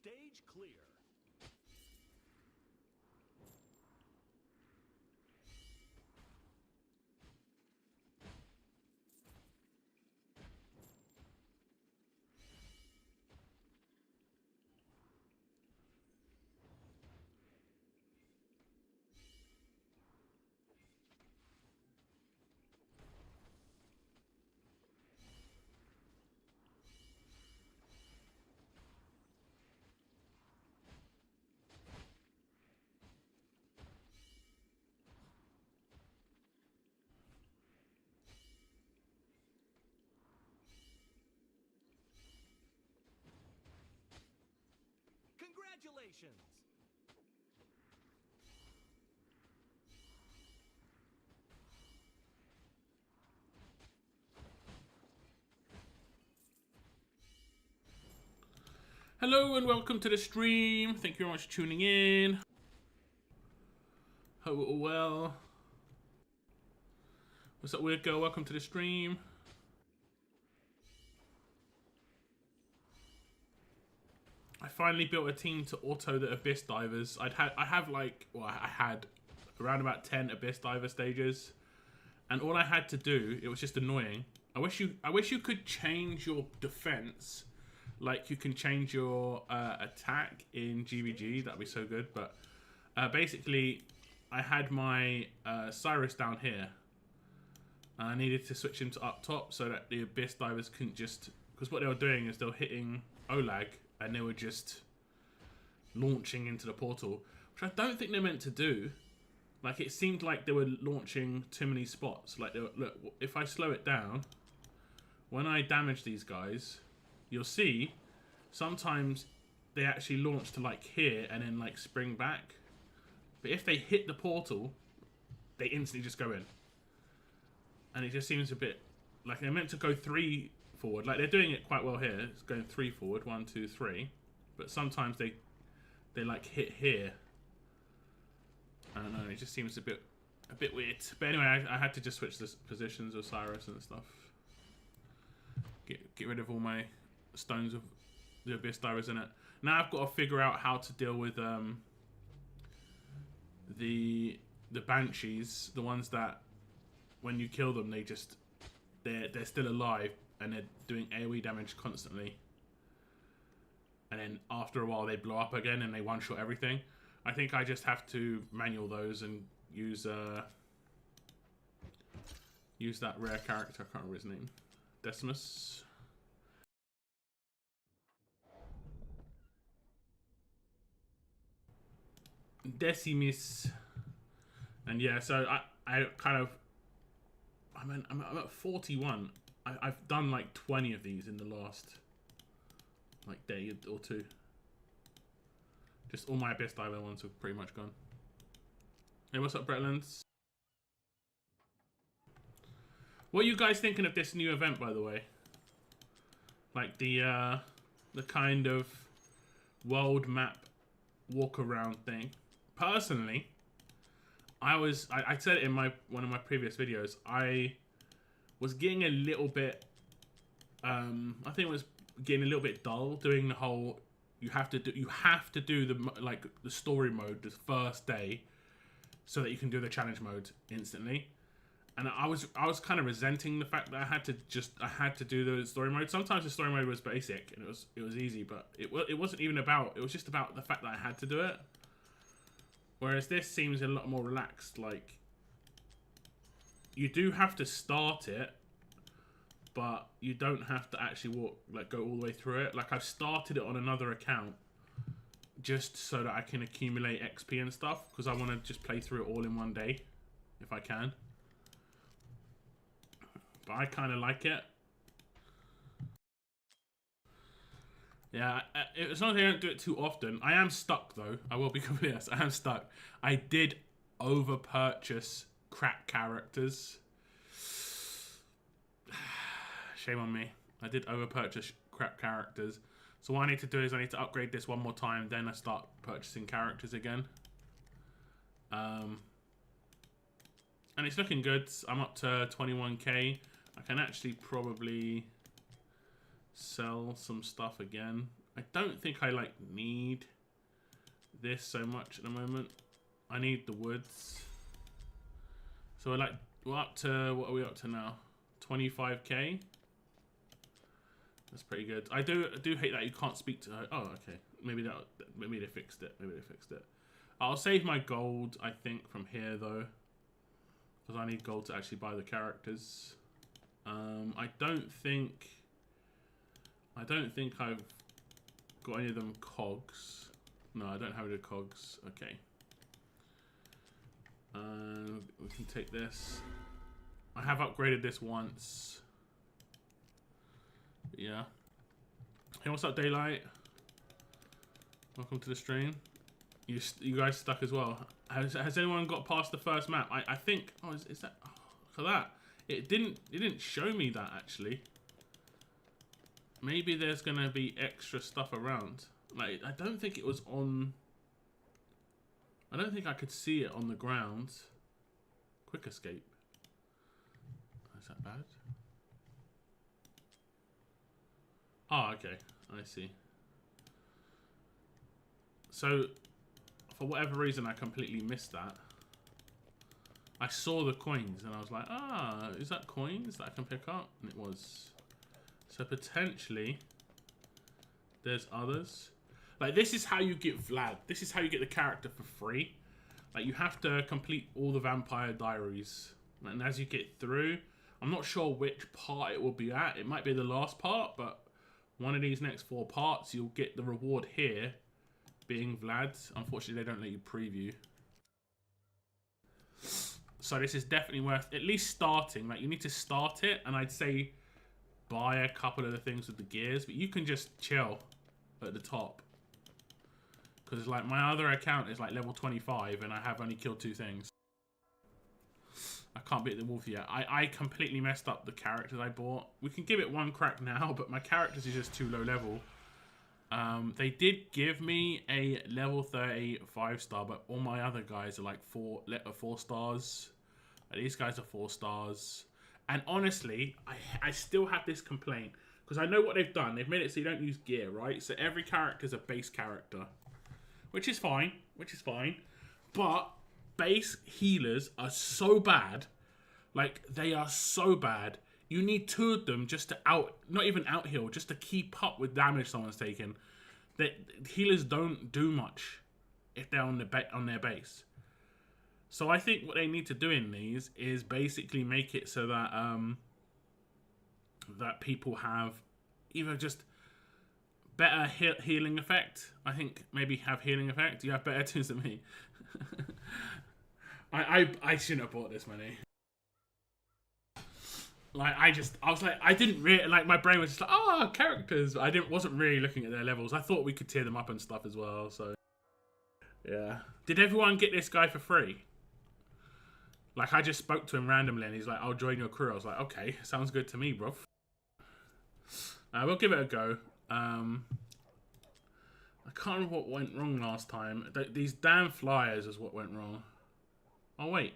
Stage clear. Congratulations! Hello and welcome to the stream. Thank you very much for tuning in. Hope all well. What's up, weird girl? Welcome to the stream. I finally built a team to auto the Abyss Divers. I had around about 10 Abyss Diver stages, and all I had to do, it was just annoying. I wish you could change your defense, like you can change your attack in GVG. That'd be so good. But basically, I had my Cyrus down here. I needed to switch him to up top so that the Abyss Divers couldn't just, because what they were doing is they were hitting Olag and they were just launching into the portal, which I don't think they're meant to do. Like, it seemed like they were launching too many spots. Like, look, if I slow it down, when I damage these guys, you'll see sometimes they actually launch to like here and then like spring back. But if they hit the portal, they instantly just go in. And it just seems a bit like they're meant to go 3 forward. Like, they're doing it quite well here. It's going 3 forward, 1, 2, 3. But sometimes they like hit here. I don't know. It just seems a bit weird. But anyway, I had to just switch the positions of Cyrus and stuff. Get rid of all my stones of the Abyss Divers in it. Now I've got to figure out how to deal with the Banshees, the ones that when you kill them they're still alive and they're doing AoE damage constantly. And then after a while they blow up again and they one-shot everything. I think I just have to manual those and use that rare character. I can't remember his name. Decimus. Decimus. And yeah, so I kind of I'm at 41. I've done like 20 of these in the last like day or two. Just all my Abyss Diver ones have pretty much gone. Hey, what's up, Bretlands? What are you guys thinking of this new event, by the way? Like the kind of world map walk around thing. Personally, I said it in one of my previous videos. I was getting a little bit I think it was getting a little bit dull doing the whole you have to do the story mode the first day so that you can do the challenge mode instantly. And I was kind of resenting the fact that I had to do the story mode. Sometimes the story mode was basic and it was easy, but it wasn't even about. It was just about the fact that I had to do it. Whereas this seems a lot more relaxed. Like, you do have to start it, but you don't have to actually go all the way through it. Like, I've started it on another account just so that I can accumulate XP and stuff, because I want to just play through it all in one day if I can. But I kind of like it. Yeah, as long as I don't do it too often. I am stuck, though. I will be completely honest. I am stuck. I did over-purchase crap characters. Shame on me. I did over-purchase crap characters. So what I need to do is I need to upgrade this one more time. Then I start purchasing characters again. And it's looking good. I'm up to 21k. I can actually probably sell some stuff again. I don't think I like need this so much at the moment. I need the woods. So we're up to, what are we up to now? 25k. That's pretty good. I do hate that you can't speak to her. Oh, okay. Maybe they fixed it. Maybe they fixed it. I'll save my gold, I think, from here though, because I need gold to actually buy the characters. I don't think I've got any of them cogs. No, I don't have any cogs. Okay. We can take this. I have upgraded this once. But yeah. Hey, what's up, Daylight? Welcome to the stream. You guys stuck as well. Has anyone got past the first map? I think. Oh, is that? Oh, look at that. It didn't show me that actually. Maybe there's gonna be extra stuff around. Like, I don't think it was on. I don't think I could see it on the ground. Quick escape. Is that bad? Oh, okay. I see. So, for whatever reason, I completely missed that. I saw the coins and I was like, ah, is that coins that I can pick up? And it was. So potentially, there's others. Like, this is how you get Vlad. This is how you get the character for free. Like, you have to complete all the Vampire Diaries. And as you get through, I'm not sure which part it will be at. It might be the last part, but one of these next 4 parts, you'll get the reward here, being Vlad. Unfortunately, they don't let you preview. So this is definitely worth at least starting. Like, you need to start it, and I'd say buy a couple of the things with the gears, but you can just chill at the top. Because like my other account is like level 25 and I have only killed 2 things. I can't beat the wolf yet. I completely messed up the characters I bought. We can give it 1 crack now, but my characters is just too low level. They did give me a level 30 5-star, but all my other guys are like 4 stars. These guys are 4 stars. And honestly, I still have this complaint. Because I know what they've done. They've made it so you don't use gear, right? So every character is a base character. Which is fine. But base healers are so bad. Like, they are so bad. You need 2 of them just to not even out heal, just to keep up with damage someone's taken. Healers don't do much if they're on their base. So I think what they need to do in these is basically make it so that that people have either just better healing effect. I think maybe have healing effect. You have better tunes than me. I shouldn't have bought this many. Like, I was like, I didn't really, like, my brain was just like, oh, characters. I wasn't really looking at their levels. I thought we could tier them up and stuff as well, so. Yeah. Did everyone get this guy for free? Like, I just spoke to him randomly and he's like, I'll join your crew. I was like, okay, sounds good to me, bro. We'll give it a go. I can't remember what went wrong last time. These damn flyers is what went wrong. Oh, wait.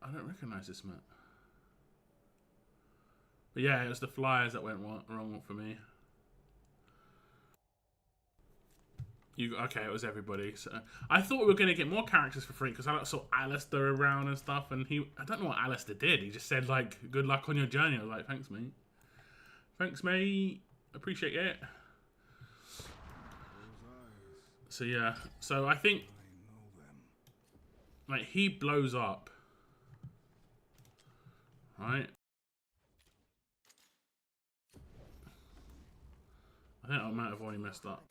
I don't recognize this map. But yeah, it was the flyers that went wrong for me. Okay, it was everybody. So I thought we were going to get more characters for free because I saw Alistair around and stuff, and I don't know what Alistair did. He just said, like, good luck on your journey. I was like, thanks, mate. Thanks, mate. Appreciate it. So yeah, so I think, like, he blows up. Right? I think I might have already messed up.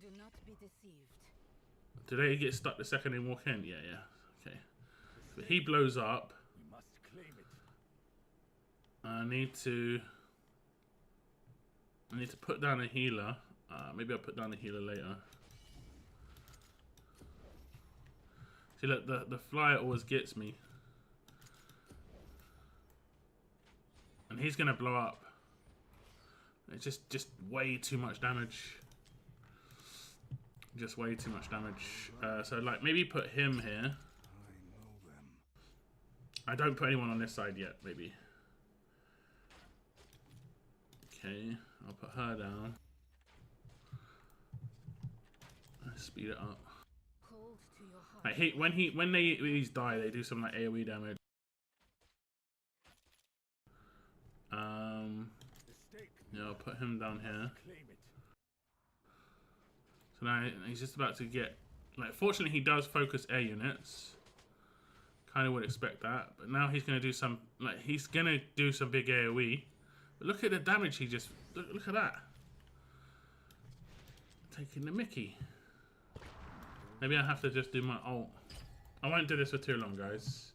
Do not be deceived. Did they get stuck the second they walk in? Yeah. Okay. But he blows up. We must claim it. I need to put down a healer. Maybe I'll put down a healer later. See, look, the flyer always gets me. And he's gonna blow up. It's just way too much damage. Just way too much damage. So, like, maybe put him here. I don't put anyone on this side yet, maybe. Okay, I'll put her down. Let's speed it up. Cold to your heart. Like when these die, they do some like AoE damage. Yeah, I'll put him down here. So now he's just about to get, like, fortunately he does focus air units. Kind of would expect that, but now he's gonna do some, like, he's gonna do some big AoE. But look at the damage he just, look at that. Taking the mickey. Maybe I have to just do my ult. I won't do this for too long, guys.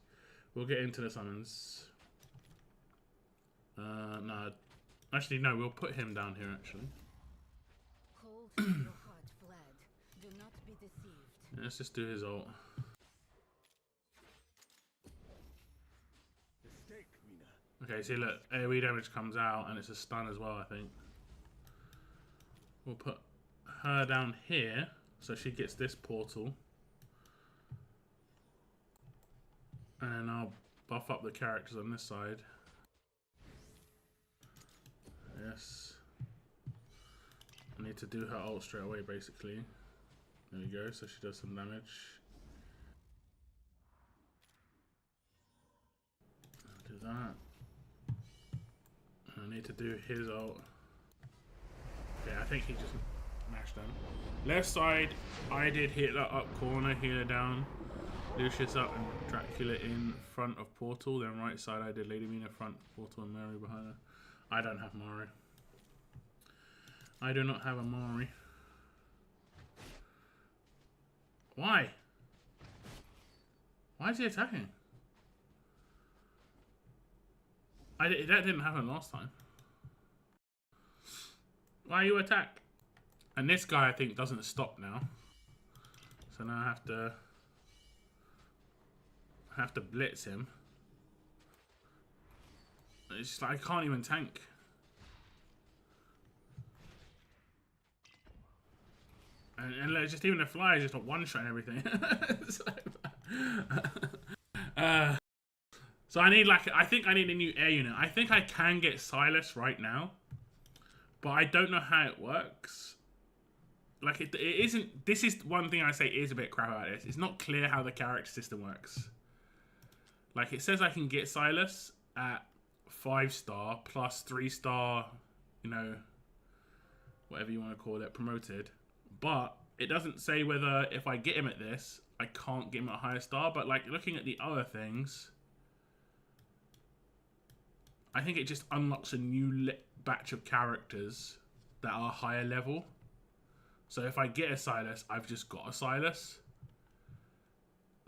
We'll get into the summons. No. Actually, no, we'll put him down here, actually. Cold to your heart, Vlad. Do not be deceived. Let's just do his ult. Okay, see, look, AoE damage comes out, and it's a stun as well, I think. We'll put her down here, so she gets this portal. And I'll buff up the characters on this side. Yes. I need to do her ult straight away, basically. There we go, so she does some damage. I'll do that. I need to do his ult. Okay, I think he just mashed them. Left side, I did hit that up corner, healer down, Lucius up, and Dracula in front of Portal. Then right side, I did Lady Mina front, Portal, and Mary behind her. I don't have Mari. I do not have a Mari. Why? Why is he attacking? That didn't happen last time. Why you attack? And this guy, I think, doesn't stop now. So now I have to blitz him. It's just like I can't even tank. And like, just even the fly is just a one shot and everything. So I need I think I need a new air unit. I think I can get Silas right now, but I don't know how it works. Like it isn't. This is one thing I say is a bit crap about this. It's not clear how the character system works. Like it says I can get Silas at 5-star plus 3-star, you know, whatever you want to call it, promoted. But it doesn't say whether if I get him at this, I can't get him at a higher star. But like looking at the other things, I think it just unlocks a new batch of characters that are higher level. So if I get a Silas, I've just got a Silas.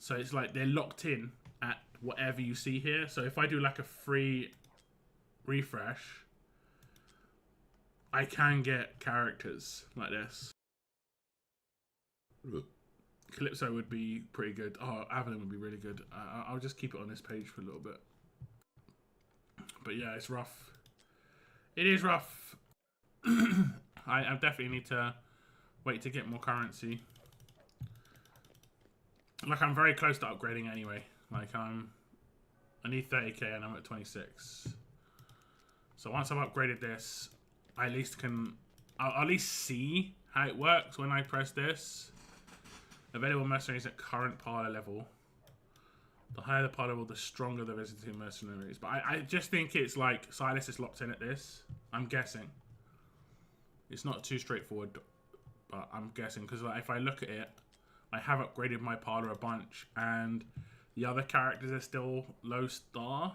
So it's like they're locked in at whatever you see here. So if I do like a free refresh, I can get characters like this. Calypso would be pretty good. Oh, Avalon would be really good. I'll just keep it on this page for a little bit. But yeah, it's rough. It is rough. I definitely need to wait to get more currency. Like, I'm very close to upgrading anyway. Like, I need 30k and I'm at 26. So once I've upgraded this, I at least I'll at least see how it works when I press this. Available mercenaries at current parlor level. The higher the parlor level, the stronger the visiting mercenaries. But I just think it's like Silas is locked in at this. I'm guessing. It's not too straightforward, but I'm guessing. Because like, if I look at it, I have upgraded my parlor a bunch. And the other characters are still low star.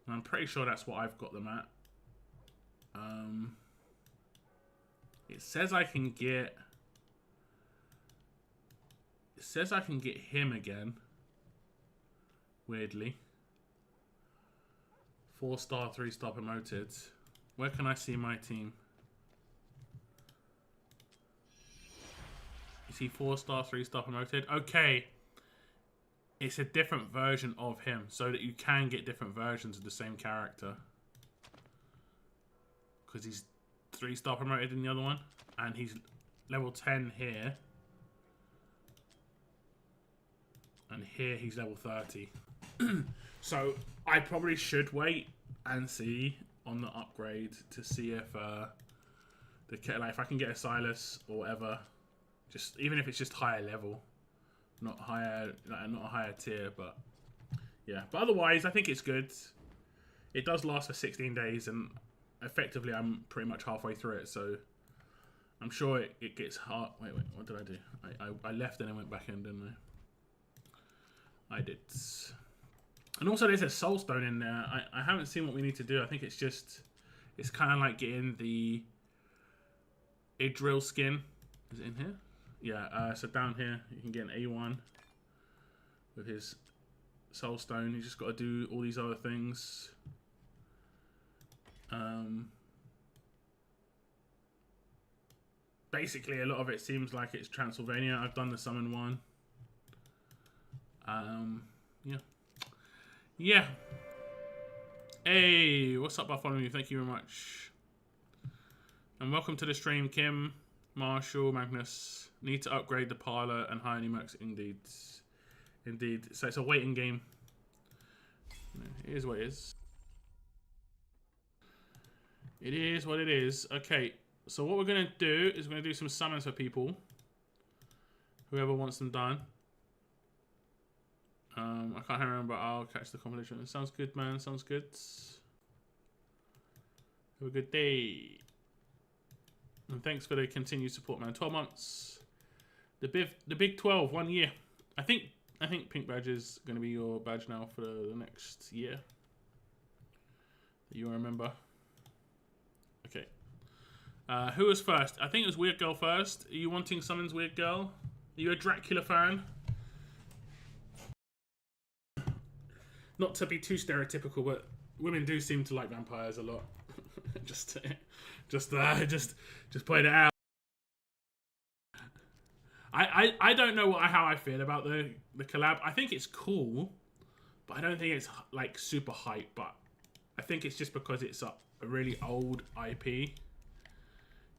And I'm pretty sure that's what I've got them at. It says I can get... It says I can get him again. Weirdly. 4-star, 3-star promoted. Where can I see my team? Is he 4-star, 3-star promoted? Okay. It's a different version of him. So that you can get different versions of the same character. Because he's 3-star promoted in the other one. And he's level 10 here. And here he's level 30. So I probably should wait and see on the upgrade to see if like if I can get a Silas or whatever, just even if it's just higher level, not higher, like, not a higher tier, but yeah. But otherwise, I think it's good. It does last for 16 days, and effectively, I'm pretty much halfway through it, so I'm sure it gets hard. Wait, what did I do? I left and then went back in, didn't I? I did. And also, there's a soulstone in there. I haven't seen what we need to do. I think it's kind of like getting the Idril skin. Is it in here? Yeah, so down here, you can get an A1 with his soulstone. You just got to do all these other things. Basically, a lot of it seems like it's Transylvania. I've done the summon one. Yeah. Yeah. Hey, what's up, Bartholomew? Thank you very much. And welcome to the stream, Kim, Marshall, Magnus. Need to upgrade the parlor and hire new mercs. Indeed. Indeed. So it's a waiting game. It is what it is. It is what it is. Okay, so what we're going to do is we're going to do some summons for people. Whoever wants them done. I can't remember. I'll catch the compilation. Sounds good, man. Sounds good. Have a good day. And thanks for the continued support, man. 12 months. The big 12, 1 year. I think pink badge is going to be your badge now for the next year. You remember. Okay. Who was first? I think it was Weird Girl first. Are you wanting summons, Weird Girl? Are you a Dracula fan? Not to be too stereotypical, but women do seem to like vampires a lot. just point it out. I don't know how I feel about the collab. I think it's cool, but I don't think it's like super hype. But I think it's just because it's a really old IP.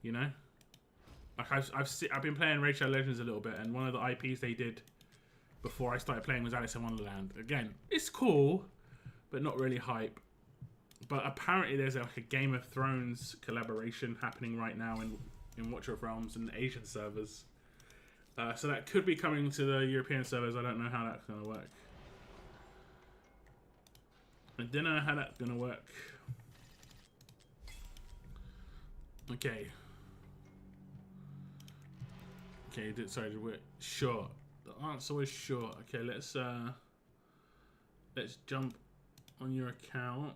You know, like I've been playing Raid Shadow Legends a little bit, and one of the IPs they did before I started playing was Alice in Wonderland. Again, it's cool, but not really hype. But apparently there's like a Game of Thrones collaboration happening right now in Watcher of Realms and Asian servers. So that could be coming to the European servers. I don't know how that's going to work. I don't know how that's going to work. Okay. Okay, sorry, we're sure. The answer was sure. Okay, let's jump on your account.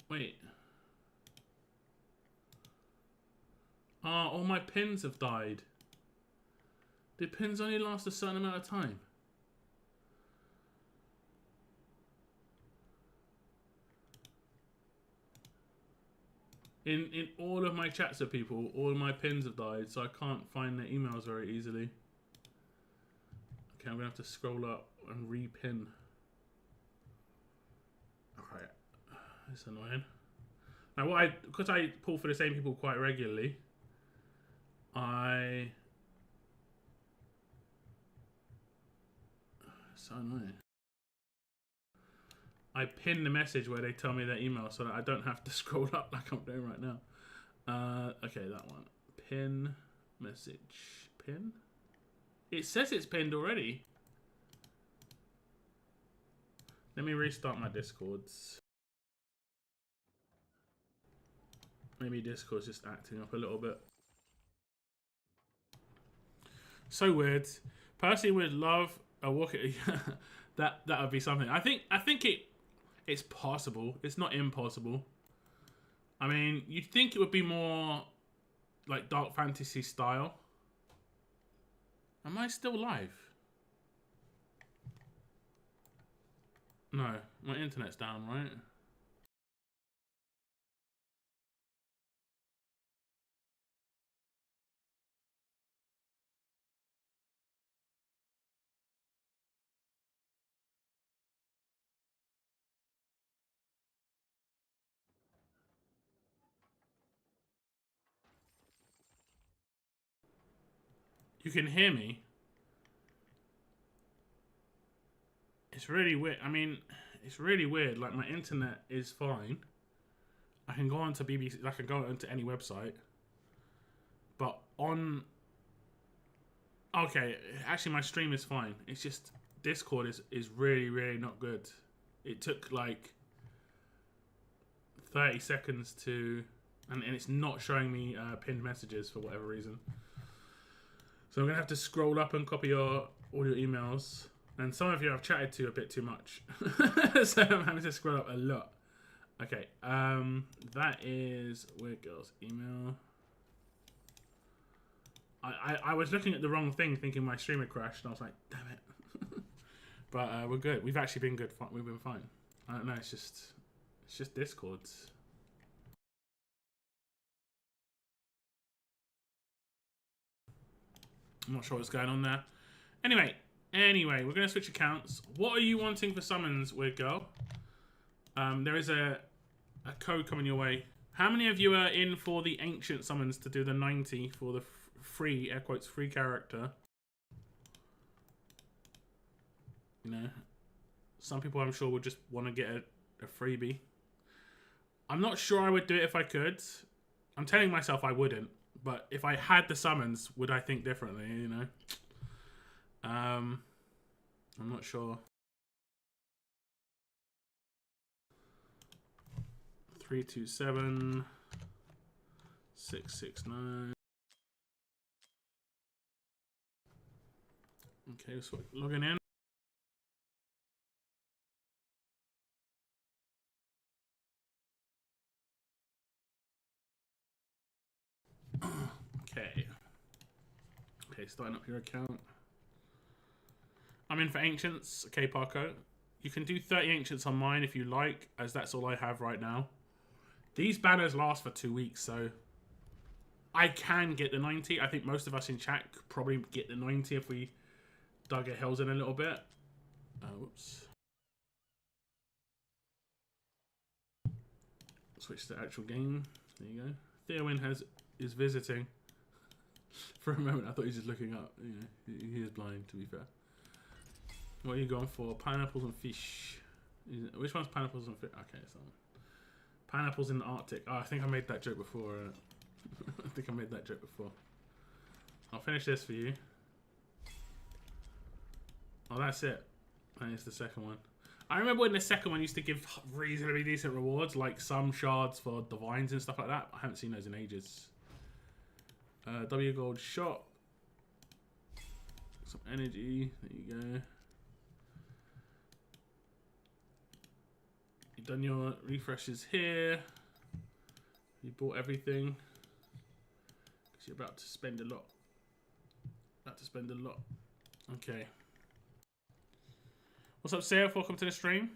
Wait. All my pins have died. Do pins only last a certain amount of time? In all of my chats with people, all of my pins have died, so I can't find their emails very easily. Okay, I'm gonna have to scroll up and repin. Okay, that's annoying. Now, because I pull for the same people quite regularly, so annoying. I pin the message where they tell me their email so that I don't have to scroll up like I'm doing right now. Okay, that one. Pin message. Pin? It says it's pinned already. Let me restart my Discords. Maybe Discord's just acting up a little bit. So weird. Personally would love a walk. that would be something. I think it's possible. It's not impossible. I mean, you'd think it would be more like dark fantasy style. Am I still live? No, my internet's down, right? You can hear me. It's really weird. I mean, it's really weird. Like, my internet is fine. I can go onto BBC. I can go onto any website. But on... Okay, actually, my stream is fine. It's just Discord is really, really not good. It took, like, 30 seconds to... And it's not showing me pinned messages for whatever reason. So I'm going to have to scroll up and copy all your emails. And some of you I've chatted to a bit too much. So I'm having to scroll up a lot. Okay, that is Weird Girl's email. I was looking at the wrong thing thinking my stream had crashed. And I was like, damn it. But we're good. We've actually been good. We've been fine. I don't know, it's just Discord. I'm not sure what's going on there. Anyway, we're going to switch accounts. What are you wanting for summons, Weird Girl? There is a code coming your way. How many of you are in for the ancient summons to do the 90 for the free, air quotes, free character? You know, some people I'm sure would just want to get a freebie. I'm not sure I would do it if I could. I'm telling myself I wouldn't. But if I had the summons, would I think differently, you know? I'm not sure. 327 669. Okay, so logging in. Okay, starting up your account. I'm in for Ancients. Okay, Parko. You can do 30 Ancients on mine if you like, as that's all I have right now. These banners last for 2 weeks, so I can get the 90. I think most of us in chat could probably get the 90 if we dug our heels in a little bit. Whoops. Switch to the actual game. There you go. Theowin is visiting. For a moment, I thought he was just looking up. You know, he is blind, to be fair. What are you going for? Pineapples and fish. Which one's pineapples and fish? Okay, so pineapples in the Arctic. Oh, I think I made that joke before. I think I made that joke before. I'll finish this for you. Oh, that's it. That is the second one. I remember when the second one used to give reasonably decent rewards, like some shards for divines and stuff like that. I haven't seen those in ages. W gold shop. Some energy. There you go. You've done your refreshes here. You bought everything. Because you're about to spend a lot. Okay. What's up, Sarah? Welcome to the stream.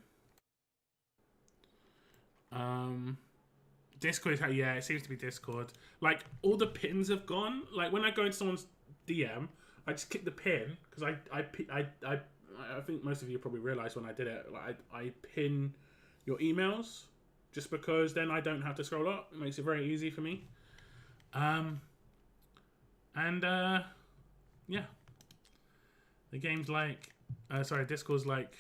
Discord, yeah, it seems to be Discord. Like, all the pins have gone. Like, when I go into someone's DM, I just click the pin, because I think most of you probably realised when I did it, like, I pin your emails, just because then I don't have to scroll up. It makes it very easy for me. Yeah. The game's like, Discord's like,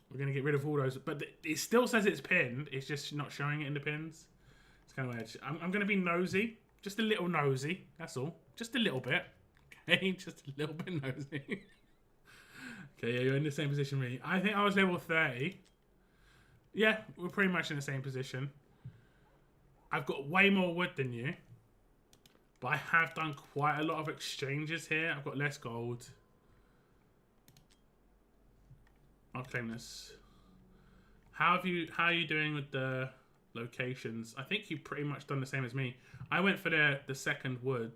we're going to get rid of all those, but it still says it's pinned, it's just not showing it in the pins. It's kind of weird. I'm going to be nosy, just a little nosy, that's all. Just a little bit, okay? Just a little bit nosy. Okay, yeah, you're in the same position with me. I think I was level 30. Yeah, we're pretty much in the same position. I've got way more wood than you, but I have done quite a lot of exchanges here. I've got less gold. I'll claim this. How are you doing with the locations? I think you've pretty much done the same as me. I went for the second wood.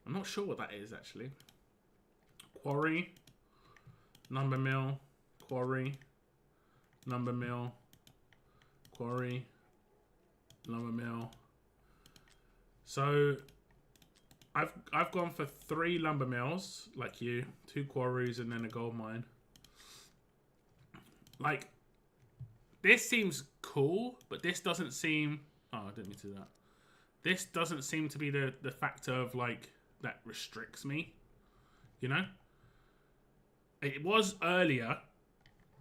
I'm not sure what that is actually. Quarry, lumber mill, quarry, lumber mill, quarry, lumber mill. So I've gone for 3 lumber mills like you, 2 quarries, and then a gold mine. Like, this seems cool, but this doesn't seem... Oh, I didn't mean to do that. This doesn't seem to be the factor of, like, that restricts me. You know? It was earlier,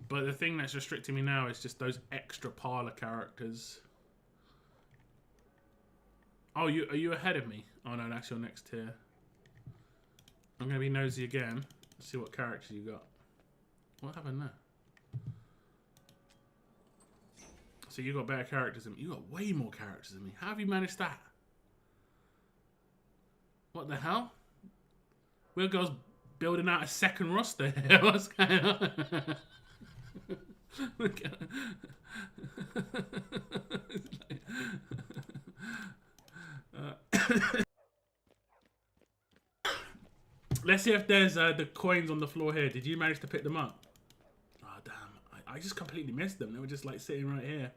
but the thing that's restricting me now is just those extra parlor characters. Oh, are you ahead of me? Oh no, that's your next tier. I'm gonna be nosy again. See what characters you got. What happened there? So you got better characters than me. You got way more characters than me. How have you managed that? What the hell? Weird Girl's building out a second roster here. What's going on? Let's see if there's the coins on the floor here. Did you manage to pick them up? Oh, damn. I just completely missed them. They were just like sitting right here.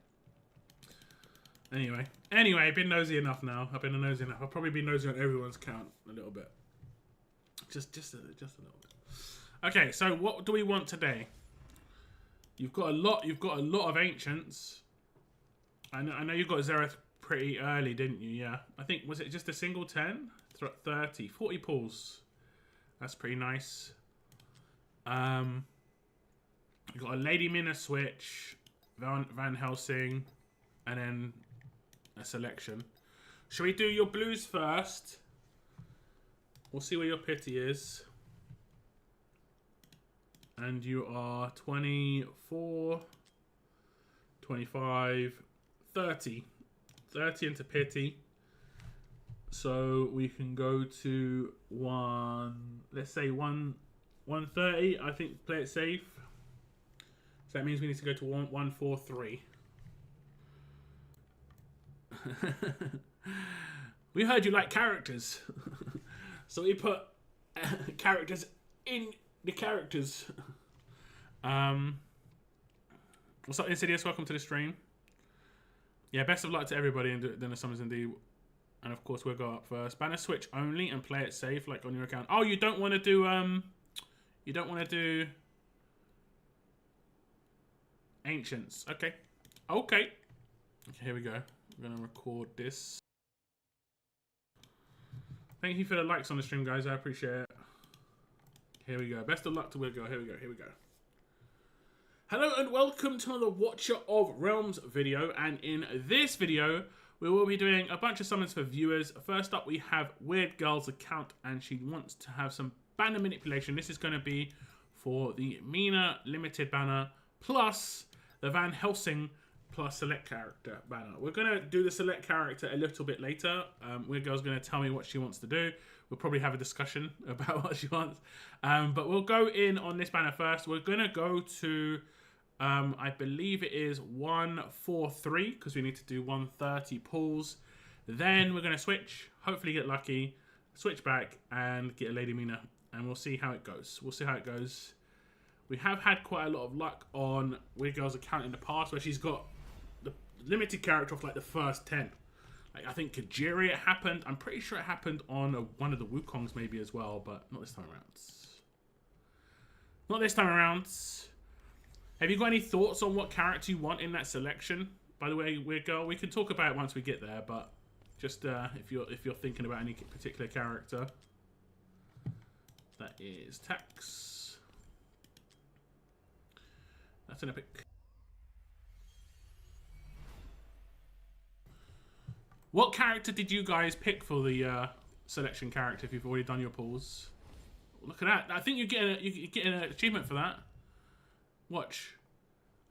Anyway, I've been nosy enough now. I've been nosy enough. I'll probably be nosy on everyone's count a little bit. Just a little bit. Okay, so what do we want today? You've got a lot of ancients. I know you got Zereth pretty early, didn't you? Yeah. I think, was it just a single 10? 30, 40 pulls. That's pretty nice. You got a Lady Mina switch, Van Helsing, and then a selection. Shall we do your blues first? We'll see where your pity is. And you are 24, 25, 30. 30 into pity. So we can go to let's say 130. I think play it safe. So that means we need to go to 143. We heard you like characters. So we put characters in the characters. What's up, Insidious? Welcome to the stream. Yeah, best of luck to everybody in the Summers Indeed. And of course, we'll go up first. Banner switch only and play it safe, like on your account. Oh, you don't want to do ancients. Okay. Okay, here we go. I'm gonna record this. Thank you for the likes on the stream, guys. I appreciate it. Here we go. Best of luck to Wiggle. Here we go. Here we go. Hello and welcome to another Watcher of Realms video. And in this video, we will be doing a bunch of summons for viewers. First up, we have Weird Girl's account, and she wants to have some banner manipulation. This is going to be for the Mina limited banner, plus the Van Helsing plus select character banner. We're going to do the select character a little bit later. Weird Girl's going to tell me what she wants to do. We'll probably have a discussion about what she wants. But we'll go in on this banner first. We're going to go to, I believe it is 143, because we need to do 130 pulls. Then we're going to switch, hopefully get lucky, switch back and get a Lady Mina. And we'll see how it goes. We'll see how it goes. We have had quite a lot of luck on Weird Girl's account in the past, where she's got the limited character of like the first 10. Like, I think Kajiri it happened. I'm pretty sure it happened on one of the Wukongs maybe as well, but not this time around. Not this time around. Have you got any thoughts on what character you want in that selection? By the way, Weird Girl, we can talk about it once we get there, but just if you're thinking about any particular character. That is Tax. That's an epic. What character did you guys pick for the selection character if you've already done your pulls? Look at that. I think you're getting an achievement for that. Watch.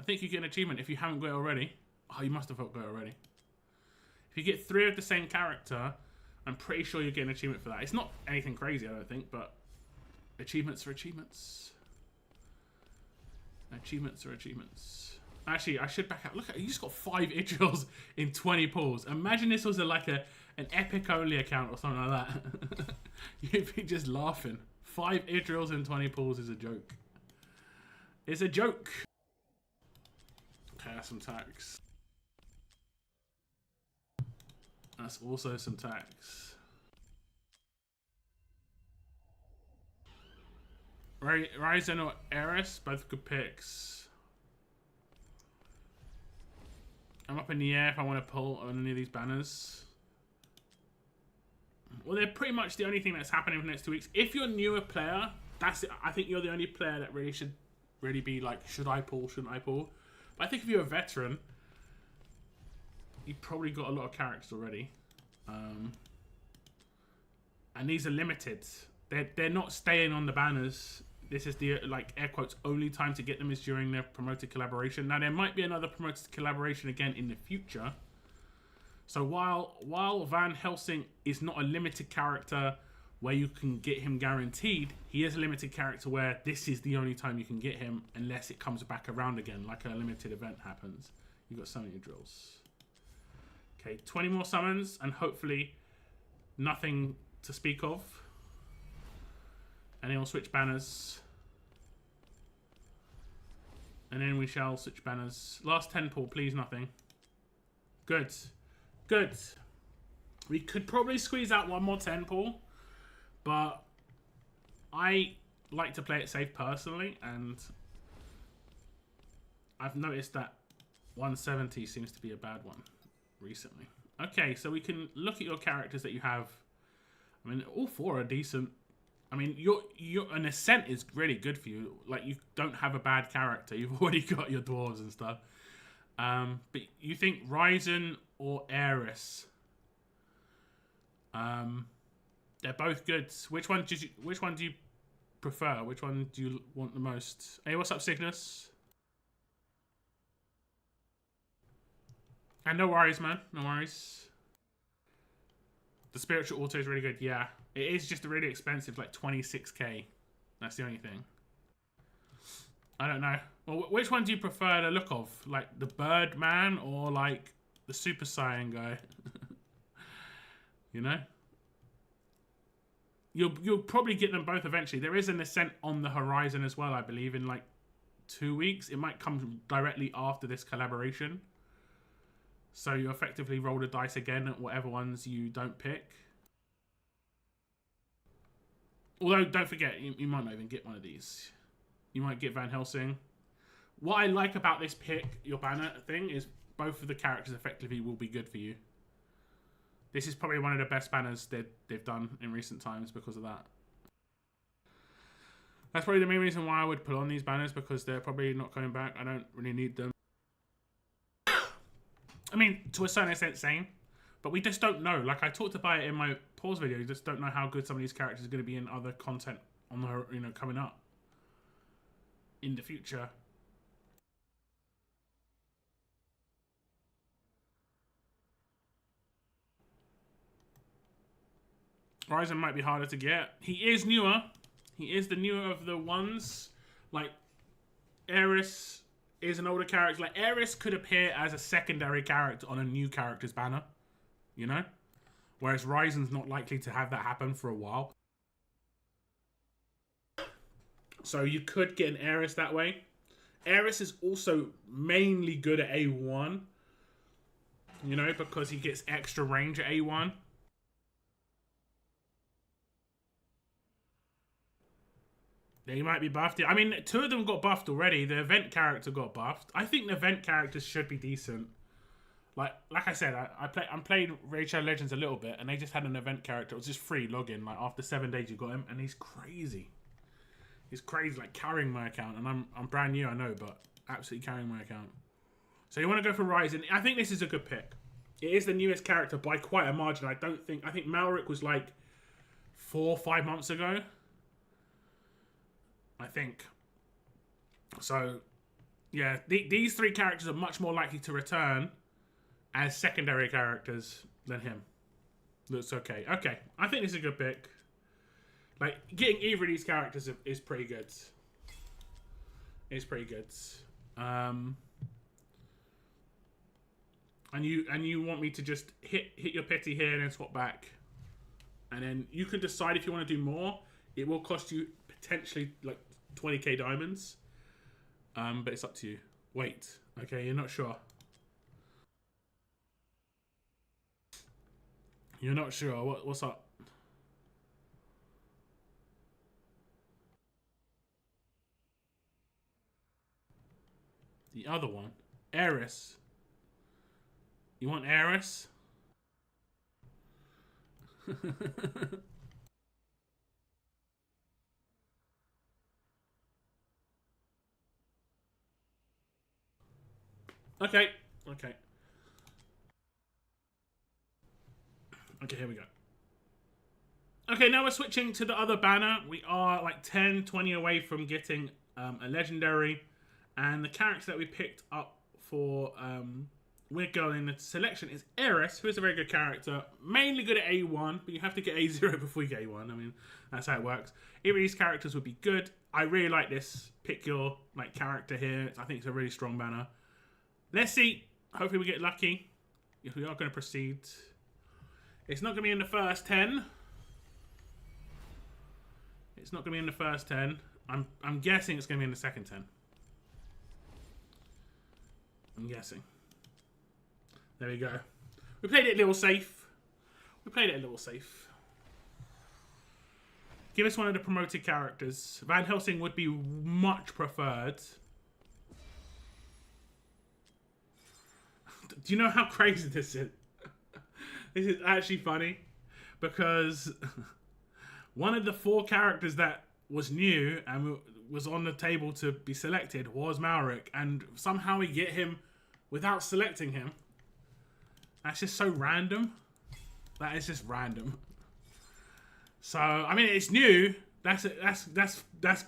I think you get an achievement if you haven't got it already. Oh, you must have got it already. If you get 3 of the same character, I'm pretty sure you're getting an achievement for that. It's not anything crazy, I don't think, but achievements are achievements. Achievements are achievements. Actually, I should back up. Look, you just got 5 Idrils in 20 pulls. Imagine this was an epic only account or something like that. You'd be just laughing. 5 Idrils in 20 pulls is a joke. It's a joke. Okay, that's some tax. That's also some tax. Ryzen or Eris, both good picks. I'm up in the air if I want to pull on any of these banners. Well, they're pretty much the only thing that's happening for the next 2 weeks. If you're a newer player, that's it. I think you're the only player that really should be like, should I pull, shouldn't I pull? But I think if you're a veteran, you've probably got a lot of characters already. And these are limited. They're not staying on the banners. This is the, like, air quotes, only time to get them is during their promoted collaboration. Now, there might be another promoted collaboration again in the future. So while Van Helsing is not a limited character where you can get him guaranteed, he is a limited character where this is the only time you can get him unless it comes back around again, like a limited event happens. You've got summoning drills. Okay, 20 more summons, and hopefully nothing to speak of. And then we'll switch banners. And then we shall switch banners. Last 10 pull, please, nothing. Good. Good. We could probably squeeze out one more 10 pull, but I like to play it safe personally, and I've noticed that 170 seems to be a bad one recently. Okay, so we can look at your characters that you have. I mean, all 4 are decent. I mean, an Ascent is really good for you. Like, you don't have a bad character. You've already got your dwarves and stuff. But you think Ryzen or Aeris? They're both good. Which one do you prefer? Which one do you want the most? Hey, what's up, Cygnus? And no worries, man. No worries. The spiritual auto is really good. Yeah. It is just really expensive, like 26k. That's the only thing. I don't know. Well, which one do you prefer the look of? Like the Birdman or like the Super Saiyan guy? You know? You'll probably get them both eventually. There is an Ascent on the horizon as well, I believe, in like 2 weeks. It might come directly after this collaboration. So you effectively roll the dice again at whatever ones you don't pick. Although, don't forget, you might not even get one of these. You might get Van Helsing. What I like about this pick, your banner thing, is both of the characters effectively will be good for you. This is probably one of the best banners they've done in recent times because of that. That's probably the main reason why I would put on these banners, because they're probably not coming back. I don't really need them. I mean, to a certain extent, same. But we just don't know. Like, I talked about it in my pause video. You just don't know how good some of these characters are going to be in other content on the, you know, coming up in the future. Ryzen might be harder to get. He is newer. He is the newer of the ones. Like, Aeris is an older character. Like, Aeris could appear as a secondary character on a new character's banner. You know? Whereas Ryzen's not likely to have that happen for a while. So you could get an Aeris that way. Aeris is also mainly good at A1. You know, because he gets extra range at A1. They might be buffed. I mean, 2 of them got buffed already. The event character got buffed. I think the event characters should be decent. Like I said, I'm playing Raid Shadow Legends a little bit, and they just had an event character. It was just free login. Like, after 7 days, you got him, and he's crazy. He's crazy, like carrying my account, and I'm brand new, I know, but absolutely carrying my account. So you want to go for Ryzen? I think this is a good pick. It is the newest character by quite a margin. I think Malric was like 4 or 5 months ago. I think. So, yeah, these 3 characters are much more likely to return as secondary characters than him. Looks okay. Okay, I think this is a good pick. Like, getting either of these characters is pretty good. It's pretty good. And you want me to just hit your petty here and then swap back. And then you can decide if you want to do more. It will cost you potentially like 20k diamonds. But it's up to you. Wait. Okay, you're not sure. You're not sure. What's up? The other one. Aeris. You want Aeris? Okay. Okay. Okay, here we go. Okay, now we're switching to the other banner. We are like 10, 20 away from getting a legendary. And the character that we picked up for Weird Girl in the selection is Eris, who is a very good character. Mainly good at A1, but you have to get A0 before you get A1. I mean, that's how it works. Either of these characters would be good. I really like this pick your like character here. I think it's a really strong banner. Let's see. Hopefully we get lucky. If we are going to proceed. It's not going to be in the first 10. It's not going to be in the first 10. I'm guessing it's going to be in the second 10. I'm guessing. There we go. We played it a little safe. We played it a little safe. Give us one of the promoted characters. Van Helsing would be much preferred. Do you know how crazy this is? This is actually funny. Because one of the 4 characters that was new and was on the table to be selected was Malric. And somehow we get him without selecting him. That's just so random. That is just random. So, I mean, it's new. That's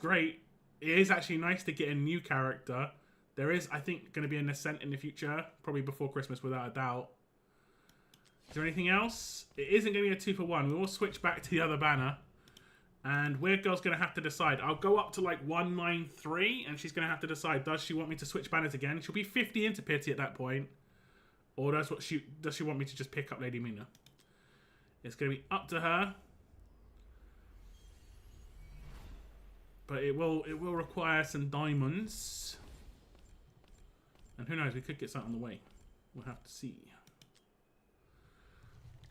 great. It is actually nice to get a new character. There is, I think, going to be an Ascent in the future. Probably before Christmas, without a doubt. Is there anything else? It isn't going to be a 2-for-1. We will switch back to the other banner. And Weird Girl's going to have to decide. I'll go up to like 193. And she's going to have to decide. Does she want me to switch banners again? She'll be 50 into Pity at that point. Or does she want me to just pick up Lady Mina? It's going to be up to her. But it will require some diamonds. And who knows, we could get something on the way. We'll have to see.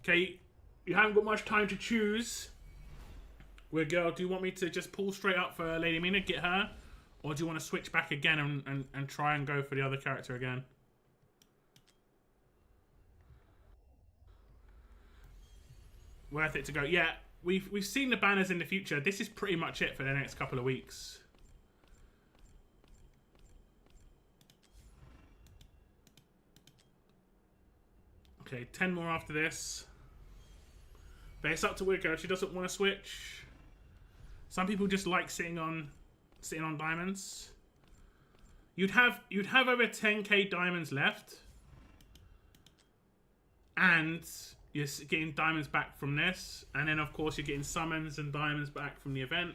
Okay, you haven't got much time to choose. Weird Girl, do you want me to just pull straight up for Lady Mina, get her? Or do you want to switch back again and try and go for the other character again? Worth it to go. Yeah, we've seen the banners in the future. This is pretty much it for the next couple of weeks. Okay, 10 more after this. But it's up to Weird Girl. She doesn't want to switch. Some people just like sitting on diamonds. You'd have over 10k diamonds left. And you're getting diamonds back from this. And then, of course, you're getting summons and diamonds back from the event.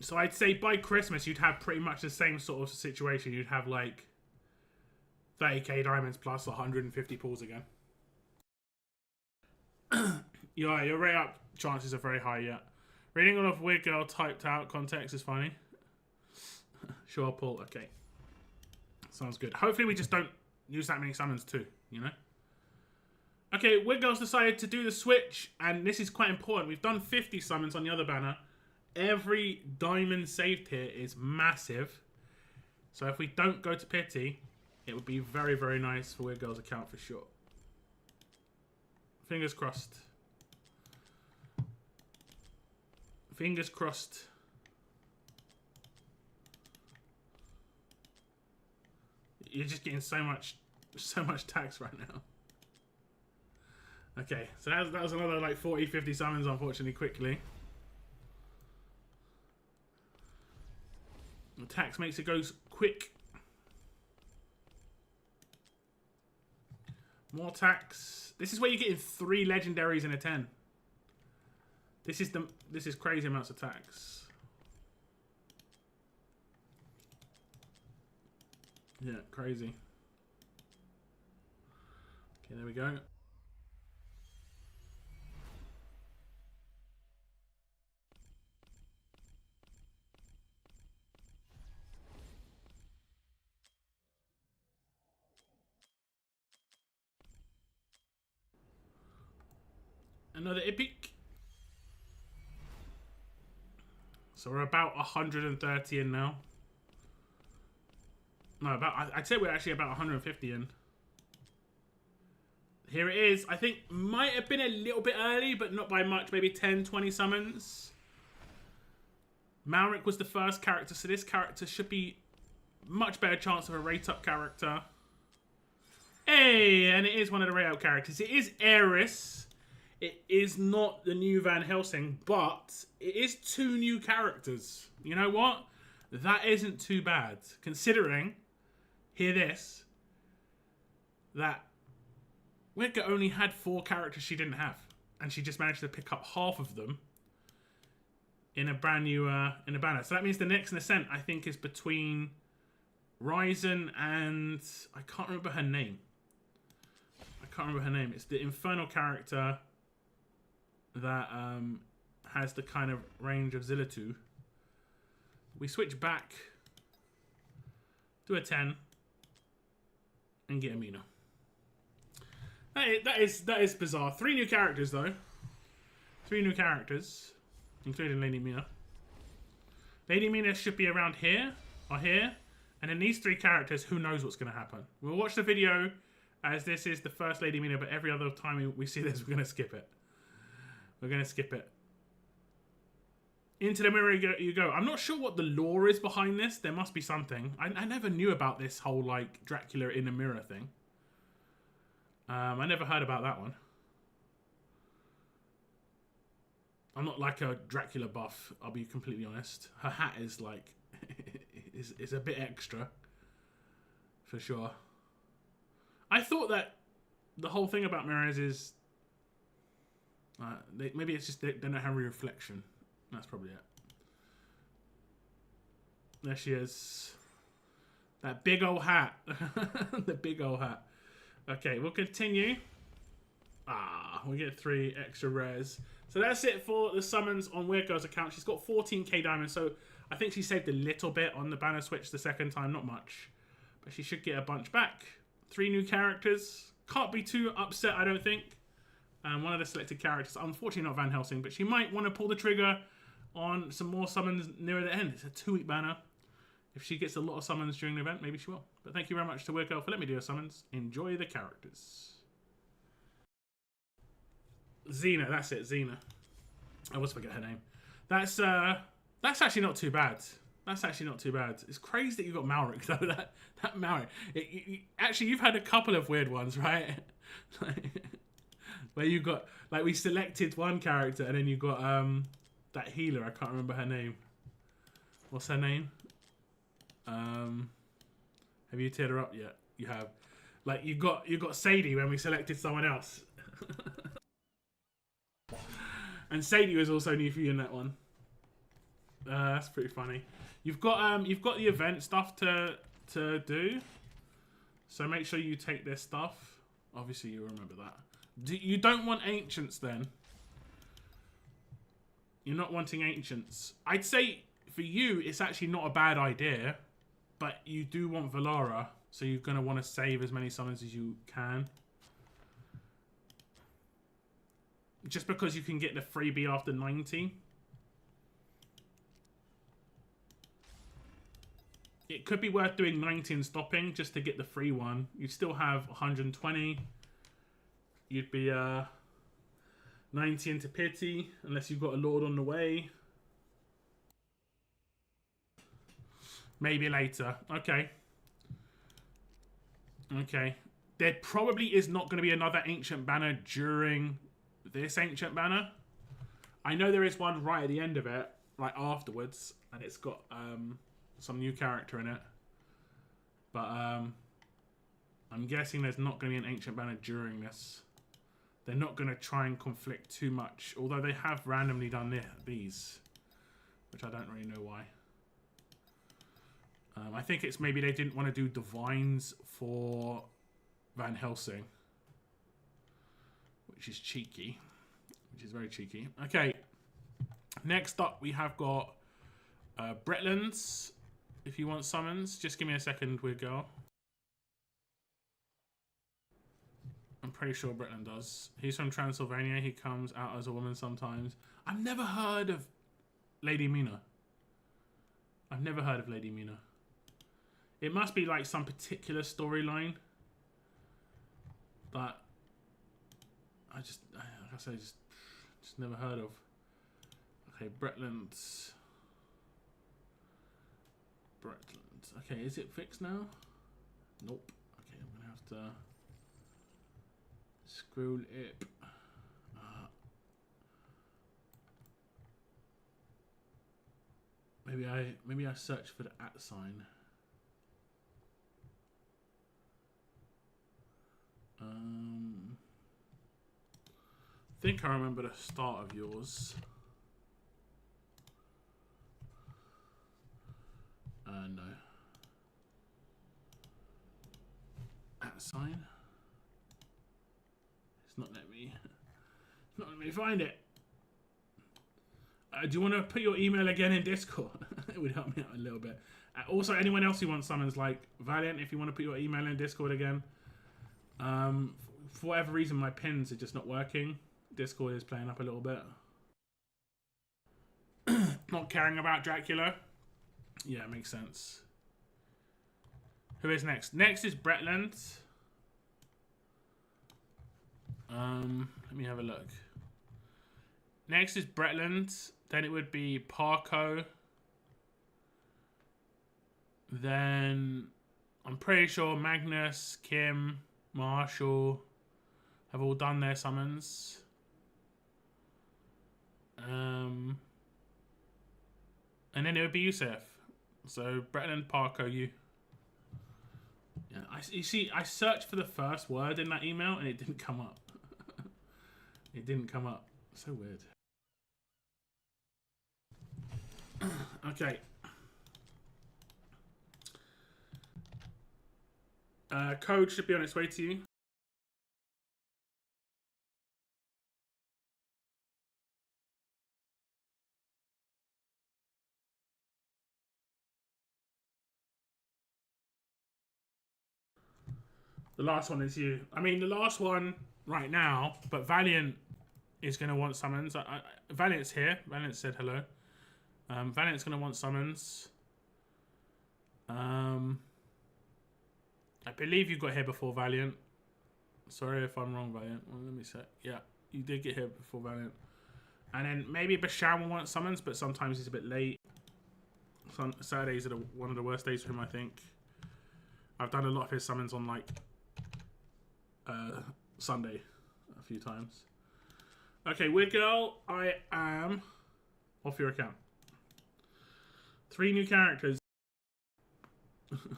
So I'd say by Christmas, you'd have pretty much the same sort of situation. You'd have, like, 30k diamonds plus 150 pulls again. Yeah, your rate up chances are very high, yeah. Reading all of Weird Girl typed out context is funny. Sure, pull. Okay. Sounds good. Hopefully we just don't use that many summons too, you know? Okay, Weird Girl's decided to do the switch, and this is quite important. We've done 50 summons on the other banner. Every diamond saved here is massive. So if we don't go to Pity, it would be very, very nice for Weird Girl's account for sure. Fingers crossed. Fingers crossed. You're just getting so much tax right now. Okay, so that was another like 40, 50 summons, unfortunately, quickly. The tax makes it go quick. More tax. This is where you're getting 3 legendaries in a 10. This is crazy amounts of tax. Yeah, crazy. Okay, there we go. Another epic. So we're about 130 in now. No, I'd say we're actually about 150 in. Here it is. I think might have been a little bit early, but not by much. Maybe 10, 20 summons. Malric was the first character, so this character should be much better chance of a rate-up character. Hey, and it is one of the rate-up characters. It is Eris. It is not the new Van Helsing, but it is 2 new characters. You know what? That isn't too bad, considering, hear this, that Wicca only had 4 characters she didn't have, and she just managed to pick up half of them in a brand new in a banner. So that means the next ascent, I think, is between Ryzen and I can't remember her name. It's the infernal character that has the kind of range of Zillitu. We switch back, do a 10, and get Amina. That is bizarre. 3 new characters though. 3 new characters, including Lady Mina. Lady Mina should be around here or here, and then these 3 characters. Who knows what's going to happen? We'll watch the video as this is the first Lady Mina, but every other time we see this, we're going to skip it. Into the mirror you go. I'm not sure what the lore is behind this. There must be something. I never knew about this whole like Dracula in the mirror thing. I never heard about that one. I'm not like a Dracula buff, I'll be completely honest. Her hat is like is a bit extra for sure. I thought that the whole thing about mirrors is maybe it's just they don't have a reflection. That's probably it. There she is. That big old hat. The big old hat. Okay, we'll continue. We get 3 extra rares. So that's it for the summons on Weird Girl's account. She's got 14k diamonds, so I think she saved a little bit on the banner switch the second time. Not much. But she should get a bunch back. 3 new characters. Can't be too upset, I don't think. One of the selected characters, unfortunately not Van Helsing, but she might want to pull the trigger on some more summons nearer the end. It's a 2-week banner. If she gets a lot of summons during the event, maybe she will. But thank you very much to Weird Girl for letting me do her summons. Enjoy the characters. Xena, that's it, Xena. I always forget her name. That's actually not too bad. That's actually not too bad. It's crazy that you got Malric though. That Malric. Actually, you've had a couple of weird ones, right? Where you got like we selected one character and then you got that healer. I can't remember her name. What's her name? Have you teared her up yet? You have. Like you got Sadie when we selected someone else. And Sadie was also new for you in that one. That's pretty funny. You've got the event stuff to do. So make sure you take this stuff. Obviously you remember that. You don't want ancients then. You're not wanting ancients. I'd say for you it's actually not a bad idea, but you do want Valara, so you're gonna want to save as many summons as you can. Just because you can get the freebie after 90. It could be worth doing 90 and stopping just to get the free one. You'd still have 120. You'd be 90 into pity, unless you've got a lord on the way. Maybe later. Okay. Okay. There probably is not going to be another ancient banner during this ancient banner. I know there is one right at the end of it, like afterwards, and it's got some new character in it. But I'm guessing there's not going to be an ancient banner during this. They're not going to try and conflict too much, although they have randomly done these, which I don't really know why. I think it's maybe they didn't want to do divines for Van Helsing, which is cheeky, which is very cheeky. Okay, next up we have got Bretlands. If you want summons, just give me a second, Weird Girl. I'm pretty sure Bretland does. He's from Transylvania. He comes out as a woman sometimes. I've never heard of Lady Mina. I've never heard of Lady Mina. It must be like some particular storyline that like I say, just never heard of. Okay, Bretlands. Okay, is it fixed now? Nope. Okay, I'm gonna have to scroll up. Maybe I search for the @ sign. I think I remember the start of yours. No. @ sign. It's not letting me find it. Do you want to put your email again in Discord? It would help me out a little bit. Also, anyone else who wants summons, like Valiant, if you want to put your email in Discord again. For whatever reason, my pins are just not working. Discord is playing up a little bit. Not caring about Dracula. Yeah, makes sense. Who is next? Next is Bretland. Let me have a look. Next is Bretland. Then it would be Parco. Then I'm pretty sure Magnus, Kim, Marshall have all done their summons. And then it would be Yusuf. So Bretland, Parco, you. Yeah, you see, I searched for the first word in that email and it didn't come up. It didn't come up. So weird. Okay. Code should be on its way to you. The last one is you. I mean, the last one right now, but Valiant is going to want summons. Valiant's here. Valiant said hello. Valiant's going to want summons. I believe you got here before Valiant. Sorry if I'm wrong, Valiant. Well, let me say. Yeah, you did get here before Valiant. And then maybe Basham will want summons, but sometimes he's a bit late. Saturdays are one of the worst days for him, I think. I've done a lot of his summons on, like, Sunday a few times. Okay, Weird Girl, I am off your account. 3 new characters.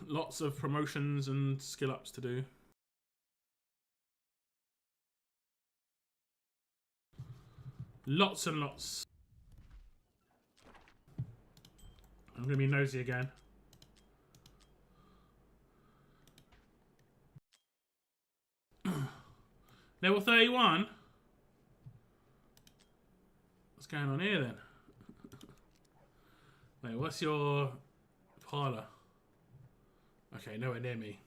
Lots of promotions and skill ups to do. Lots and lots. I'm gonna be nosy again. Level 31? What's going on here then? Wait, what's your parlor? Okay, nowhere near me.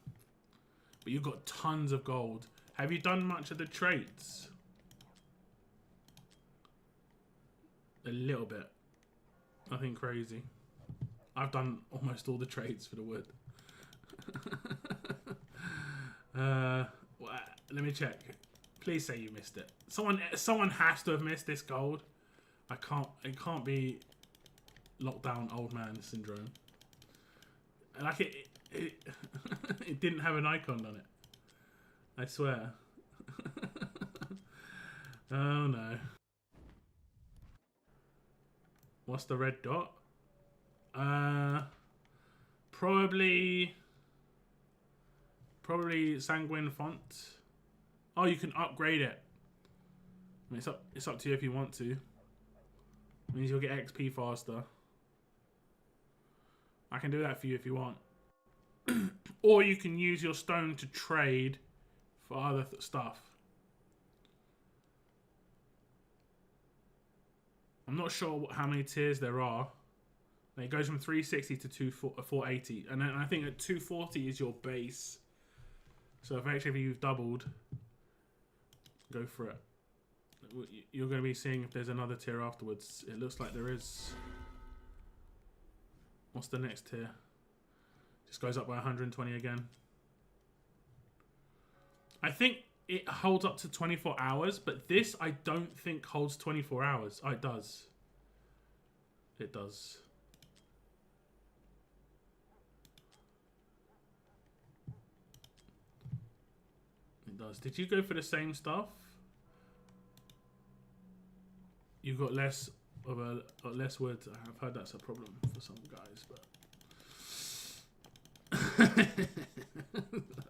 But you've got tons of gold. Have you done much of the traits? A little bit. Nothing crazy. I've done almost all the trades for the wood. Let me check. Please say you missed it. Someone has to have missed this gold. It can't be lockdown old man syndrome. Like it didn't have an icon on it. I swear. Oh no. What's the red dot? Probably sanguine font. Oh, you can upgrade it. I mean, it's up to you if you want to. It means you'll get XP faster. I can do that for you if you want. Or you can use your stone to trade for other stuff. I'm not sure how many tiers there are. It goes from 360 to 480. And then I think that 240 is your base. So effectively you've doubled. Go for it. You're going to be seeing if there's another tier afterwards. It looks like there is. What's the next tier? Just goes up by 120 again. I think it holds up to 24 hours, but this I don't think holds 24 hours. Oh, it does. It does. It does. Did you go for the same stuff? You got less of less wood. I've heard that's a problem for some guys, but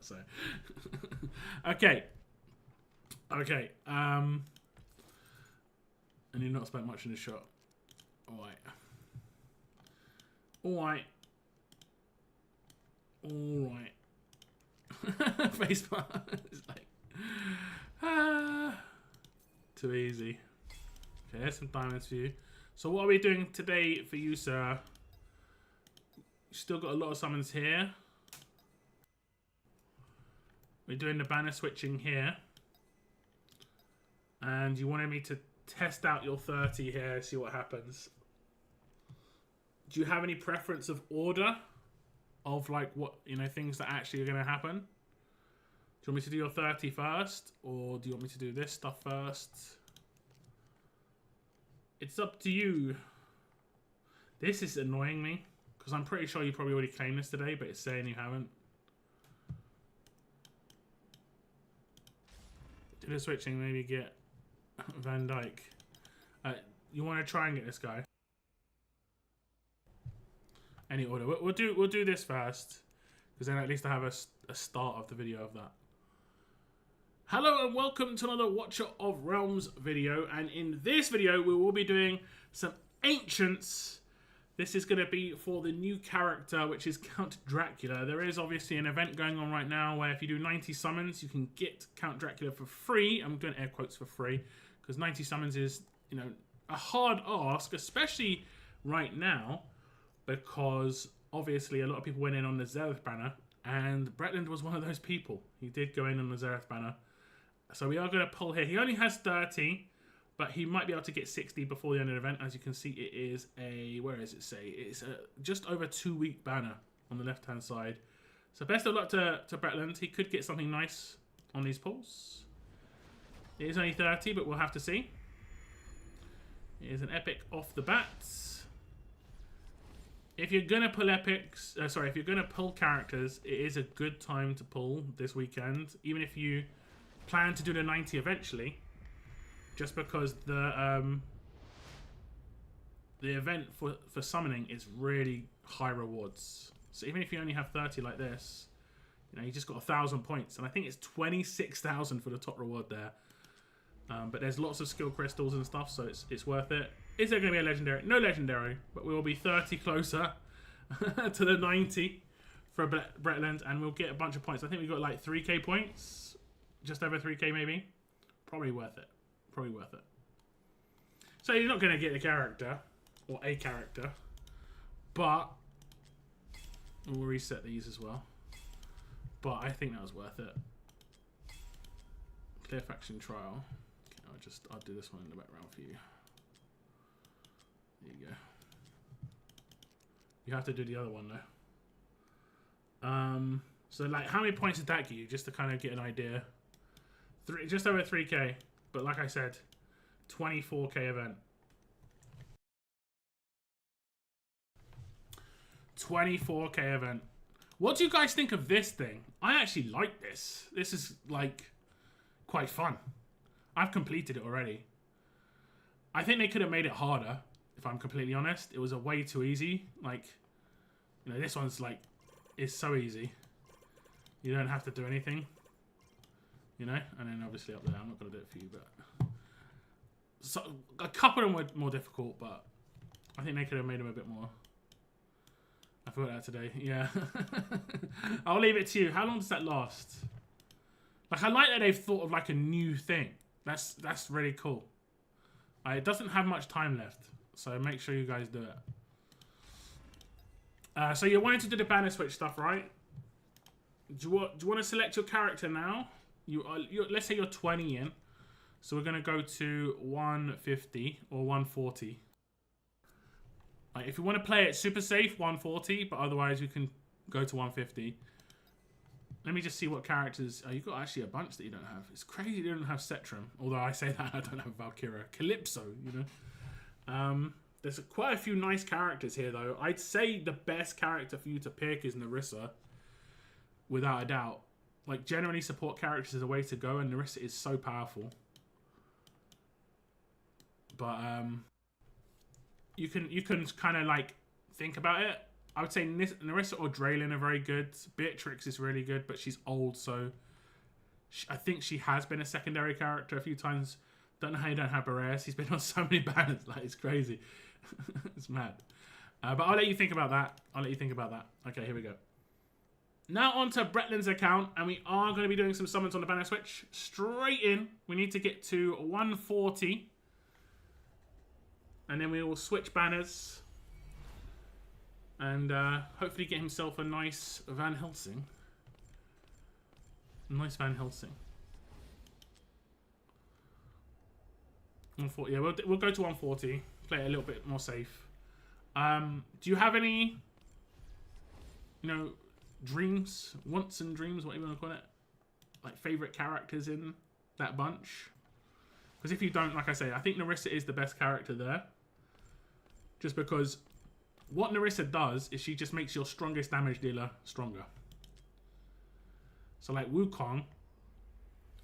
so okay. Okay. And you've not spent much in the shop. Alright. Alright. Alright. Facebar. It's like too easy. Okay, there's some diamonds for you. So what are we doing today for you, sir? Still got a lot of summons here. We're doing the banner switching here. And you wanted me to test out your 30 here, see what happens. Do you have any preference of order? Of like what, you know, things that actually are going to happen? Do you want me to do your 30 first? Or do you want me to do this stuff first? It's up to you. This is annoying me. Because I'm pretty sure you probably already claimed this today, but it's saying you haven't. Do the switching, maybe get Van Dyke. You want to try and get this guy? Any order? We'll do this first, because then at least I have a start of the video of that. Hello and welcome to another Watcher of Realms video, and in this video we will be doing some Ancients. This is going to be for the new character, which is Count Dracula. There is obviously an event going on right now where if you do 90 summons, you can get Count Dracula for free. I'm doing air quotes for free, because 90 summons is, you know, a hard ask, especially right now, because obviously a lot of people went in on the Zereth banner, and Bretland was one of those people. He did go in on the Zereth banner. So we are going to pull here. He only has 30, but he might be able to get 60 before the end of the event. As you can see, it is a, where does it say? It's a just over 2-week banner on the left-hand side. So best of luck to Bretland. He could get something nice on these pulls. It is only 30, but we'll have to see. It is an epic off the bat. If you're going to pull epics, if you're going to pull characters, it is a good time to pull this weekend. Even if you plan to do the 90 eventually, just because the event for summoning is really high rewards. So even if you only have 30 like this, you know, you just got 1,000 points, and I think it's 26,000 for the top reward there. But there's lots of skill crystals and stuff, so it's worth it. Is there going to be a legendary? No legendary, but we will be 30 closer to the 90 for Bretland, and we'll get a bunch of points. I think we got like 3k points, just over 3k maybe. Probably worth it. Probably worth it. So you're not going to get a character, or a character, but we'll reset these as well. But I think that was worth it. Clear faction trial. Okay, I'll do this one in the background for you. There you go. You have to do the other one though. So like, how many points did that give you, just to kind of get an idea? Just over 3k, but like I said, 24k event. 24k event. What do you guys think of this thing? I actually like this. This is like quite fun. I've completed it already. I think they could have made it harder, if I'm completely honest. It was a way too easy. Like, you know, this one's like, it's so easy. You don't have to do anything. You know? And then obviously up there, I'm not going to do it for you, but... So, a couple of them were more difficult, but I think they could have made them a bit more... I forgot that today. Yeah. I'll leave it to you. How long does that last? Like, I like that they've thought of like a new thing. That's really cool. It doesn't have much time left, so make sure you guys do it. So you're wanting to do the banner switch stuff, right? Do you want to select your character now? Let's say you're 20 in. So we're going to go to 150 or 140. Like, if you want to play it super safe, 140, but otherwise you can go to 150. Let me just see what characters... Oh, you've got actually a bunch that you don't have. It's crazy you don't have Cetrum. Although I say that, I don't have Valkyria. Calypso, you know. There's quite a few nice characters here, though. I'd say the best character for you to pick is Nerissa. Without a doubt. Like, generally support characters is a way to go, and Nerissa is so powerful. But, you can kind of, like, think about it. I would say Nerissa or Draylin are very good. Beatrix is really good, but she's old, so... I think she has been a secondary character a few times. Don't know how you don't have Boreas. He's been on so many banners. Like, it's crazy. It's mad. But I'll let you think about that. Okay, here we go. Now on to Bretland's account, and we are going to be doing some summons on the banner switch. Straight in. We need to get to 140. And then we will switch banners. And hopefully get himself a nice Van Helsing. Nice Van Helsing. 140. Yeah, we'll go to 140. Play it a little bit more safe. Do you have any, you know, dreams, wants and dreams, whatever you want to call it? Like favorite characters in that bunch? Because if you don't, like I say, I think Nerissa is the best character there. Just because what Nerissa does is she just makes your strongest damage dealer stronger. So like Wukong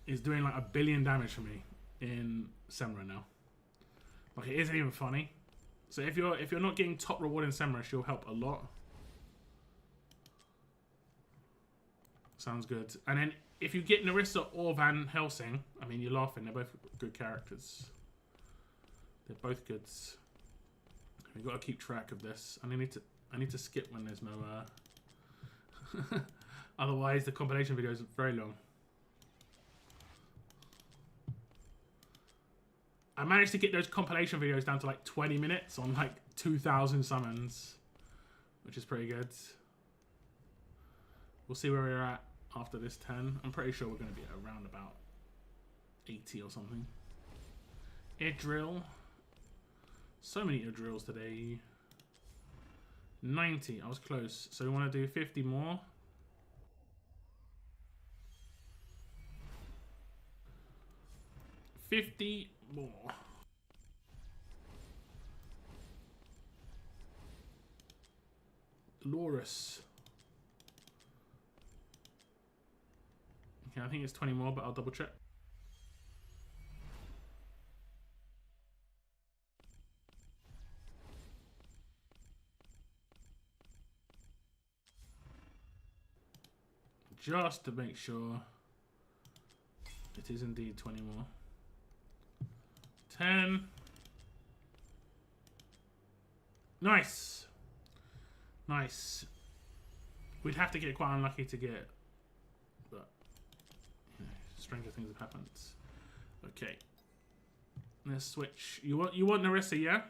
is doing like 1 billion damage for me in Semra now. Like it isn't even funny. So if you're not getting top reward in Semra, she'll help a lot. Sounds good. And then if you get Nerissa or Van Helsing, I mean you're laughing, they're both good characters. They're both good. We've got to keep track of this. And I need to skip when there's no otherwise the compilation video is very long. I managed to get those compilation videos down to like 20 minutes on like 2,000 summons, which is pretty good. We'll see where we're at after this 10. I'm pretty sure we're going to be around about 80 or something. Air drill. So many air drills today. 90. I was close. So we want to do 50 more. $50 more. Loris. Okay, I think it's 20 more, but I'll double check. Just to make sure it is indeed 20 more. 10. Nice. Nice. We'd have to get quite unlucky to get, but you know, stranger things have happened. Okay. Let's switch. You want Nerissa, yeah?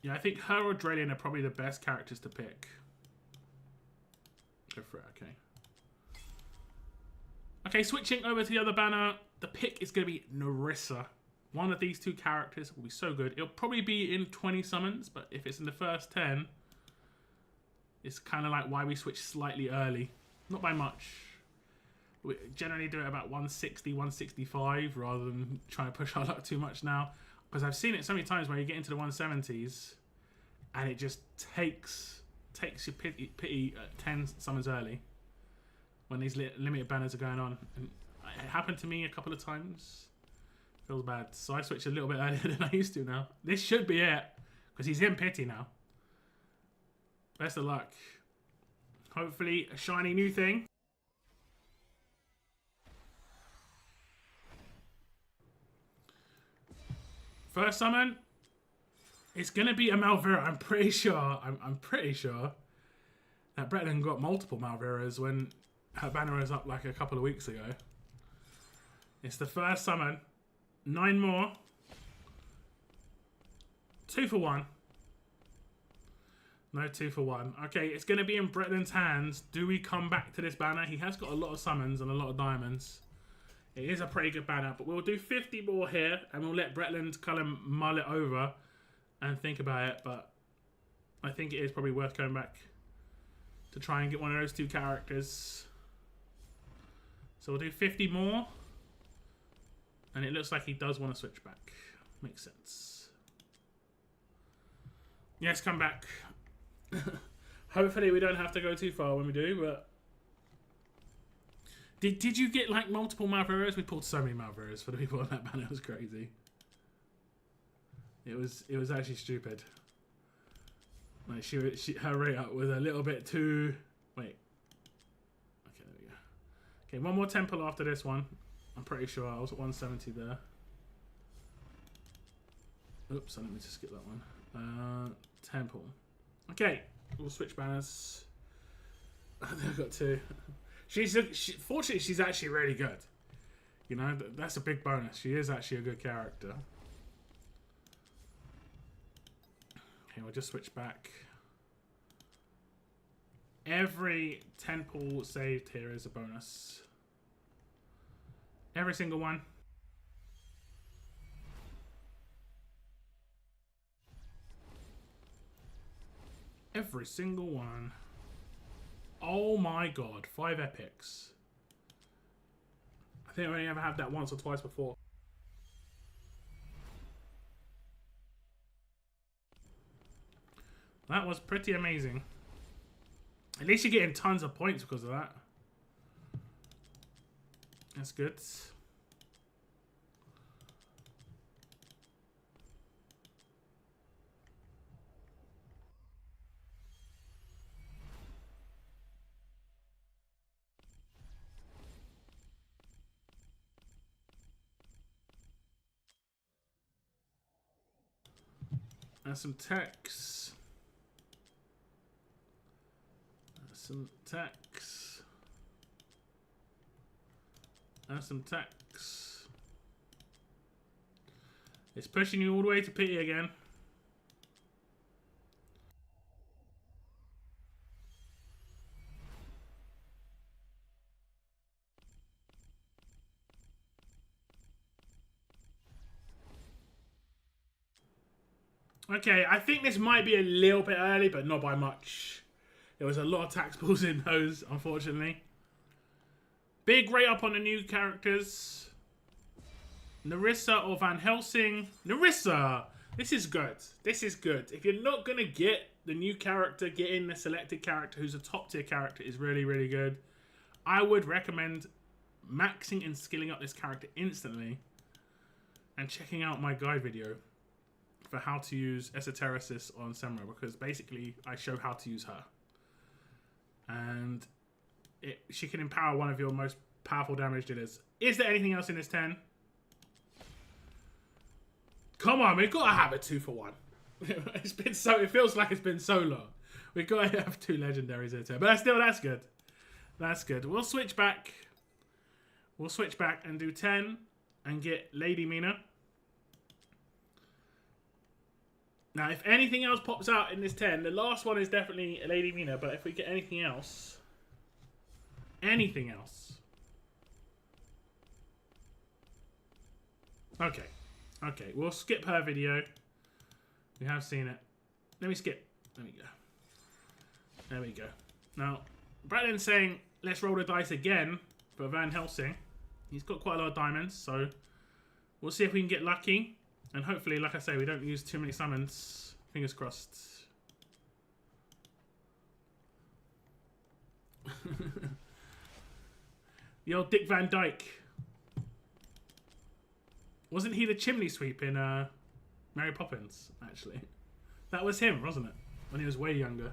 Yeah, I think her or Dralian are probably the best characters to pick. Go for it, okay. Okay, switching over to the other banner. The pick is going to be Nerissa. One of these two characters will be so good. It'll probably be in 20 summons, but if it's in the first 10, it's kind of like why we switch slightly early. Not by much. We generally do it about 160, 165, rather than trying to push our luck too much now. Because I've seen it so many times where you get into the 170s and it just takes your pity 10 summons early when these limited banners are going on. And it happened to me a couple of times. Feels bad. So I switched a little bit earlier than I used to now. This should be it because he's in pity now. Best of luck. Hopefully a shiny new thing. First summon, it's gonna be a Malvera. I'm pretty sure. I'm pretty sure that Bretland got multiple Malveras when her banner was up like a couple of weeks ago. It's the first summon. 9 more. 2 for 1. No 2 for 1. Okay, it's gonna be in Bretland's hands. Do we come back to this banner? He has got a lot of summons and a lot of diamonds. It is a pretty good banner, but we'll do 50 more here, and we'll let Bretland kind of mull it over and think about it, but I think it is probably worth going back to try and get one of those two characters. So we'll do 50 more. And it looks like he does want to switch back. Makes sense. Yes, come back. Hopefully we don't have to go too far when we do, but... Did you get like multiple Malveros? We pulled so many Malveros for the people on that banner. It was crazy. It was actually stupid. Like her rate up was a little bit too... Wait. Okay, there we go. Okay, one more temple after this one. I'm pretty sure I was at 170 there. Oops, let me just skip that one. Temple. Okay, we'll switch banners. I've got two. Fortunately, she's actually really good. You know, that's a big bonus. She is actually a good character. Okay, we'll just switch back. Every temple saved here is a bonus. Every single one. Every single one. Oh my god, 5 epics. I think I only ever had that once or twice before. That was pretty amazing. At least you're getting tons of points because of that. That's good. And some text. Some text. And some text. It's pushing you all the way to pity again. Okay, I think this might be a little bit early, but not by much. There was a lot of tax pulls in those, unfortunately. Big rate up on the new characters. Narissa or Van Helsing. Narissa! This is good. This is good. If you're not going to get the new character, getting the selected character who's a top tier character is really, really good. I would recommend maxing and skilling up this character instantly. And checking out my guide video for how to use Esotericist on Semra, because basically I show how to use her. And she can empower one of your most powerful damage dealers. Is there anything else in this 10? Come on, we've got to have a 2 for 1. It's been so, it feels like it's been so long. We've got to have 2 legendaries in there. But still, that's good. That's good. We'll switch back. We'll switch back and do 10 and get Lady Mina. Now, if anything else pops out in this 10, the last one is definitely Lady Mina, but if we get anything else... Anything else... Okay. Okay, we'll skip her video. We have seen it. Let me skip. There we go. There we go. Now, Brandon's saying, let's roll the dice again for Van Helsing. He's got quite a lot of diamonds, so we'll see if we can get lucky. And hopefully, like I say, we don't use too many summons. Fingers crossed. The old Dick Van Dyke. Wasn't he the chimney sweep in Mary Poppins, actually? That was him, wasn't it? When he was way younger.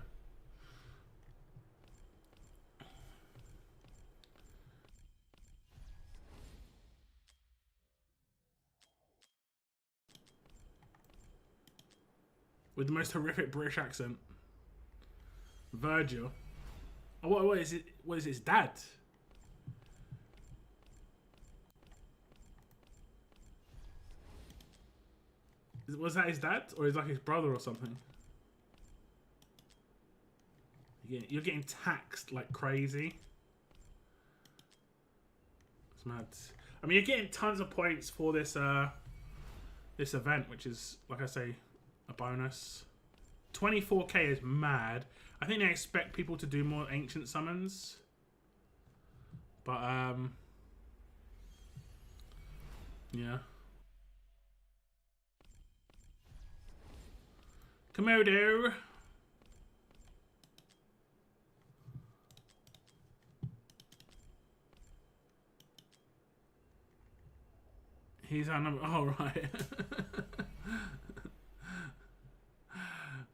With the most horrific British accent. Virgil. Oh, what is it? What is his dad? Was that his dad? Or is it like his brother or something? You're getting taxed like crazy. It's mad. I mean, you're getting tons of points for this this event, which is, like I say, a bonus. 24k is mad. I think they expect people to do more ancient summons. But, yeah. Komodo. He's our number. Oh, right.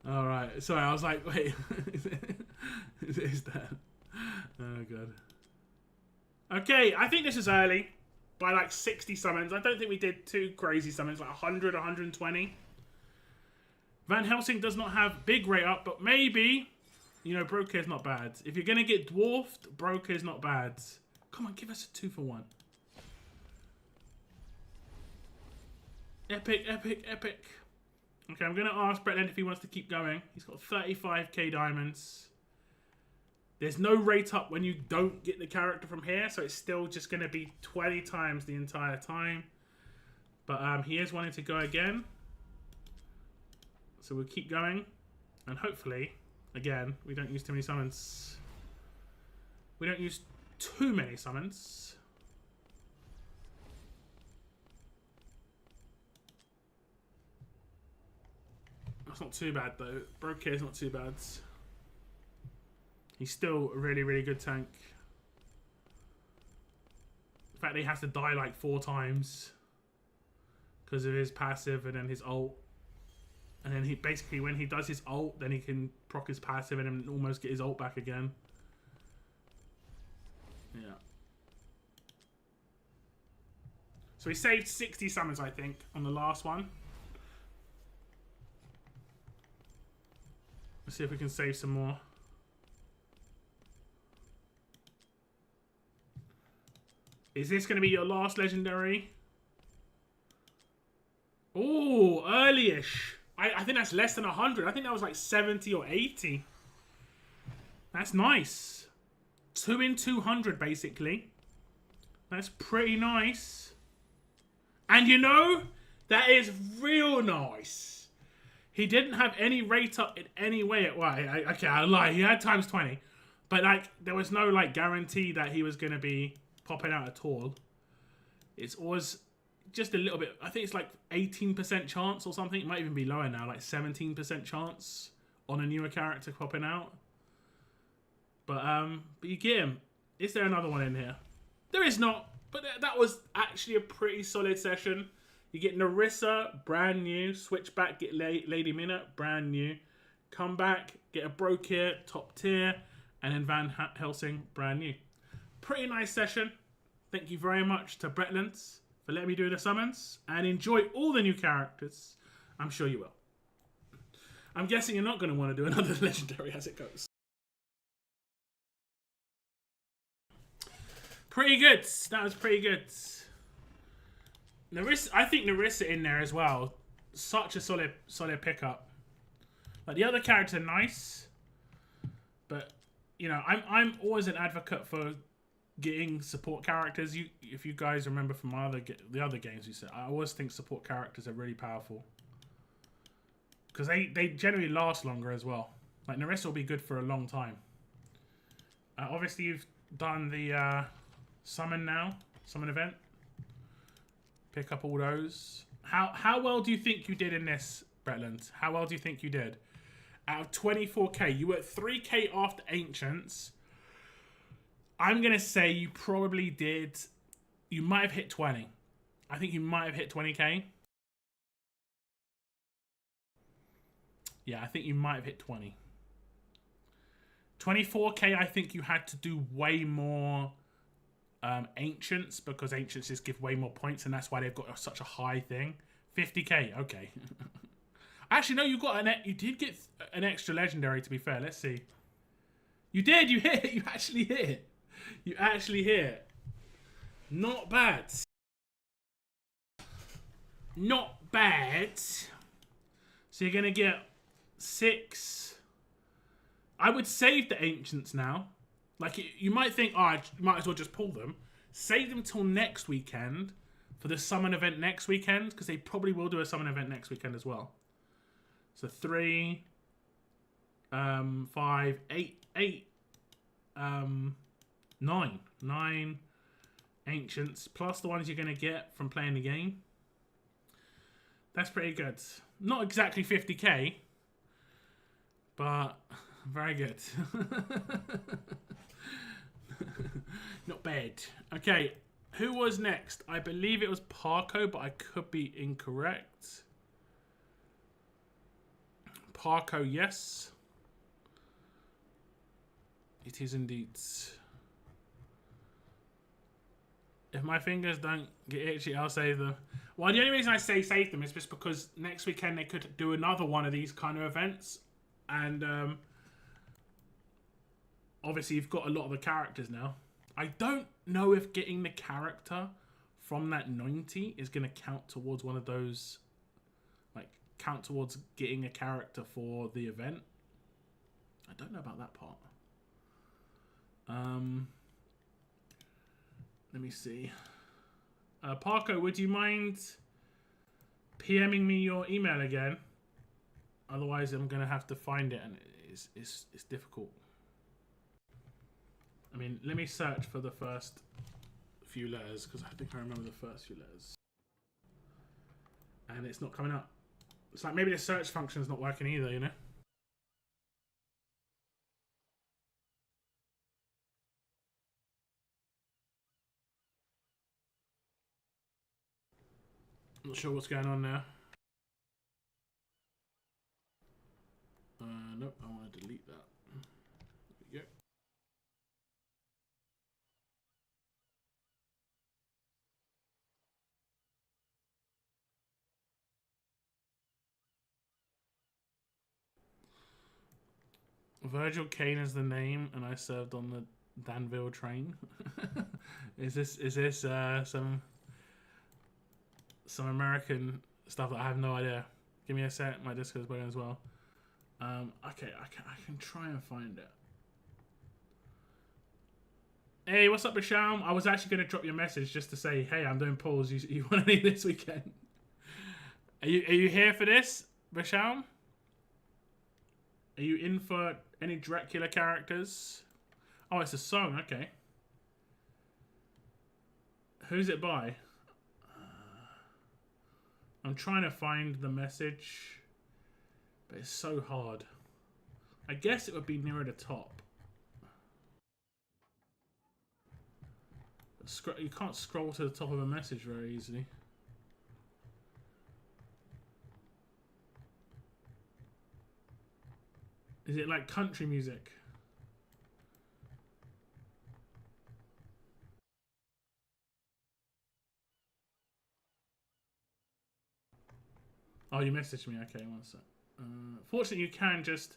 All right. Sorry, I was like, wait. Is that? Oh, God. Okay, I think this is early. By like 60 summons. I don't think we did too crazy summons. Like 100, 120. Van Helsing does not have big rate up, but maybe, you know, Broker is not bad. If you're going to get dwarfed, Broker is not bad. Come on, give us a 2 for 1. Epic, epic, epic. Okay, I'm going to ask Bretland if he wants to keep going. He's got 35k diamonds. There's no rate up when you don't get the character from here, so it's still just going to be 20 times the entire time. But he is wanting to go again. So we'll keep going. And hopefully, again, we don't use too many summons. We don't use too many summons. That's not too bad, though. Brokir is not too bad. He's still a really, really good tank. In fact, he has to die like 4 times because of his passive and then his ult. And then he basically, when he does his ult, then he can proc his passive and then almost get his ult back again. Yeah. So he saved 60 summons, I think, on the last one. Let's see if we can save some more. Is this going to be your last legendary? Oh, early-ish. I think that's less than 100. I think that was like 70 or 80. That's nice. 2 in 200, basically. That's pretty nice. And you know, that is real nice. He didn't have any rate up in any way. Well, okay, I lie. He had times 20. But, like, there was no, like, guarantee that he was going to be popping out at all. It's always just a little bit. I think it's like 18% chance or something. It might even be lower now. Like 17% chance on a newer character popping out. But you get him. Is there another one in here? There is not. But that was actually a pretty solid session. You get Narissa, brand new. Switch back, get Lady Mina, brand new. Come back, get a Brokir, top tier. And then Van Helsing, brand new. Pretty nice session. Thank you very much to Bretlands for letting me do the summons. And enjoy all the new characters. I'm sure you will. I'm guessing you're not going to want to do another legendary as it goes. Pretty good. That was pretty good. Narissa, I think Narissa in there as well. Such a solid pickup. Like the other characters are nice, but you know, I'm always an advocate for getting support characters. If you guys remember from the other games you said, I always think support characters are really powerful because they generally last longer as well. Like Narissa will be good for a long time. Obviously, you've done the summon event. Pick up all those. How well do you think you did in this, Bretland? How well do you think you did? Out of 24k, you were at 3k after Ancients. I'm going to say you probably did. You might have hit 20. I think you might have hit 20k. Yeah, I think you might have hit 20. 24k, I think you had to do way more Ancients because Ancients just give way more points and that's why they've got such a high thing. 50k, okay. Actually, no, you did get an extra legendary, to be fair. Let's see. You did, you hit it. You actually hit it. You actually hit it. Not bad. Not bad. So you're going to get 6. I would save the Ancients now. Like, you might think, oh, I might as well just pull them. Save them till next weekend for the summon event next weekend, because they probably will do a summon event next weekend as well. So 3, 5, 8, 9. 9 ancients, plus the ones you're going to get from playing the game. That's pretty good. Not exactly 50k, but very good. Not bad. Okay, who was next? I believe it was Parko, but I could be incorrect. Parko, yes. It is indeed. If my fingers don't get itchy, I'll save them. Well, the only reason I say save them is just because next weekend they could do another one of these kind of events. And obviously you've got a lot of the characters now. I don't know if getting the character from that 90 is going to count towards one of those, like, count towards getting a character for the event. I don't know about that part. Let me see. Parko, would you mind PMing me your email again? Otherwise, I'm going to have to find it, and it's difficult. I mean, let me search for the first few letters, because I think I remember the first few letters. And it's not coming up. It's like maybe the search function is not working either, you know? Not sure what's going on now. Nope, I want to delete that. There we go. Virgil Kane is the name, and I served on the Danville train. Is this some American stuff that I have no idea? Give me a sec. My Discord's going as well. Okay, I can try and find it. Hey, what's up, Basham? I was actually going to drop you a message just to say, hey, I'm doing polls. You want any this weekend? Are you here for this, Basham? Are you in for any Dracula characters? Oh, it's a song. Okay. Who's it by? I'm trying to find the message, but it's so hard. I guess it would be nearer the top. You can't scroll to the top of a message very easily. Is it like country music? Oh, you messaged me. Okay, one sec. Fortunately, you can just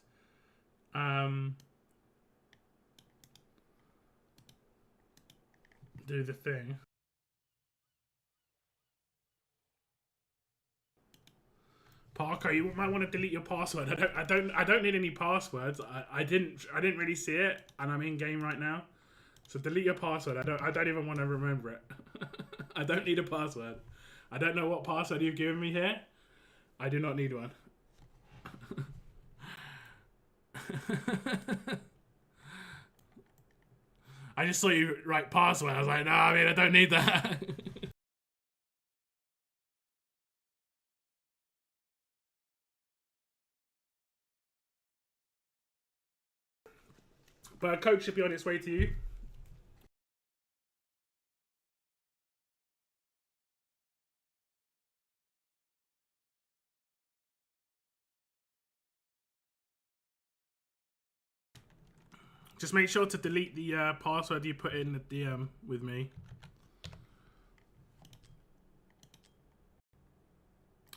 do the thing. Parker, you might want to delete your password. I don't need any passwords. I didn't really see it, and I'm in game right now. So delete your password. I don't even want to remember it. I don't need a password. I don't know what password you've given me here. I do not need one. I just saw you write password. I was like, no, I mean, I don't need that. But a coach should be on its way to you. Just make sure to delete the password you put in the DM with me.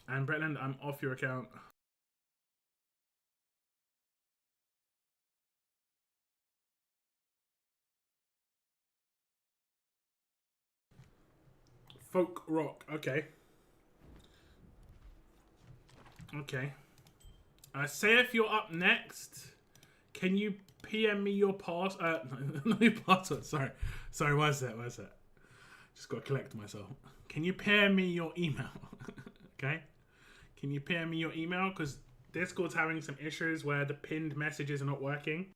And Bretland, I'm off your account. Folk rock, okay. Okay. Say if you're up next, can you PM me your not your password, sorry. Sorry, where's that? Just got to collect myself. Can you PM me your email? Okay? Can you PM me your email? Because Discord's having some issues where the pinned messages are not working,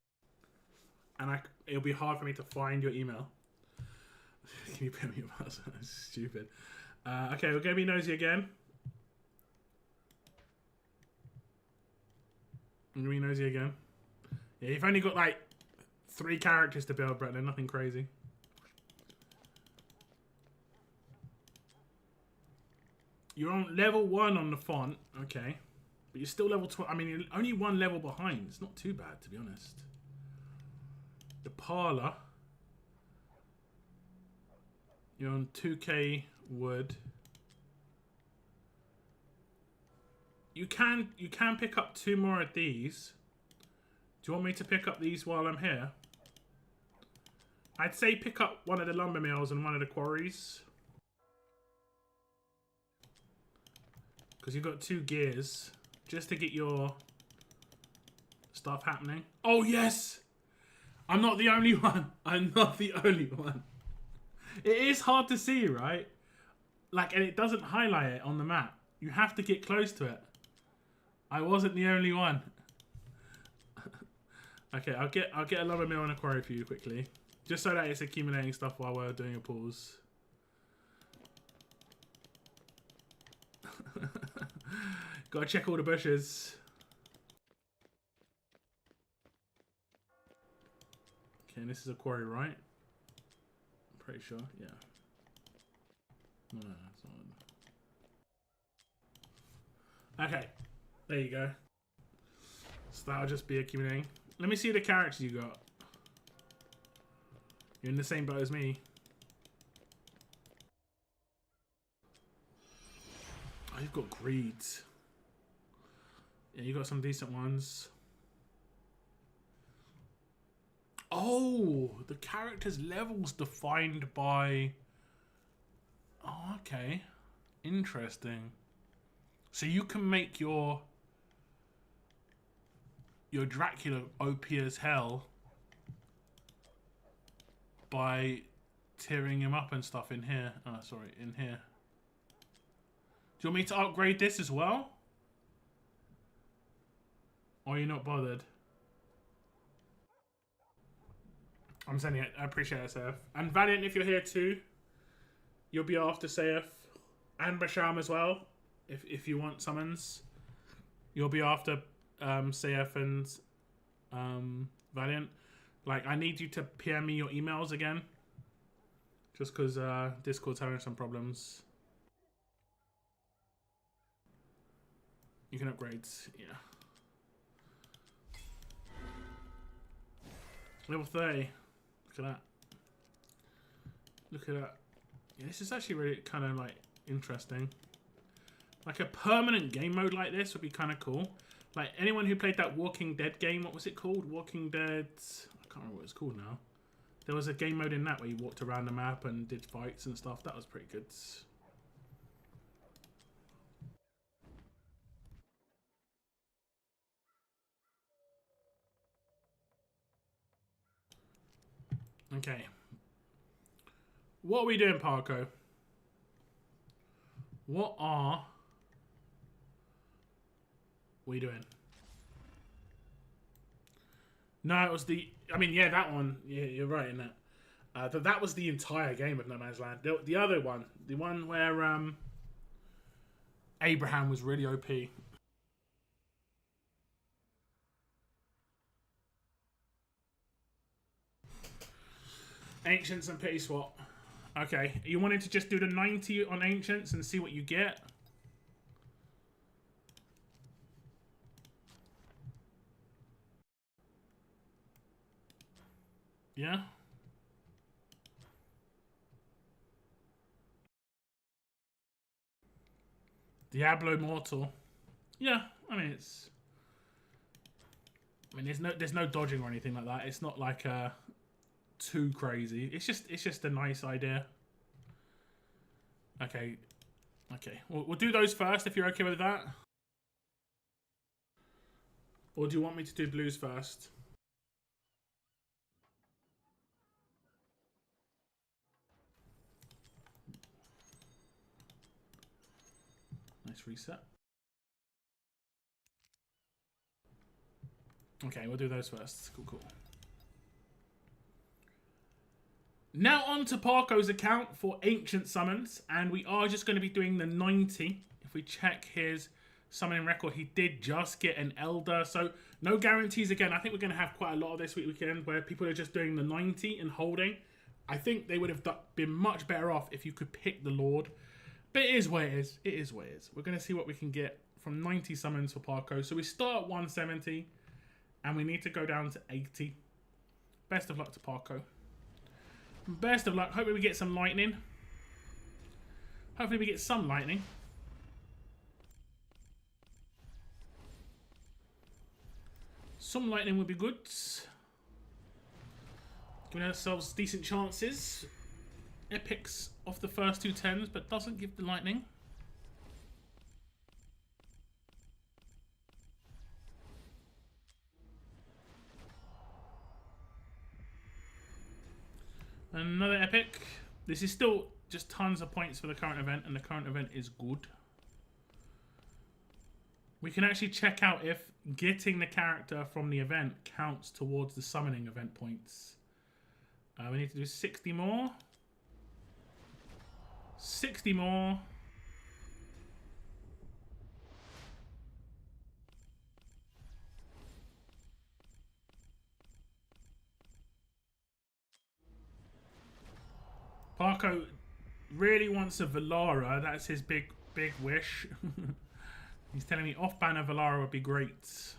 and it'll be hard for me to find your email. Can you pin me your password? That's stupid. Okay, we're gonna be nosy again. I'm gonna be nosy again. Yeah, you've only got like 3 characters to build, Brett. They're nothing crazy. You're on level 1 on the font, okay, but you're still level 12. I mean, you're only 1 level behind. It's not too bad, to be honest. The parlor. You're on 2k wood. You can pick up 2 more of these. Do you want me to pick up these while I'm here? I'd say pick up one of the lumber mills and one of the quarries. Because you've got 2 gears. Just to get your stuff happening. Oh, yes! I'm not the only one. I'm not the only one. It is hard to see, right? Like, and it doesn't highlight it on the map. You have to get close to it. I wasn't the only one. Okay, I'll get a lumber mill and a quarry for you quickly. Just so that it's accumulating stuff while we're doing a pause. Gotta check all the bushes. Okay, and this is a quarry, right? I'm pretty sure, yeah. No, that's not. Okay, there you go. So that'll just be accumulating. Let me see the characters you got. You're in the same boat as me. Oh, you've got greeds. Yeah, you got some decent ones. Oh, the character's levels defined by... Oh, okay. Interesting. So you can make your Dracula OP as hell by tearing him up and stuff in here. Oh, sorry, in here. Do you want me to upgrade this as well? Or are you not bothered? I'm sending it. I appreciate it, Seth. And Valiant, if you're here too, you'll be after Saif and Basham as well. If you want summons, you'll be after Saif and Valiant. Like, I need you to PM me your emails again, just because Discord's having some problems. You can upgrade, yeah. Level 30. Look at that. Look at that. Yeah, this is actually really kind of like interesting. Like a permanent game mode like this would be kind of cool. Like anyone who played that Walking Dead game, what was it called? Walking Dead... I can't remember what it's called now. There was a game mode in that where you walked around the map and did fights and stuff. That was pretty good. Okay. What are we doing, Parko? What are we doing? No, it was the... I mean, yeah, that one. Yeah, you're right in that. That was the entire game of No Man's Land. The other one. The one where Abraham was really OP. Ancients and Pity Swap. Okay, you wanted to just do the 90 on Ancients and see what you get? Yeah? Diablo Mortal. Yeah, I mean it's... I mean there's no dodging or anything like that. It's not like too crazy. It's just a nice idea. Okay. Okay. We'll do those first if you're okay with that. Or do you want me to do blues first? Nice reset. Okay, we'll do those first. Cool, cool. Now on to Parko's account for Ancient Summons, and we are just going to be doing the 90. If we check his summoning record, he did just get an Elder, so no guarantees again. I think we're going to have quite a lot of this weekend where people are just doing the 90 and holding. I think they would have been much better off if you could pick the Lord, but it is what it is. It is what it is. We're going to see what we can get from 90 summons for Parko. So we start at 170, and we need to go down to 80. Best of luck to Parko. Best of luck. Hopefully we get some lightning. Hopefully we get some lightning. Some lightning would be good. Giving ourselves decent chances. Epics off the first 2 10s, but doesn't give the lightning. Another epic. This is still just tons of points for the current event, and the current event is good. We can actually check out if getting the character from the event counts towards the summoning event points. We need to do 60 more. 60 more. Parko really wants a Valara. That's his big wish. He's telling me off-banner Valara would be great.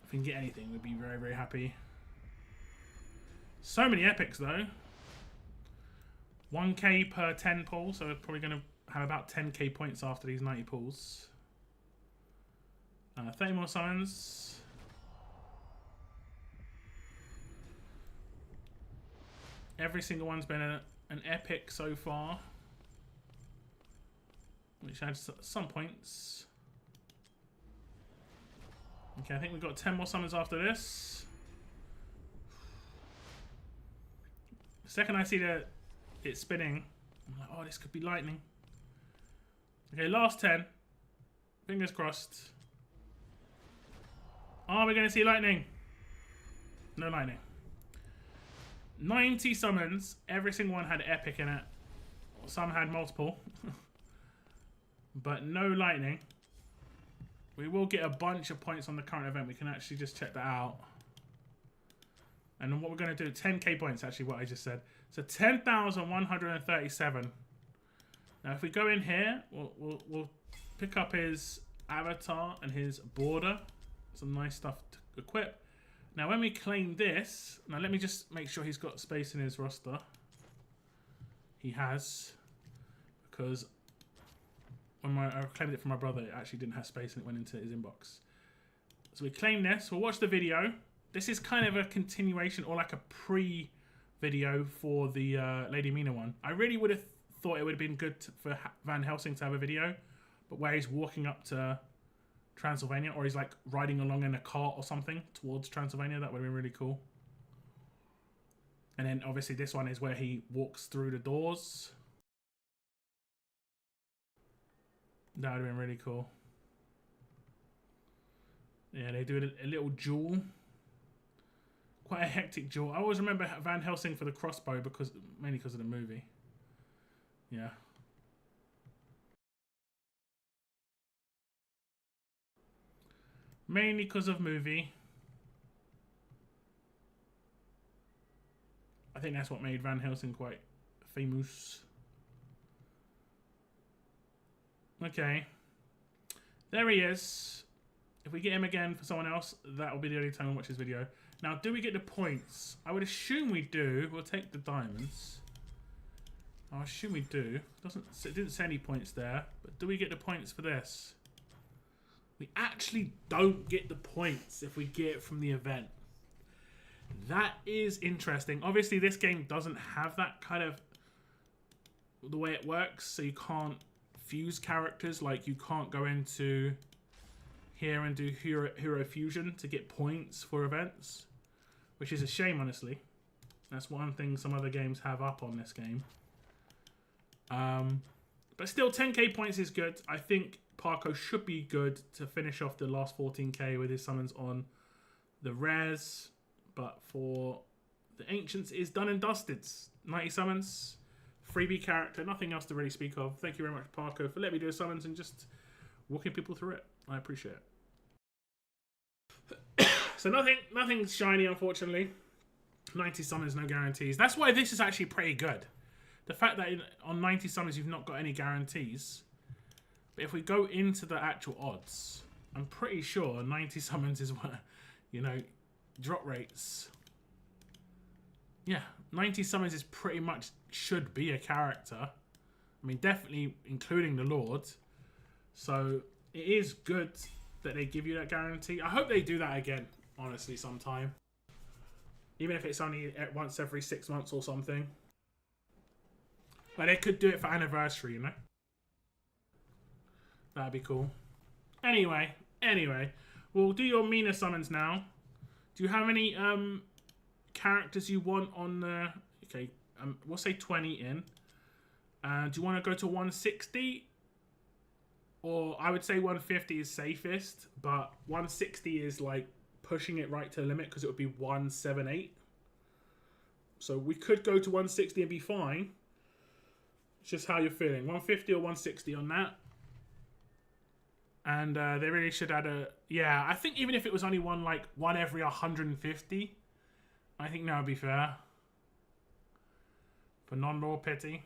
If we can get anything, we'd be very, very happy. So many epics, though. 1k per 10 pulls, so we're probably going to have about 10k points after these 90 pulls. 30 more summons. Every single one's been an epic so far, which adds some points. Okay, I think we've got 10 more summons after this. The second I see it spinning, I'm like, oh, this could be lightning. Okay, last 10. Fingers crossed. Are we going to see lightning? No lightning. 90 summons, every single one had epic in it. Some had multiple. But no lightning. We will get a bunch of points on the current event. We can actually just check that out. And then what we're going to do, 10k points, actually what I just said. So 10,137. Now if we go in here, we'll pick up his avatar and his border. Some nice stuff to equip. Now, when we claim this, now let me just make sure he's got space in his roster. He has, because when I claimed it from my brother, it actually didn't have space and it went into his inbox. So we claim this. We'll watch the video. This is kind of a continuation or like a pre-video for the Lady Mina one. I really would have thought it would have been good for Van Helsing to have a video, but where he's walking up to Transylvania, or he's like riding along in a cart or something towards Transylvania, that would have been really cool. And then obviously this one is where he walks through the doors. That would have been really cool. Yeah, they do a little duel. Quite a hectic duel. I always remember Van Helsing for the crossbow, mainly because of the movie. Yeah. Mainly because of movie. I think that's what made Van Helsing quite famous. Okay. There he is. If we get him again for someone else, that will be the only time I watch his video. Now, do we get the points? I would assume we do. We'll take the diamonds. I assume we do. It didn't say any points there. But do we get the points for this? We actually don't get the points if we get it from the event. That is interesting. Obviously, this game doesn't have that kind of the way it works. So you can't fuse characters. Like, you can't go into here and do hero fusion to get points for events, which is a shame, honestly. That's one thing some other games have up on this game. But still, 10k points is good. I think Parko should be good to finish off the last 14k with his summons on the rares. But for the Ancients, it's done and dusted. 90 summons, freebie character, nothing else to really speak of. Thank you very much, Parko, for letting me do the summons and just walking people through it. I appreciate it. So nothing's shiny, unfortunately. 90 summons, no guarantees. That's why this is actually pretty good. The fact that on 90 summons you've not got any guarantees. But if we go into the actual odds, I'm pretty sure 90 summons is what, you know, drop rates. Yeah, 90 summons is pretty much should be a character. I mean, definitely including the Lord. So it is good that they give you that guarantee. I hope they do that again, honestly, sometime. Even if it's only once every 6 months or something. But they could do it for anniversary, you know? That'd be cool. Anyway. We'll do your Mina summons now. Do you have any characters you want on the... Okay, we'll say 20 in. Do you want to go to 160? Or I would say 150 is safest. But 160 is like pushing it right to the limit because it would be 178. So we could go to 160 and be fine. It's just how you're feeling. 150 or 160 on that. And they really should add a... Yeah, I think even if it was only one every 150, I think that would be fair. For non-raw pity.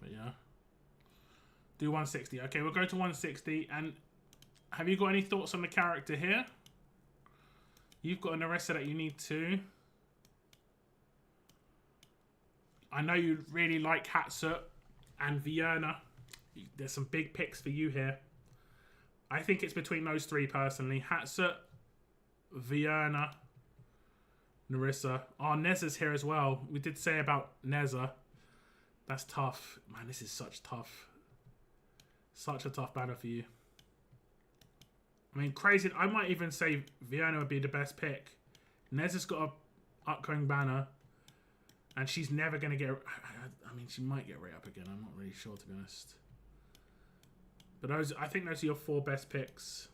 But yeah. Do 160. Okay, we'll go to 160. And have you got any thoughts on the character here? You've got an Narissa that you need to. I know you really like Hatsut and Vienna. There's some big picks for you here. I think it's between those three personally. Hatsut, Vienna, Narissa. Oh, Nezza's here as well. We did say about Nezza. That's tough. Man, this is such a tough banner for you. I mean, crazy. I might even say Vienna would be the best pick. Nezza's got a upcoming banner. And she's never going to get... I mean, she might get right up again. I'm not really sure, to be honest. But I think those are your 4 best picks.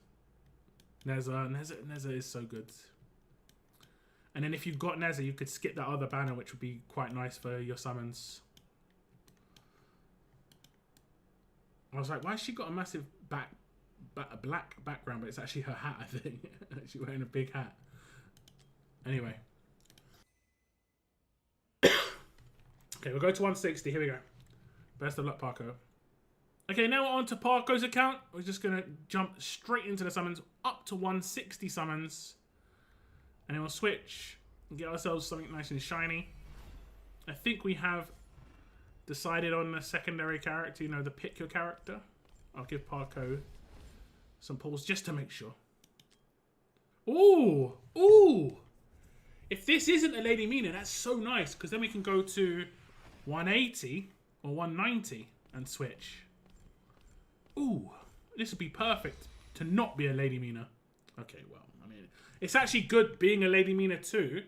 Nezza is so good. And then if you've got Nezza, you could skip that other banner, which would be quite nice for your summons. I was like, why has she got a massive black background? But it's actually her hat, I think. She's wearing a big hat. Anyway. Okay, we'll go to 160. Here we go. Best of luck, Parko. Okay, now we're on to Parko's account. We're just going to jump straight into the summons. Up to 160 summons. And then we'll switch and get ourselves something nice and shiny. I think we have decided on the secondary character. You know, the pick your character. I'll give Parko some pulls just to make sure. Ooh! Ooh! If this isn't a Lady Mina, that's so nice. Because then we can go to 180 or 190 and switch. Ooh, this would be perfect to not be a Lady Mina. Okay, well, I mean, it's actually good being a Lady Mina too.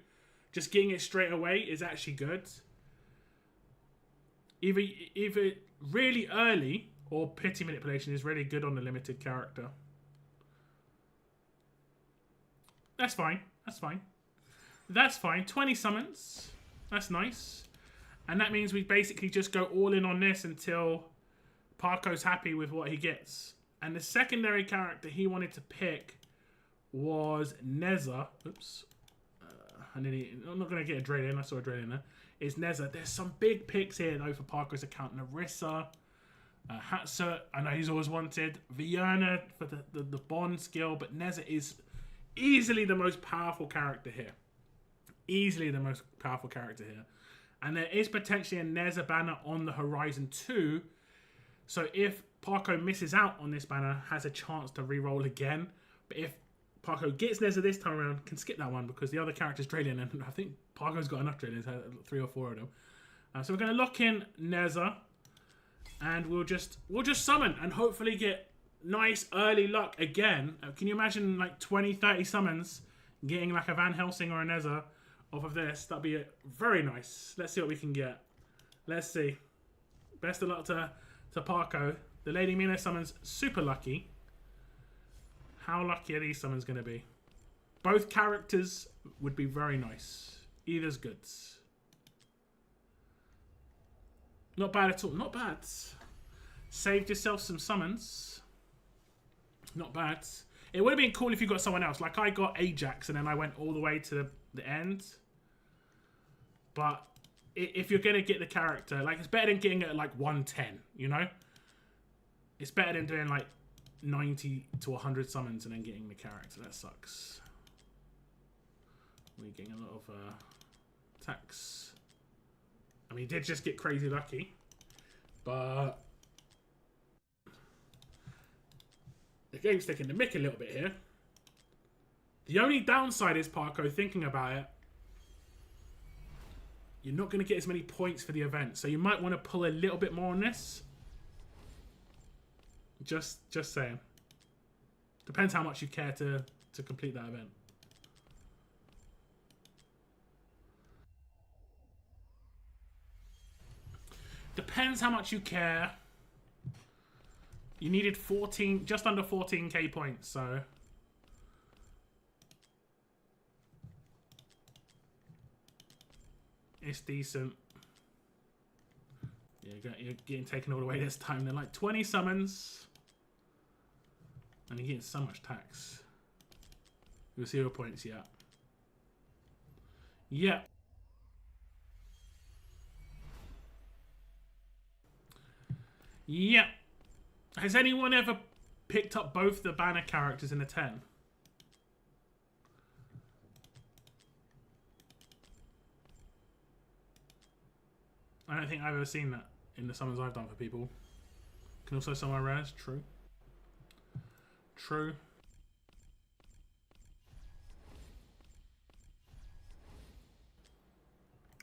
Just getting it straight away is actually good. Either really early or pity manipulation is really good on the limited character. That's fine. That's fine. That's fine. 20 summons. That's nice. And that means we basically just go all in on this until Parko's happy with what he gets. And the secondary character he wanted to pick was Nezza. Oops. I'm not going to get a Drain in. I saw a Drain in there. Is Nezza. There's some big picks here, though, for Parko's account. Narissa. Hatsut. I know he's always wanted. Vienna for the Bond skill. But Nezza is easily the most powerful character here. Easily the most powerful character here. And there is potentially a Nezza banner on the horizon too. So if Parko misses out on this banner, has a chance to re-roll again. But if Parko gets Nezza this time around, can skip that one because the other character's Dralian. And I think Parko's got enough Dralians, 3 or 4 of them. So we're going to lock in Nezza. And we'll just summon and hopefully get nice early luck again. Can you imagine like 20, 30 summons getting like a Van Helsing or a Nezza off of this? That'd be very nice. Let's see what we can get. Let's see. Best of luck to Parko. The Lady Mina summons super lucky. How lucky are these summons going to be? Both characters would be very nice. Either's good. Not bad at all. Not bad. Saved yourself some summons. Not bad. It would have been cool if you got someone else. Like I got Ajax and then I went all the way to the end. But if you're going to get the character, like it's better than getting it at like 110, you know? It's better than doing like 90 to 100 summons and then getting the character. That sucks. We're getting a lot of attacks. I mean, he did just get crazy lucky. But the game's taking the mick a little bit here. The only downside is, Parko, thinking about it, you're not going to get as many points for the event. So you might want to pull a little bit more on this. Just saying. Depends how much you care to complete that event. Depends how much you care. You needed 14, just under 14k points, so it's decent. Yeah, you're getting taken all the way this time. They're like 20 summons, and you're getting so much tax. With 0 points, yeah. Yeah. Yeah. Has anyone ever picked up both the banner characters in a 10? I don't think I've ever seen that in the summons I've done for people. Can also summon rares. True. True.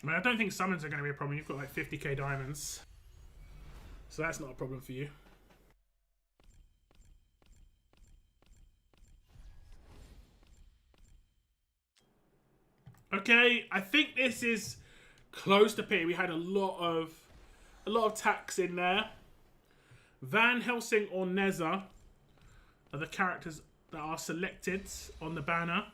I mean, I don't think summons are going to be a problem. You've got like 50k diamonds. So that's not a problem for you. Okay, I think this is close to P. We had a lot of tax in there. Van Helsing or Neza are the characters that are selected on the banner.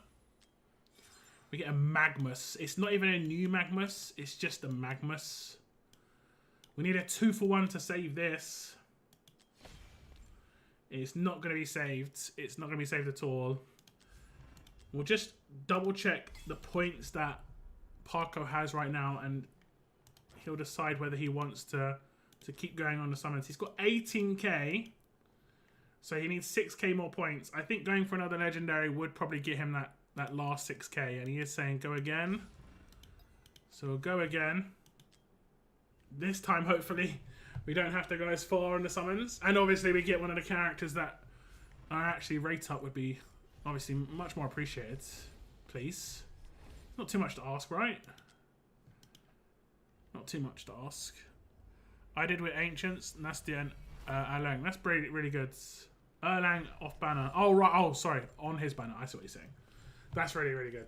We get a Magmus. It's not even a new Magmus. It's just a Magmus. We need a 2-for-1 to save this. It's not going to be saved. It's not going to be saved at all. We'll just double check the points that Parko has right now, and he'll decide whether he wants to keep going on the summons. He's got 18k, so he needs 6k more points. I think going for another legendary would probably get him that last 6k, and he is saying go again. So we'll go again. This time, hopefully, we don't have to go as far on the summons. And obviously, we get one of the characters that are actually rate up would be obviously much more appreciated. Please. Not too much to ask, right? Not too much to ask. I did with Ancients, Nastia and Erlang. That's really, really good. Erlang off banner. Oh, right. Oh, sorry. On his banner. I see what you're saying. That's really, really good.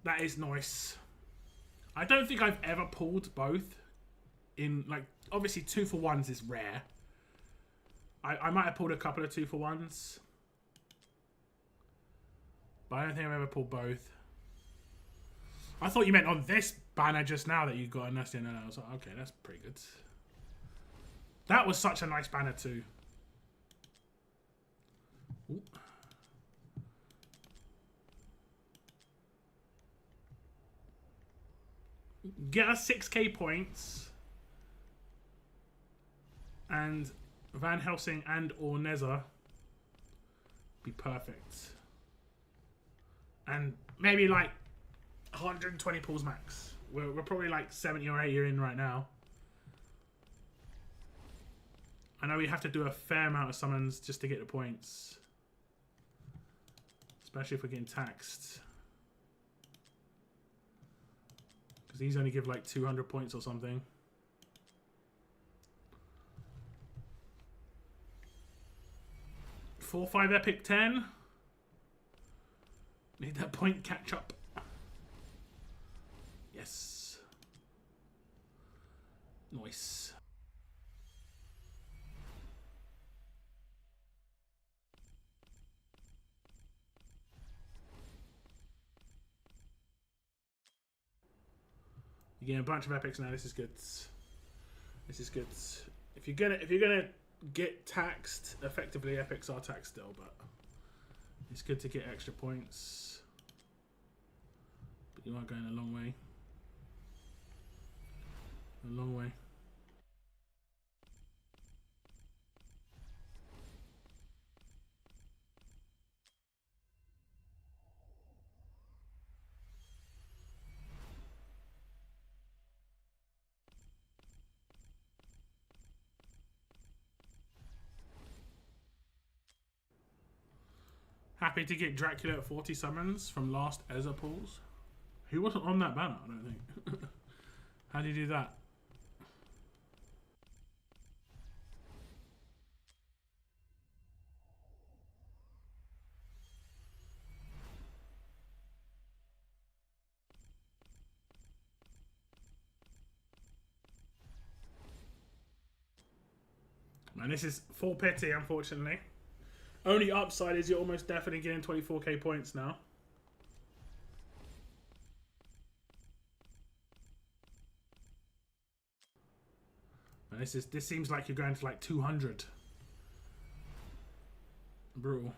That is nice. I don't think I've ever pulled both in, like, obviously 2-for-1s is rare. I might have pulled a couple of 2-for-1s, but I don't think I've ever pulled both. I thought you meant on this banner just now that you got a Nasty, and I was like, okay, that's pretty good. That was such a nice banner too. Ooh. Get us 6k points, and Van Helsing and or Neza be perfect. And maybe like 120 pulls max. We're probably like 70 or 80 in right now. I know we have to do a fair amount of summons just to get the points. Especially if we're getting taxed. Because these only give like 200 points or something. Four, 5 epic 10. Need that point catch up. Yes. Nice. You're getting a bunch of epics now. This is good. This is good. If you're gonna get taxed, effectively epics are taxed still, but it's good to get extra points. But you are going a long way. A long way. Happy to get Dracula at 40 summons from last Ezra pulls. Who wasn't on that banner, I don't think. How do you do that? Man, this is full pity, unfortunately. Only upside is you're almost definitely getting 24k points now. And this seems like you're going to like 200. Brutal.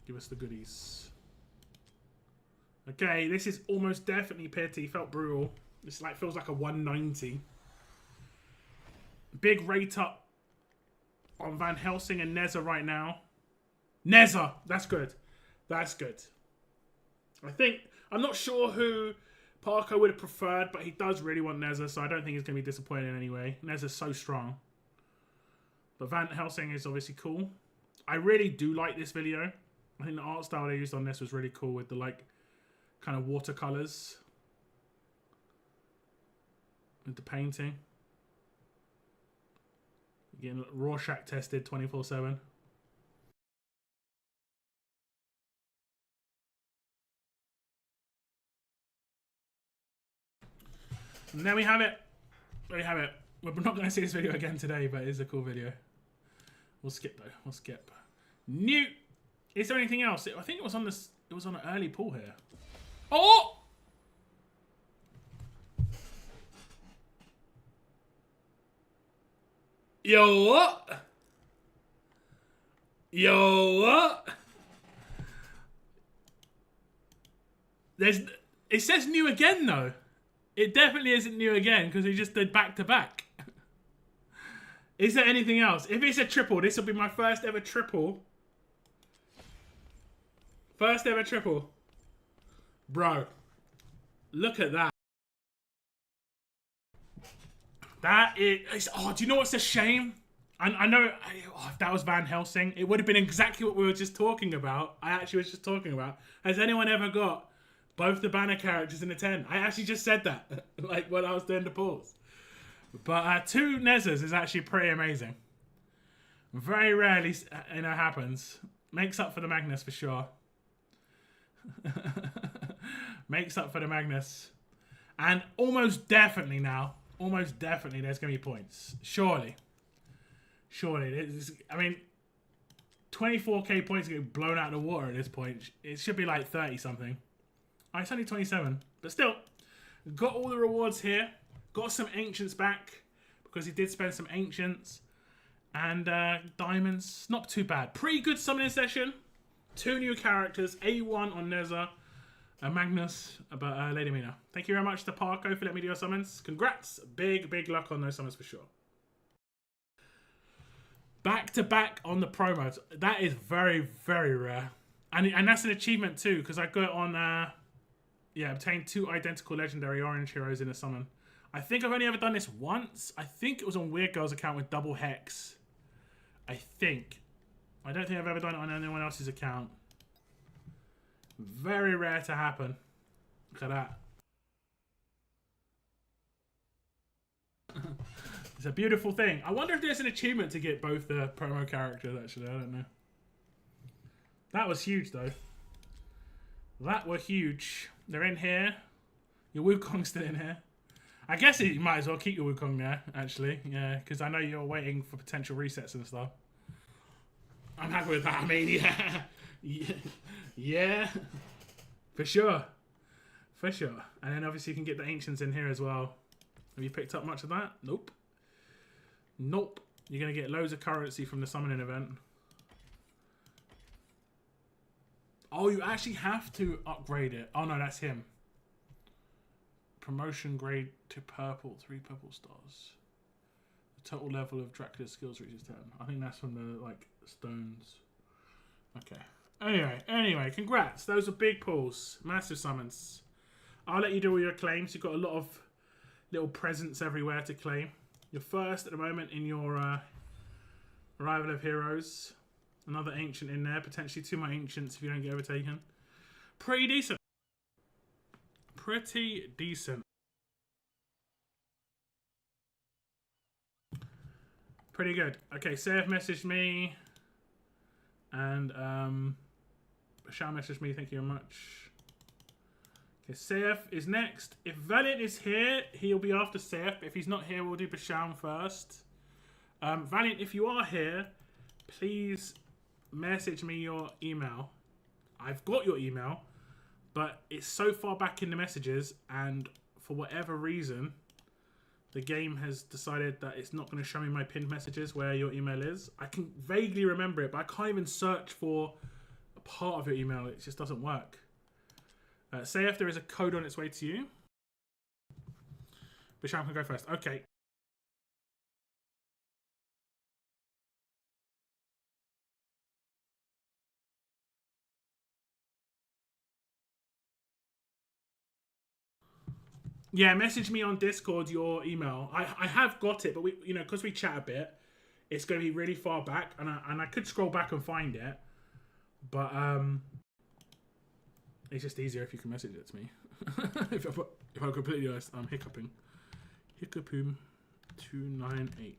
Give us the goodies. Okay, this is almost definitely pity. Felt brutal. This like feels like a 190. Big rate up on Van Helsing and Neza right now. Neza! That's good. That's good. I'm not sure who Parker would have preferred, but he does really want Neza, so I don't think he's going to be disappointed in any way. Neza's so strong. But Van Helsing is obviously cool. I really do like this video. I think the art style they used on this was really cool with the like kind of watercolors. With the painting. Getting Rorschach tested 24/7. And there we have it. There we have it. We're not going to see this video again today, but it is a cool video. We'll skip though. We'll skip. New. Is there anything else? I think it was on this. It was on an early pull here. Oh! Yo, what? Yo, what? It says new again, though. It definitely isn't new again, because he just did back-to-back. Is there anything else? If it's a triple, this will be my first ever triple. First ever triple. Bro, look at that. That is... Oh, do you know what's a shame? I know... if that was Van Helsing, it would have been exactly what we were just talking about. I actually was just talking about. Has anyone ever got both the banner characters in a 10? I actually just said that. Like, when I was doing the pulls. But 2 Nezas is actually pretty amazing. Very rarely, happens. Makes up for the Magnus for sure. Makes up for the Magnus. And almost definitely now... Almost definitely there's going to be points. Surely. Surely. I mean, 24k points get blown out of the water at this point. It should be like 30 something. Oh, it's only 27. But still, got all the rewards here. Got some Ancients back. Because he did spend some Ancients. And Diamonds. Not too bad. Pretty good summoning session. 2 new characters. A1 on Neza. Magnus, but Lady Mina. Thank you very much to Parko for letting me do your summons. Congrats. Big, big luck on those summons for sure. Back to back on the promos. That is very, very rare. And that's an achievement too, because I got it on, obtained 2 identical legendary orange heroes in a summon. I think I've only ever done this once. I think it was on Weird Girl's account with double hex. I think. I don't think I've ever done it on anyone else's account. Very rare to happen. Look at that. It's a beautiful thing. I wonder if there's an achievement to get both the promo characters, actually. I don't know. That was huge, though. That were huge. They're in here. Your Wukong's still in here. I guess you might as well keep your Wukong there, actually. Yeah, because I know you're waiting for potential resets and stuff. I'm happy with that. I mean, yeah. Yeah. For sure. For sure. And then obviously you can get the Ancients in here as well. Have you picked up much of that? Nope. Nope. You're going to get loads of currency from the summoning event. Oh, you actually have to upgrade it. Oh, no, that's him. Promotion grade to purple. 3 purple stars. The total level of Dracula's skills reaches 10. I think that's from the, like, stones. Okay. Anyway, congrats. Those are big pulls. Massive summons. I'll let you do all your claims. You've got a lot of little presents everywhere to claim. You're first at the moment in your Arrival of Heroes. Another Ancient in there. Potentially 2 more Ancients if you don't get overtaken. Pretty decent. Pretty decent. Pretty good. Okay, Seth messaged me. And Bashar messaged me. Thank you very much. Okay, Seth is next. If Valiant is here, he'll be after Seth. If he's not here, we'll do Basham first. Valiant, if you are here, please message me your email. I've got your email, but it's so far back in the messages, and for whatever reason, the game has decided that it's not going to show me my pinned messages where your email is. I can vaguely remember it, but I can't even search for a part of your email. It just doesn't work. Say if there is a code on its way to you. Bisham can go first. Okay. Yeah, message me on Discord your email. I have got it, but we, you know, because we chat a bit, it's going to be really far back, and I could scroll back and find it, but it's just easier if you can message it to me. if I'm completely honest, I'm hiccuping. Hiccupoom 298.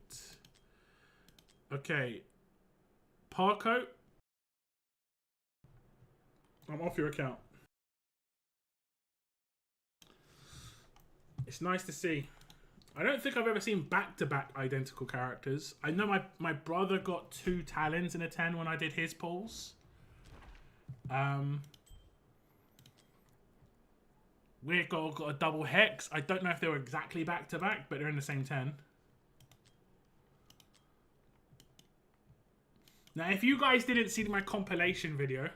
Okay, Parco, I'm off your account. It's nice to see. I don't think I've ever seen back-to-back identical characters. I know my brother got 2 Talons in a 10 when I did his pulls. Weird Gold got a double Hex. I don't know if they were exactly back-to-back, but they're in the same 10. Now, if you guys didn't see my compilation video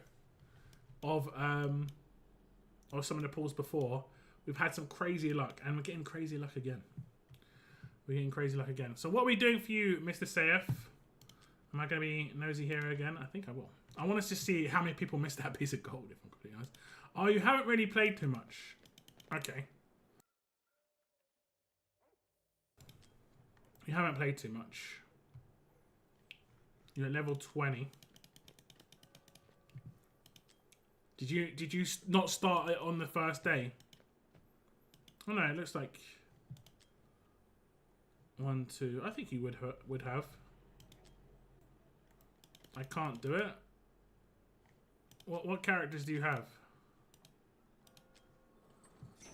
of some of the pulls before, we've had some crazy luck, and we're getting crazy luck again. We're getting crazy luck again. So what are we doing for you, Mr. Saif? Am I going to be nosy here again? I think I will. I want us to see how many people missed that piece of gold, if I'm completely honest. Oh, you haven't really played too much. Okay. You haven't played too much. You're at level 20. Did you not start it on the first day? Oh no, it looks like 1, 2. I think you would have. I can't do it. What characters do you have?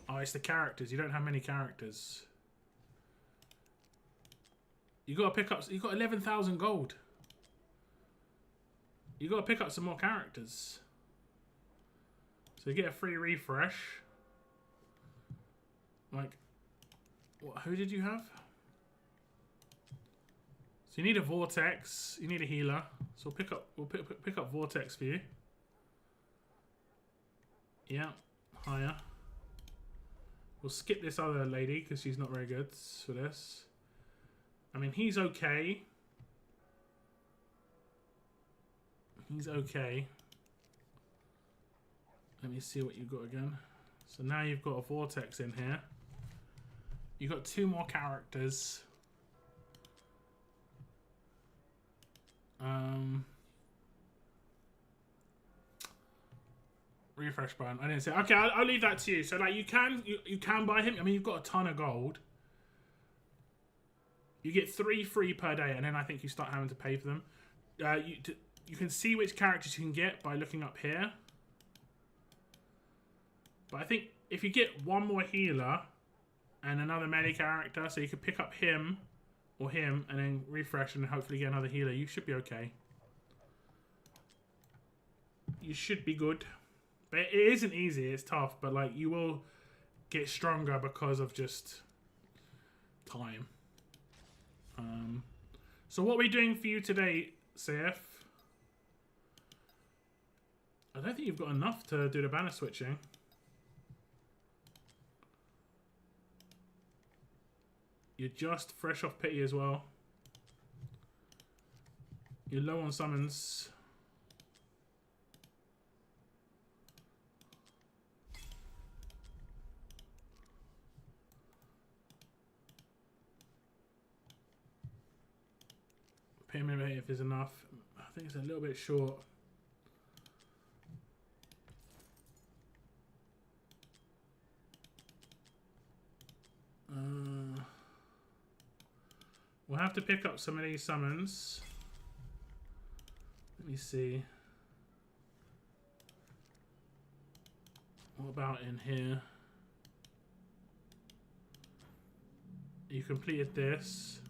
Oh, it's the characters. You don't have many characters. You got to pick up. You got 11,000 gold. You got to pick up some more characters. So you get a free refresh. Like, what? Who did you have? So you need a Vortex. You need a healer. So we'll pick up Vortex for you. Yeah, higher. We'll skip this other lady because she's not very good for this. I mean, he's okay. He's okay. Let me see what you've got again. So now you've got a Vortex in here. You've got 2 more characters. Refresh button. I didn't say. Okay, I'll leave that to you. So like you can buy him. I mean, you've got a ton of gold. You get 3 free per day, and then I think you start having to pay for them. You can see which characters you can get by looking up here. But I think if you get one more healer and another melee character, so you could pick up him or him and then refresh and hopefully get another healer, you should be okay. You should be good. But it isn't easy, it's tough, but like you will get stronger because of just time. So what are we doing for you today, CF? I don't think you've got enough to do the banner switching. You're just fresh off pity as well. You're low on summons. Payment rate if there's enough. I think it's a little bit short. We'll have to pick up some of these summons. Let me see. What about in here? You completed this.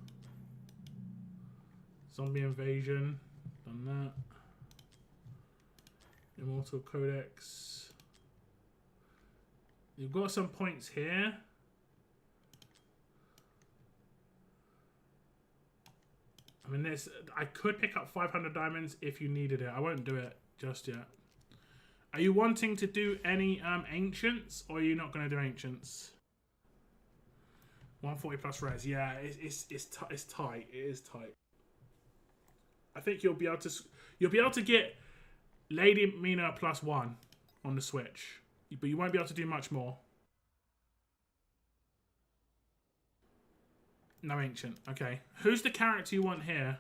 Zombie Invasion. Done that. Immortal Codex. You've got some points here. I mean, I could pick up 500 diamonds if you needed it. I won't do it just yet. Are you wanting to do any ancients, or are you not going to do ancients? 140 plus res. Yeah, it's tight. It is tight. I think you'll be able to get Lady Mina +1 on the Switch, but you won't be able to do much more. No ancient. Okay. Who's the character you want here?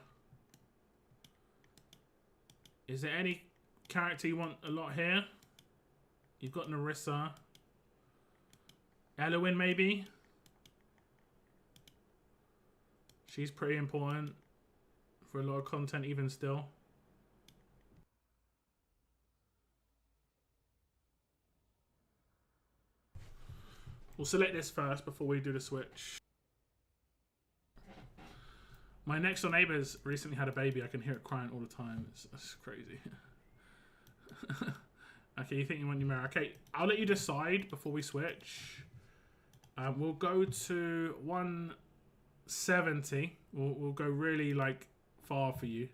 Is there any character you want a lot here? You've got Narissa. Elowen, maybe? She's pretty important for a lot of content even still. We'll select this first before we do the switch. My next door neighbour's recently had a baby. I can hear it crying all the time. It's crazy. Okay, you think you want Numera? Okay, I'll let you decide before we switch. We'll go to 170. We'll go really like far for you,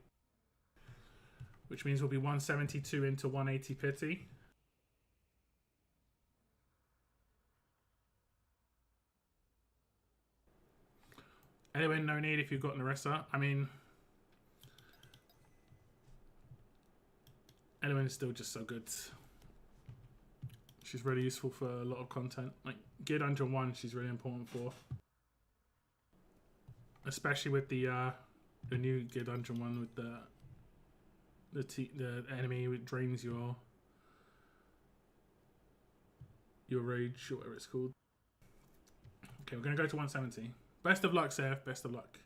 which means we'll be 172 into 180 pity. Anyway, no need if you've got Narissa. I mean, Elowen is still just so good. She's really useful for a lot of content. Like Gear Dungeon 1, she's really important for. Especially with the new Gear Dungeon 1 with the enemy which drains your rage or whatever it's called. Okay, we're gonna go to 170. Best of luck, Seth. Best of luck.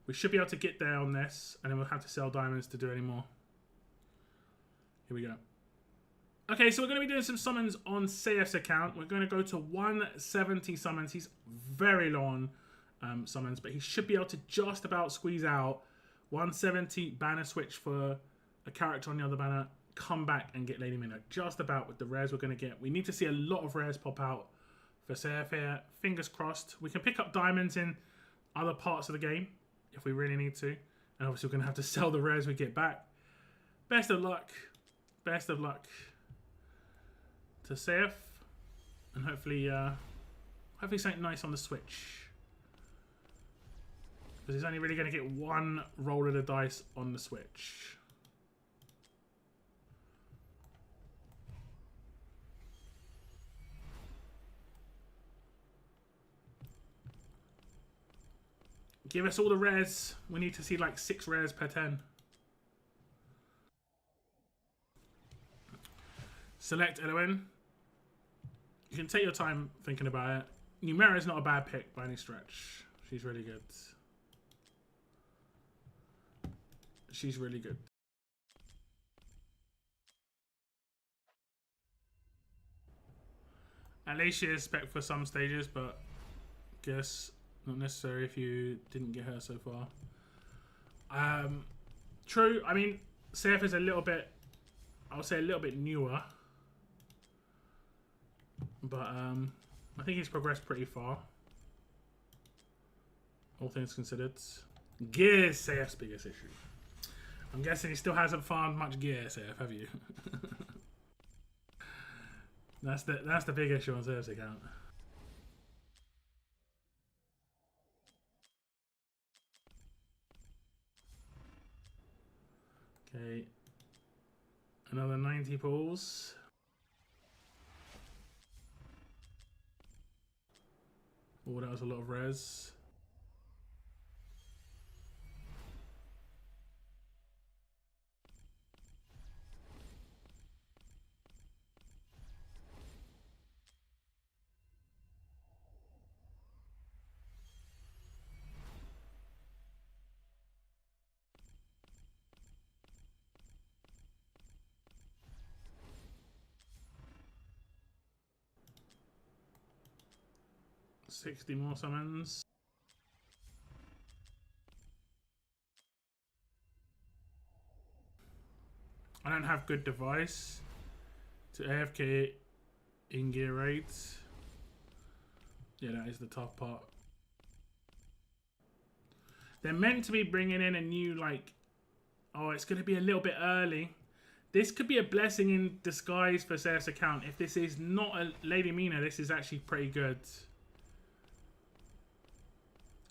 We should be able to get there on this, and then we'll have to sell diamonds to do any more. Here we go. Okay, so we're going to be doing some summons on CF's account. We're going to go to 170 summons. He's very low on summons, but he should be able to just about squeeze out 170 banner switch for a character on the other banner, come back and get Lady Mina. Just about with the rares we're going to get. We need to see a lot of rares pop out for CF here. Fingers crossed. We can pick up diamonds in other parts of the game if we really need to. And obviously we're going to have to sell the rares we get back. Best of luck. Best of luck to CF. And hopefully something nice on the Switch. Because he's only really going to get one roll of the dice on the Switch. Give us all the rares. We need to see like 6 rares per 10. Select Elowen. You can take your time thinking about it. Numera is not a bad pick by any stretch. She's really good. She's really good. At least she is spec for some stages, but guess not necessary if you didn't get her so far. True. I mean, CF is a little bit, I would say a little bit newer, but I think he's progressed pretty far, all things considered. Gear is CF's biggest issue. I'm guessing he still hasn't found much gear, CF, have you? That's the big issue on CF's account. Okay, another 90 pulls. Oh, that was a lot of res. $60 more summons. I don't have good device to AFK in gear rates. Yeah, that is the tough part. They're meant to be bringing in a new, like, oh, it's going to be a little bit early. This could be a blessing in disguise for CF's account. If this is not a Lady Mina, this is actually pretty good.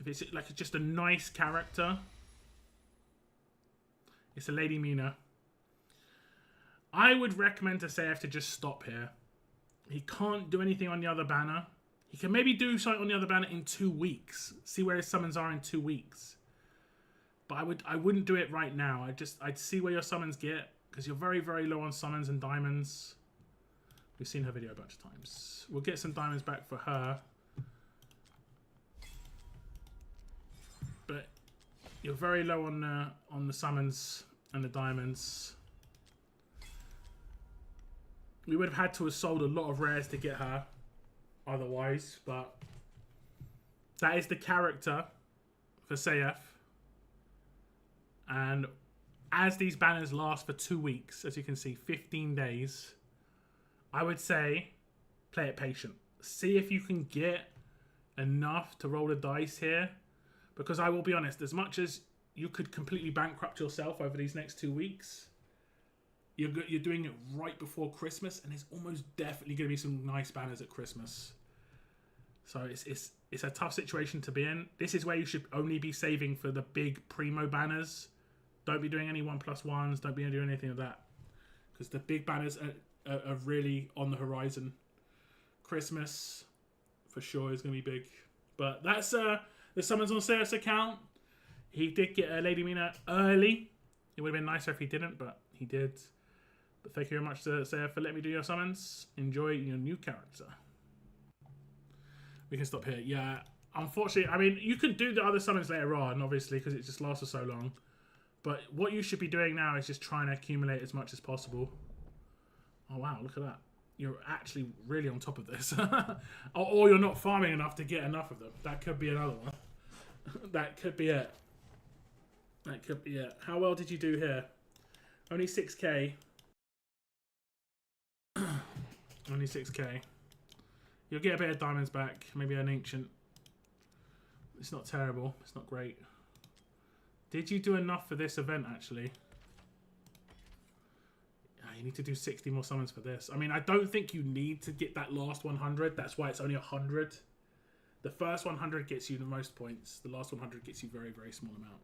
If it's like just a nice character, it's a Lady Mina. I would recommend to CF to just stop here. He can't do anything on the other banner. He can maybe do something on the other banner in 2 weeks. See where his summons are in 2 weeks. But I wouldn't do it right now. I'd see where your summons get, because you're very, very low on summons and diamonds. We've seen her video a bunch of times. We'll get some diamonds back for her. But you're very low on the summons and the diamonds. We would have had to have sold a lot of rares to get her otherwise, but that is the character for CF. And as these banners last for 2 weeks, as you can see, 15 days, I would say play it patient. See if you can get enough to roll the dice here. Because I will be honest, as much as you could completely bankrupt yourself over these next 2 weeks, you're doing it right before Christmas, and there's almost definitely going to be some nice banners at Christmas. So it's a tough situation to be in. This is where you should only be saving for the big primo banners. Don't be doing any 1+1s. Don't be doing anything of that, because the big banners are really on the horizon. Christmas for sure is going to be big. But that's the summons on Sarah's account. He did get a Lady Mina early. It would have been nicer if he didn't, but he did. But thank you very much to Sarah for letting me do your summons. Enjoy your new character. We can stop here. Yeah, unfortunately, I mean, you can do the other summons later on, obviously, because it just lasts for so long. But what you should be doing now is just trying to accumulate as much as possible. Oh, wow, look at that. You're actually really on top of this. Or you're not farming enough to get enough of them. That could be another one. That could be it. That could be it. How well did you do here? Only 6k. Only 6k. You'll get a bit of diamonds back. Maybe an ancient. It's not terrible. It's not great. Did you do enough for this event, actually? You need to do 60 more summons for this. I mean, I don't think you need to get that last 100. That's why it's only 100. The first 100 gets you the most points. The last 100 gets you very, very small amount.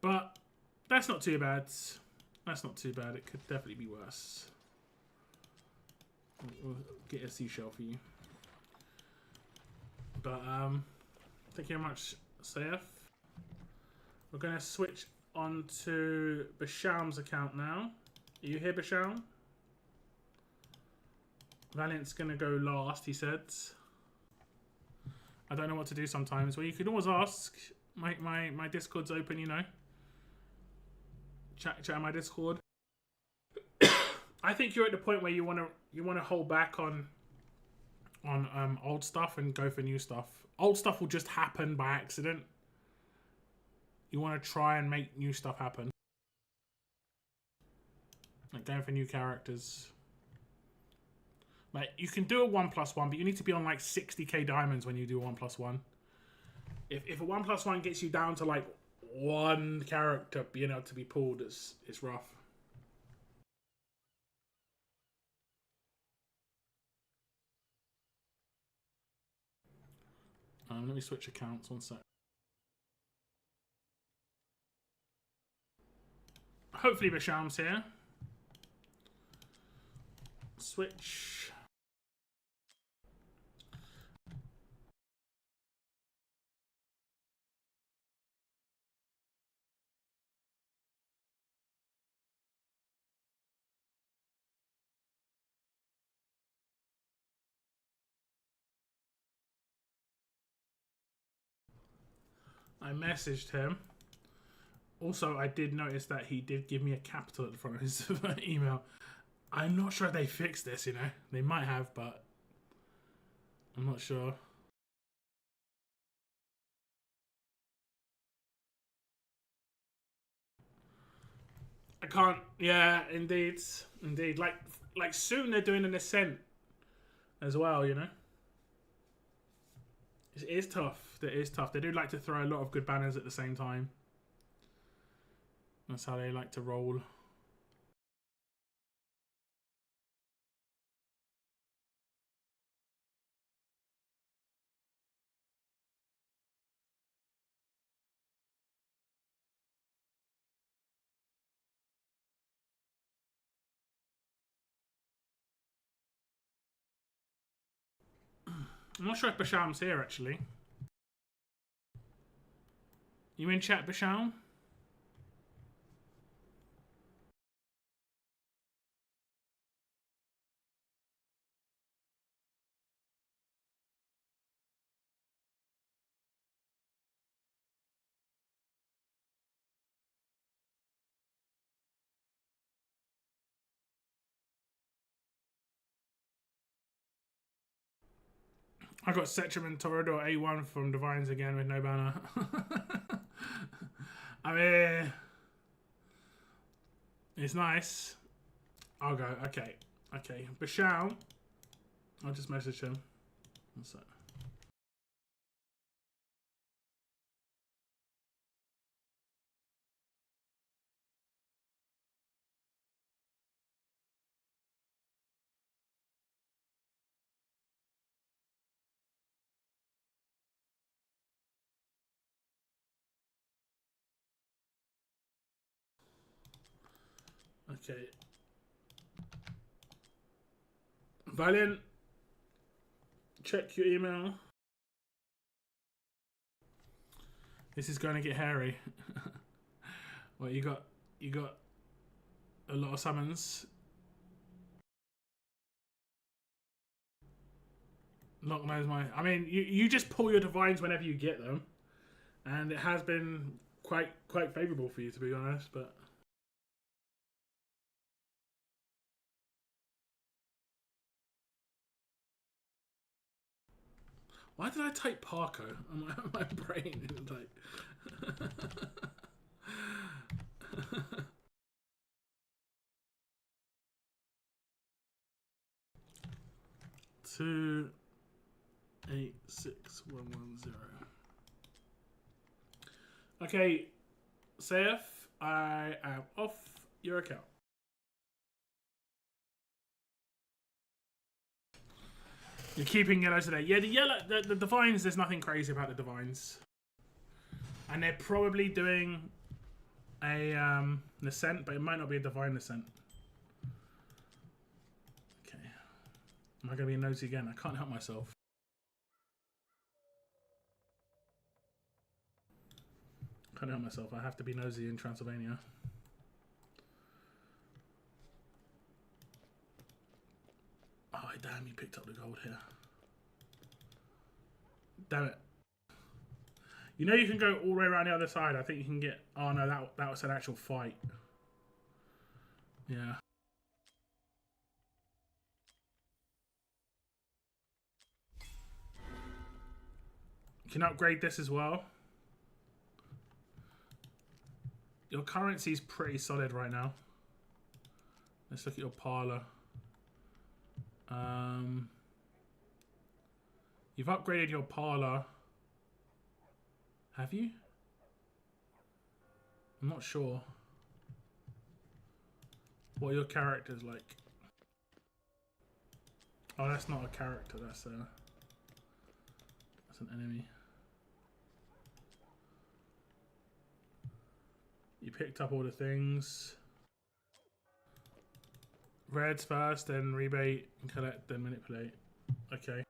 But that's not too bad. That's not too bad. It could definitely be worse. We'll get a seashell for you. But thank you very much, Saif. We're going to switch on to Basham's account now. Are you here, Basham? Valiant's going to go last, he said. I don't know what to do sometimes. Well, you could always ask. My Discord's open, you know. Chat in my Discord. I think you're at the point where you wanna hold back on old stuff and go for new stuff. Old stuff will just happen by accident. You want to try and make new stuff happen. Like going for new characters. Like you can do a 1+1, but you need to be on like 60k diamonds when you do 1+1. If a 1+1 gets you down to like one character being able to be pulled, it's rough. Let me switch accounts, one sec. Hopefully Basham's here. Switch. I messaged him. Also, I did notice that he did give me a capital at the front of his email. I'm not sure if they fixed this, you know. They might have, but I'm not sure. I can't. Yeah, indeed. Indeed. Like soon they're doing an ascent as well, you know. It is tough. It is tough. They do like to throw a lot of good banners at the same time. That's how they like to roll. I'm not sure if Basham's here, actually. You in chat, Basham? I got Setchum and Torador A1 from Divines again with no banner. I mean, it's nice. I'll go. Okay. Okay. Basham. I'll just message him. What's that? Okay. Valiant, check your email. This is going to get hairy. Well, you got a lot of summons. Knock knows my. I mean, you just pull your divines whenever you get them, and it has been quite favourable for you, to be honest. But why did I type Parko? My brain is like. Two 86110. Okay, Saif, I am off your account. You're keeping yellow today. Yeah, the yellow, the divines. There's nothing crazy about the divines, and they're probably doing a an ascent, but it might not be a divine ascent. Okay, am I gonna be nosy again? I can't help myself. Can't help myself. I have to be nosy in Transylvania. Oh, damn, you picked up the gold here. Damn it. You know you can go all the way around the other side. I think you can get... Oh, no, that was an actual fight. Yeah. You can upgrade this as well. Your currency is pretty solid right now. Let's look at your parlor. You've upgraded your parlor. Have you? I'm not sure. What are your characters like? Oh, that's not a character. That's an enemy. You picked up all the things. Reds first, then rebate, and collect, then manipulate. Okay.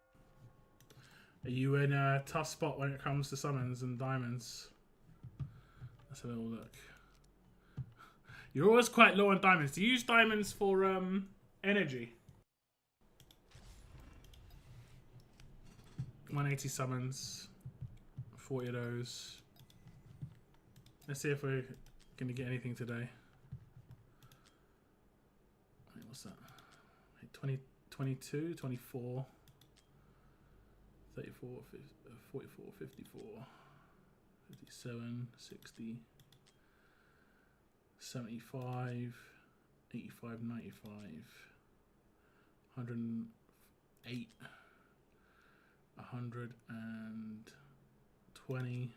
Are you in a tough spot when it comes to summons and diamonds? Let's have a little look. You're always quite low on diamonds. Do you use diamonds for energy? 180 summons. 40 of those. Let's see if we're going to get anything today. Wait, what's that? 20, 22, 24, 34, 44, 54, 57, 60, 75, 85, 95, 108, 120,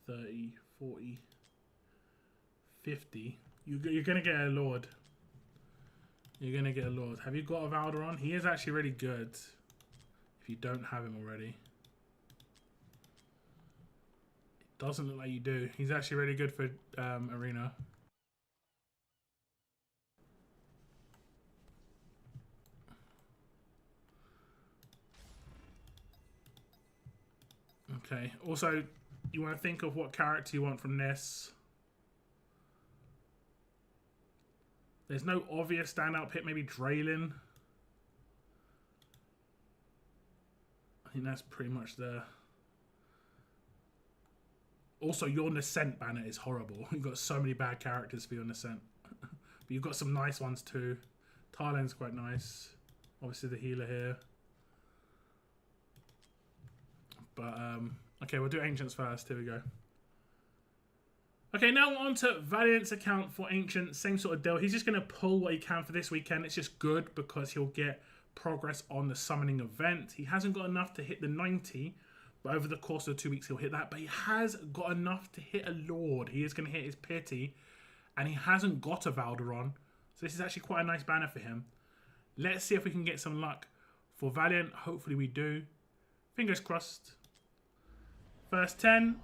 30, 40, 50. You're going to get a Lord. You're going to get a Lord. Have you got a Valderon? He is actually really good if you don't have him already. It doesn't look like you do. He's actually really good for Arena. Okay. Also, you want to think of what character you want from this. There's no obvious standout pick. Maybe Draylin. I think that's pretty much the... Also, your Nascent banner is horrible. You've got so many bad characters for your Nascent. But you've got some nice ones too. Tarlen's quite nice. Obviously the healer here. But, okay, we'll do Ancients first. Here we go. Okay, now on to Valiant's account for Ancient. Same sort of deal. He's just going to pull what he can for this weekend. It's just good because he'll get progress on the summoning event. He hasn't got enough to hit the 90, but over the course of 2 weeks he'll hit that. But he has got enough to hit a Lord. He is going to hit his Pity, and he hasn't got a Valderon. So this is actually quite a nice banner for him. Let's see if we can get some luck for Valiant. Hopefully we do. Fingers crossed. First 10.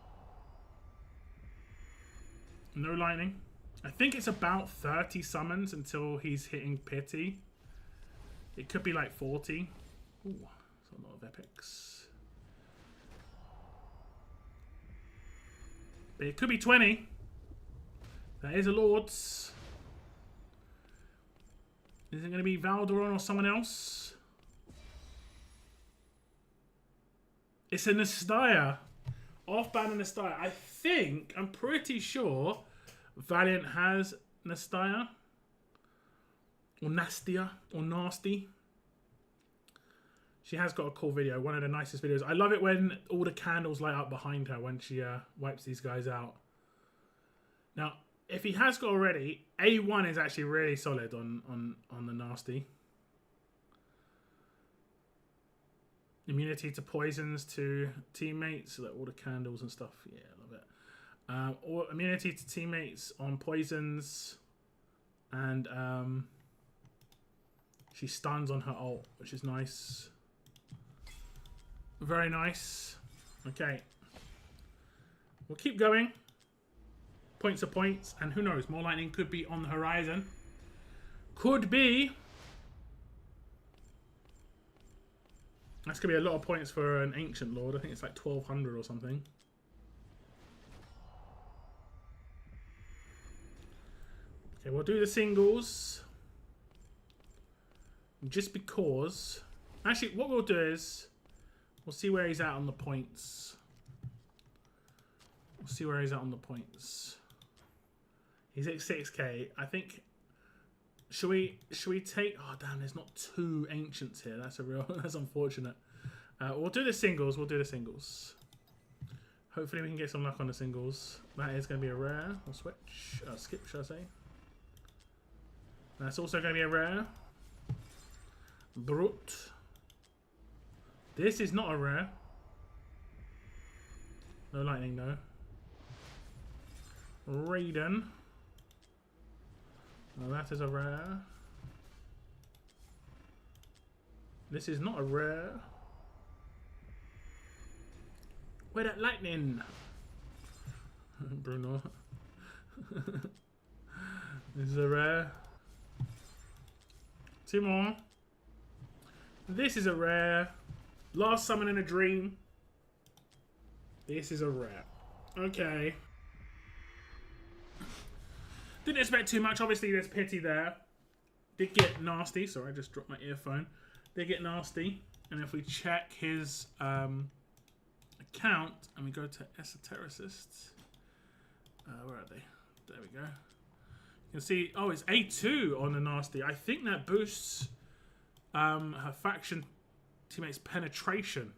No lightning. I think it's about 30 summons until he's hitting Pity. It could be like 40. Ooh, that's a lot of epics. But it could be 20. That is a Lord's. Is it going to be Valderon or someone else? It's a Nastya. Off-ban and Nastya. I'm pretty sure Valiant has Nastya. Or Nastia. Or Nasty. She has got a cool video. One of the nicest videos. I love it when all the candles light up behind her when she wipes these guys out. Now, if he has got already, A1 is actually really solid on the Nasty. Immunity to poisons to teammates, like all the candles and stuff. Yeah, I love it. Or immunity to teammates on poisons, and she stuns on her ult, which is nice. Very nice. Okay, we'll keep going. Points are points, and who knows? More lightning could be on the horizon. Could be. That's going to be a lot of points for an Ancient Lord. I think it's like 1200 or something. Okay, we'll do the singles. Just because... Actually, what we'll do is... We'll see where he's at on the points. We'll see where he's at on the points. He's at 6k. I think. Should we take? Oh damn! There's not 2 ancients here. That's that's unfortunate. We'll do the singles. We'll do the singles. Hopefully we can get some luck on the singles. That is going to be a rare. We'll switch. Skip, should I say? That's also going to be a rare. Brute. This is not a rare. No lightning though. Raiden. Well, that is a rare. This is not a rare. Where that lightning? Bruno. This is a rare. 2 more. This is a rare. Last summon in a dream. This is a rare. Okay. Didn't expect too much. Obviously, there's pity there. Did get nasty. Sorry, I just dropped my earphone. Did get nasty. And if we check his account and we go to Esotericists, where are they? There we go. You can see, oh, it's A2 on the nasty. I think that boosts her faction teammates' penetration.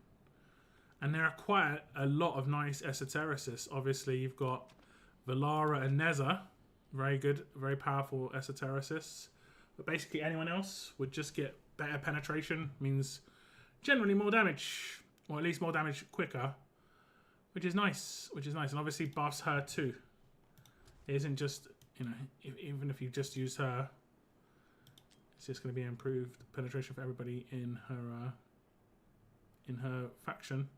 And there are quite a lot of nice Esotericists. Obviously, you've got Valara and Neza. Very good, very powerful Esotericists. But basically anyone else would just get better penetration. Means generally more damage. Or at least more damage quicker. Which is nice. Which is nice. And obviously buffs her too. It isn't just, you know, even if you just use her, it's just going to be improved penetration for everybody in her faction.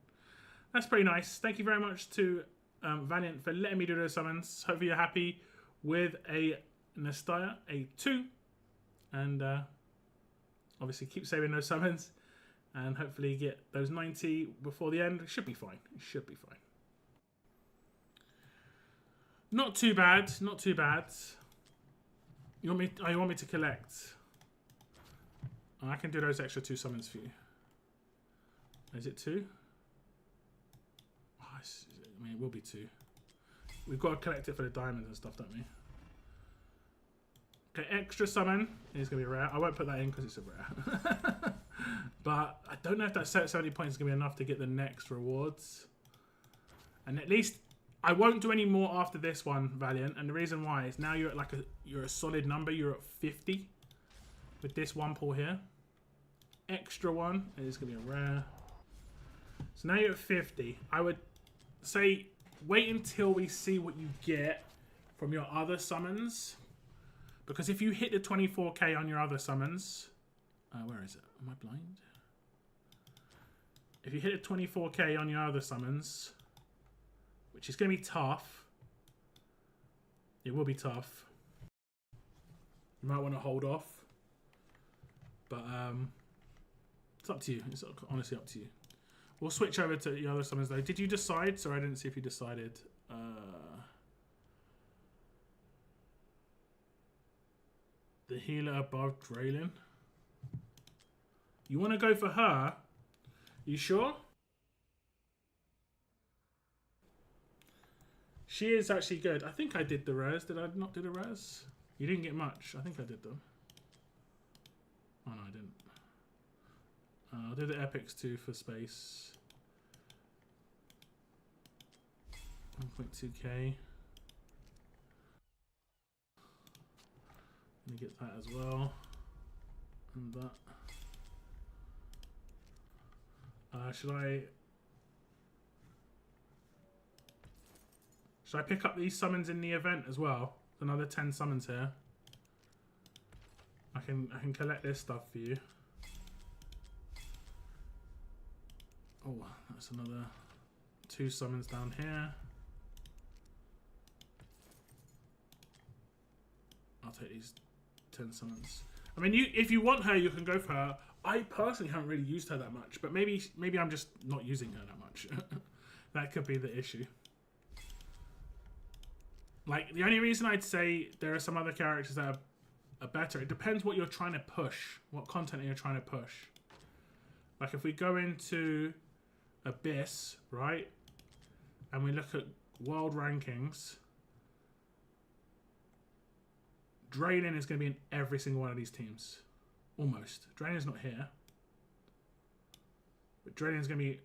That's pretty nice. Thank you very much to Valiant for letting me do those summons. Hopefully you're happy with a Nastya, a 2. And obviously keep saving those summons. And hopefully get those 90 before the end. It should be fine. It should be fine. Not too bad. Not too bad. You want me? Oh, you want me to collect? I can do those extra 2 summons for you. Is it 2? Oh, I mean, it will be 2. We've got to collect it for the diamonds and stuff, don't we? Okay, extra summon is going to be rare. I won't put that in because it's a rare. But I don't know if that 70 points is going to be enough to get the next rewards. And at least I won't do any more after this one, Valiant. And the reason why is now you're at like you're a solid number. You're at 50 with this one pull here. Extra one is going to be a rare. So now you're at 50. I would say wait until we see what you get from your other summons. Because if you hit the 24k on your other summons... where is it? Am I blind? If you hit a 24k on your other summons, which is going to be tough. It will be tough. You might want to hold off. But it's up to you. It's honestly up to you. We'll switch over to the other summons though. Did you decide? Sorry, I didn't see if you decided. The healer above Dracula. You want to go for her? You sure? She is actually good. I think I did the rares. Did I not do the rares? You didn't get much. I think I did them. Oh no, I didn't. I'll do the epics too for space. 1.2k. Let me get that as well. And that. Should I pick up these summons in the event as well? Another 10 summons here. I can collect this stuff for you. Oh, that's another 2 summons down here. I'll take these 10 summons. I mean, if you want her, you can go for her. I personally haven't really used her that much, but maybe I'm just not using her that much. That could be the issue. Like, the only reason I'd say there are some other characters that are better, it depends what you're trying to push. What content you're trying to push. Like, if we go into Abyss, right? And we look at world rankings, Drayden is going to be in every single one of these teams. Almost. Drayden's not here. But Drayden's going to be...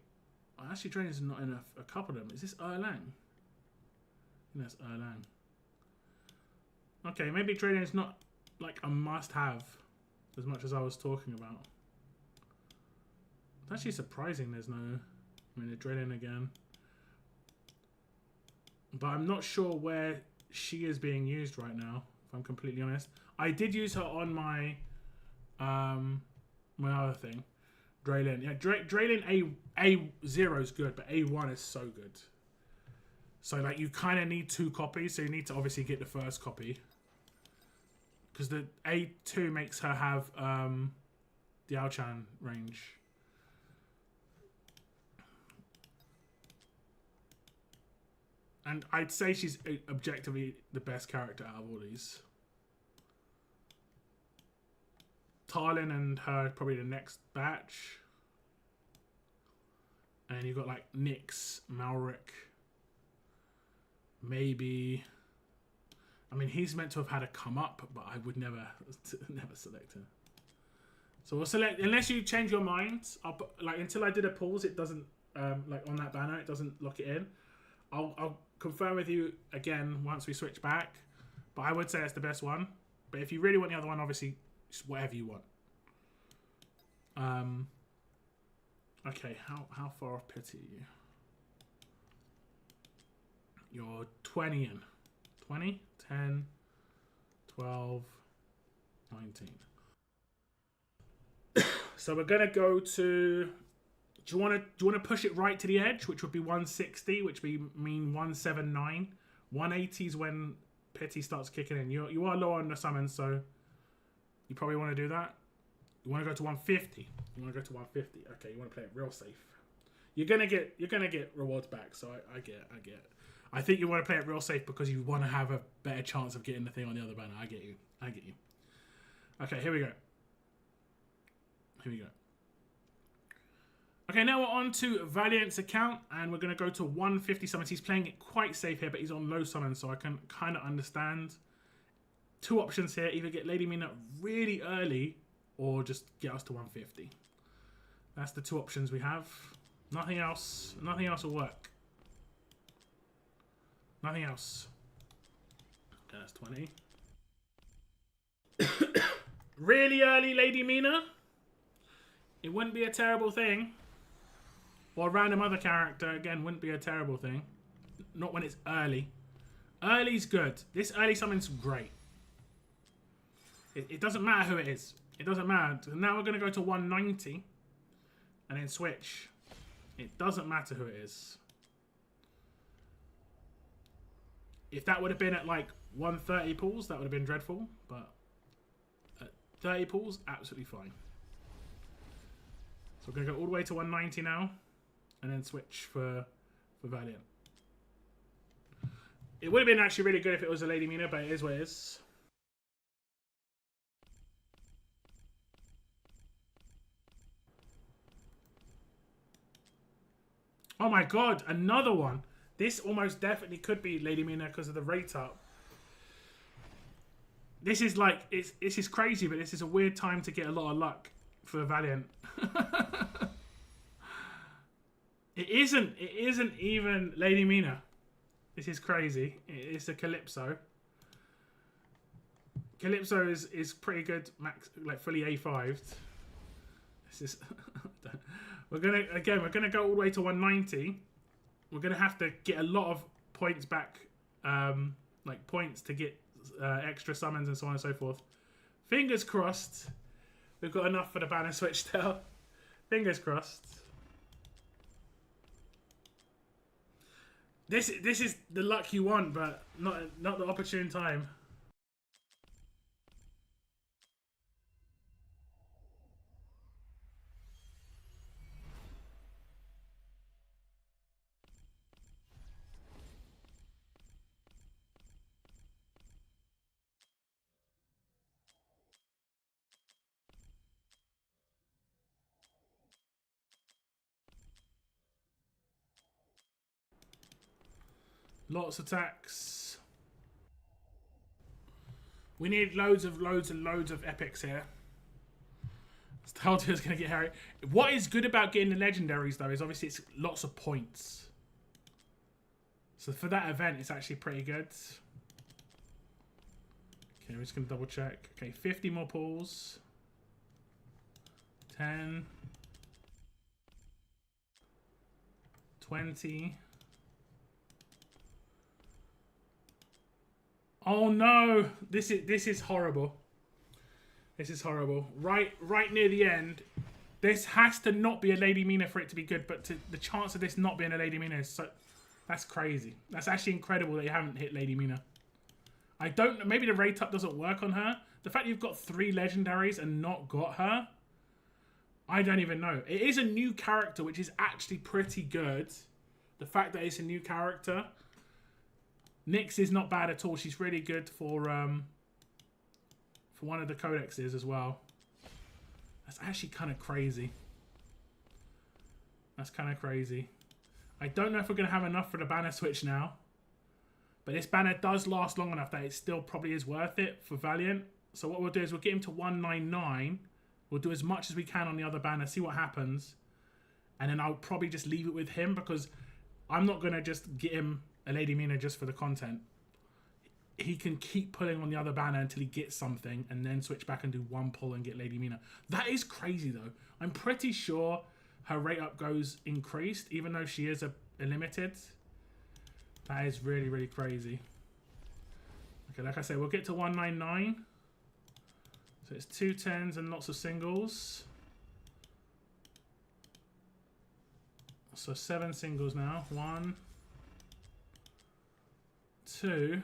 Oh, actually, Drayden's not in a couple of them. Is this Erlang? I think that's Erlang. Okay, maybe Drayden's not like a must-have as much as I was talking about. It's actually surprising there's no... I mean, Drayden again. But I'm not sure where she is being used right now, if I'm completely honest. I did use her on my my other thing, Draylen. Yeah, Draylen A0 is good, but A1 is so good. So like you kind of need 2 copies, so you need to obviously get the first copy. Because the A2 makes her have the Alchan range. And I'd say she's objectively the best character out of all these. Tarlin and her probably the next batch. And you've got like Nyx, Malric. Maybe. I mean, he's meant to have had a come up, but I would never select him. So we'll select, unless you change your mind. I'll put, like until I did a pause, it doesn't like on that banner, it doesn't lock it in. I'll confirm with you again once we switch back, but I would say it's the best one. But if you really want the other one, obviously just whatever you want. Okay, how far off pity are you? You're 20 in. 20, 10, 12, 19. So we're gonna go to. Do you want to push it right to the edge, which would be 160, which would mean 179. 180 is when pity starts kicking in. You are low on the summons, so you probably want to do that. You want to go to 150. You want to go to 150. Okay, you want to play it real safe. You're gonna get rewards back, so I get it. I think you want to play it real safe because you want to have a better chance of getting the thing on the other banner. I get you. Okay, here we go. Okay, now we're on to Valiant's account, and we're going to go to 150 summons. He's playing it quite safe here, but he's on low summons, so I can kind of understand. 2 options here. Either get Lady Mina really early, or just get us to 150. That's the 2 options we have. Nothing else will work. Nothing else. Okay, that's 20. Really early Lady Mina? It wouldn't be a terrible thing. Or a random other character, again, wouldn't be a terrible thing. Not when it's early. Early's good. This early summon's great. It doesn't matter who it is. It doesn't matter. Now we're going to go to 190. And then switch. It doesn't matter who it is. If that would have been at like 130 pulls, that would have been dreadful. But at 30 pulls, absolutely fine. So we're going to go all the way to 190 now. And then switch for Valiant. It would have been actually really good if it was a Lady Mina, but it is what it is. Oh my god, another one. This almost definitely could be Lady Mina because of the rate up. This is like, this is crazy, but this is a weird time to get a lot of luck for Valiant. It isn't even Lady Mina. This is crazy. It's a Calypso. Calypso is pretty good, max, like fully A5'd. This is we're gonna go all the way to 190. We're gonna have to get a lot of points back, like points to get extra summons and so on and so forth. Fingers crossed. We've got enough for the banner switch still. Fingers crossed. This is the luck you want, but not the opportune time. Lots of attacks. We need loads of epics here. Steltier's going to get Harry. What is good about getting the legendaries, though, is obviously it's lots of points. So for that event, it's actually pretty good. Okay, we're just going to double check. Okay, 50 more pulls. 10. 20. Oh no! This is horrible. This is horrible. Right near the end, this has to not be a Lady Mina for it to be good, but the chance of this not being a Lady Mina is so... That's crazy. That's actually incredible that you haven't hit Lady Mina. I don't... Maybe the rate up doesn't work on her. The fact you've got 3 legendaries and not got her, I don't even know. It is a new character, which is actually pretty good. The fact that it's a new character. Nyx is not bad at all. She's really good for one of the codexes as well. That's actually kind of crazy. That's kind of crazy. I don't know if we're going to have enough for the banner switch now. But this banner does last long enough that it still probably is worth it for Valiant. So what we'll do is we'll get him to 199. We'll do as much as we can on the other banner, see what happens. And then I'll probably just leave it with him because I'm not going to just get him a Lady Mina just for the content. He can keep pulling on the other banner until he gets something and then switch back and do one pull and get Lady Mina. That is crazy though. I'm pretty sure her rate up goes increased even though she is a limited. That is really, really crazy. Okay, like I said, we'll get to 199. So it's 2 10s and lots of singles. So 7 singles now. 1, 2,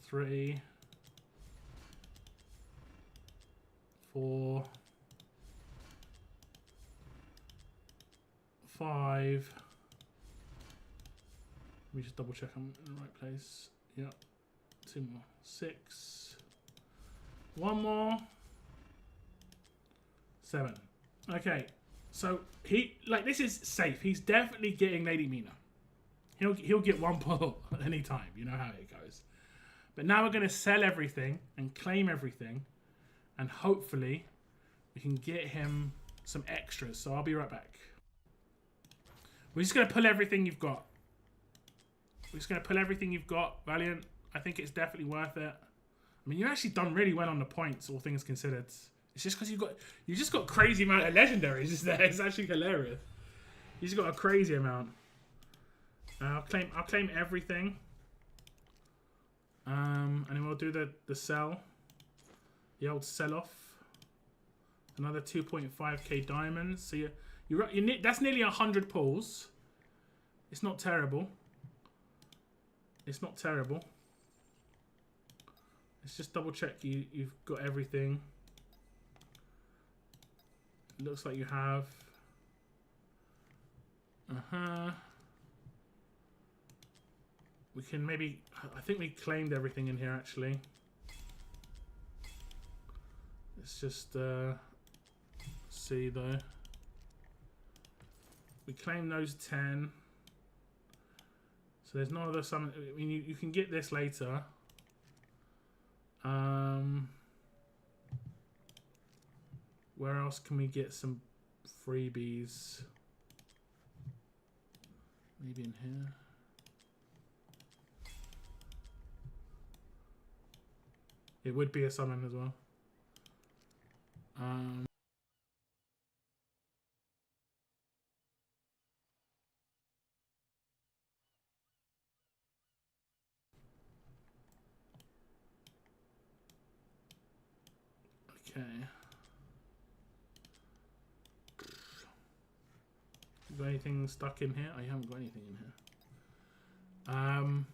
3, 4, 5. Let me just double check I'm in the right place. Yep. 2 more. 6. 1 more. 7. Okay. So this is safe. He's definitely getting Lady Mina. He'll get 1 pull at any time. You know how it goes. But now we're going to sell everything and claim everything. And hopefully we can get him some extras. So I'll be right back. We're just going to pull everything you've got. We're just going to pull everything you've got, Valiant. I think it's definitely worth it. I mean, you've actually done really well on the points, all things considered. It's just because you just got crazy amount of legendaries. Is there? It's actually hilarious. You just got a crazy amount. I'll claim everything. And then we'll do the sell. The old sell off. Another 2.5k diamonds. So that's nearly 100 pulls. It's not terrible. It's not terrible. Let's just double check you've got everything. It looks like you have. We can maybe... I think we claimed everything in here, actually. Let's just see, though. We claimed those 10. So there's no other summon... I mean, you can get this later. Where else can we get some freebies? Maybe in here. It would be a summon as well. Okay. You got anything stuck in here? I haven't got anything in here.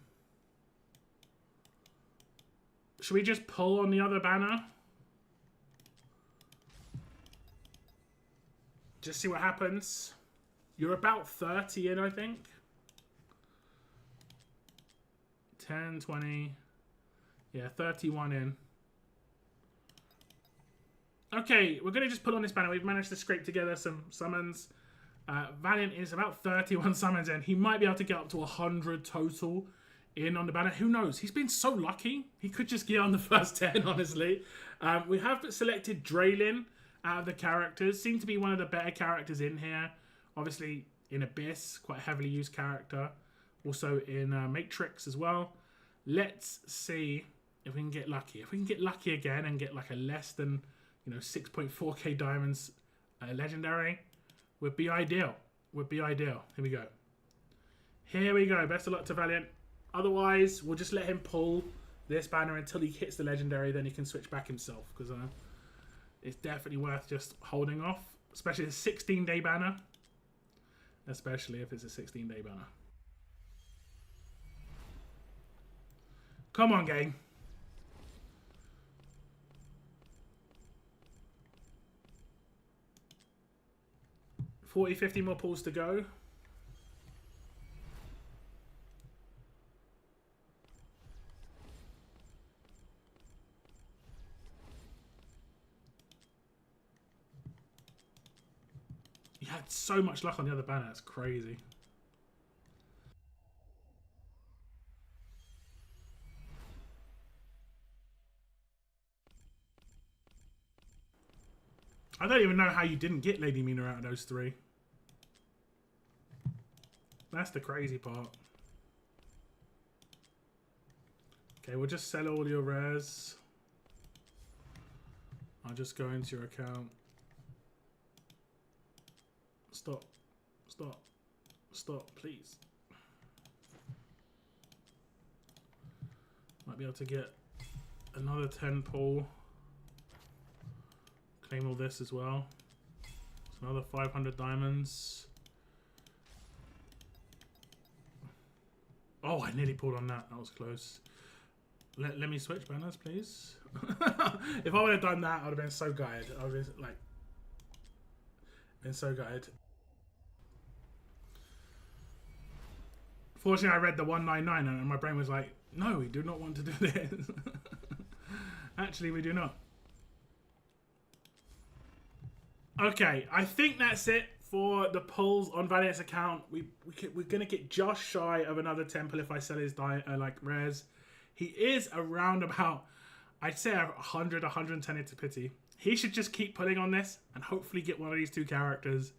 Should we just pull on the other banner? Just see what happens. You're about 30 in, I think. 10, 20. Yeah, 31 in. Okay, we're going to just put on this banner. We've managed to scrape together some summons. Valiant is about 31 summons in. He might be able to get up to 100 total in on the banner. Who knows? He's been so lucky. He could just get on the first 10, honestly. We have selected Draylin out of the characters. Seemed to be one of the better characters in here. Obviously, in Abyss, quite a heavily used character. Also in Matrix as well. Let's see if we can get lucky. If we can get lucky again and get like a less than, 6.4k diamonds legendary, would be ideal. Would be ideal. Here we go. Here we go. Best of luck to Valiant. Otherwise, we'll just let him pull this banner until he hits the legendary. Then he can switch back himself. Because it's definitely worth just holding off. Especially a 16-day banner. Especially if it's a 16-day banner. Come on, gang. 40, 50 more pulls to go. He had so much luck on the other banner. It's crazy. I don't even know how you didn't get Lady Mina out of those three. That's the crazy part. Okay, we'll just sell all your rares. I'll just go into your account. Stop. Stop. Stop, please. Might be able to get another 10 pull. Claim all this as well. It's another 500 diamonds. Oh, I nearly pulled on that. That was close. Let me switch banners, please. If I would have done that, I would have been so gutted. I would have been so gutted. Fortunately, I read the 199 and my brain was like, no, we do not want to do this. Actually, we do not. Okay, I think that's it for the pulls on Valiant's account. We're going to get just shy of another temple if I sell his rares. He is around about, I'd say 100, 110 into pity. He should just keep pulling on this and hopefully get one of these two characters,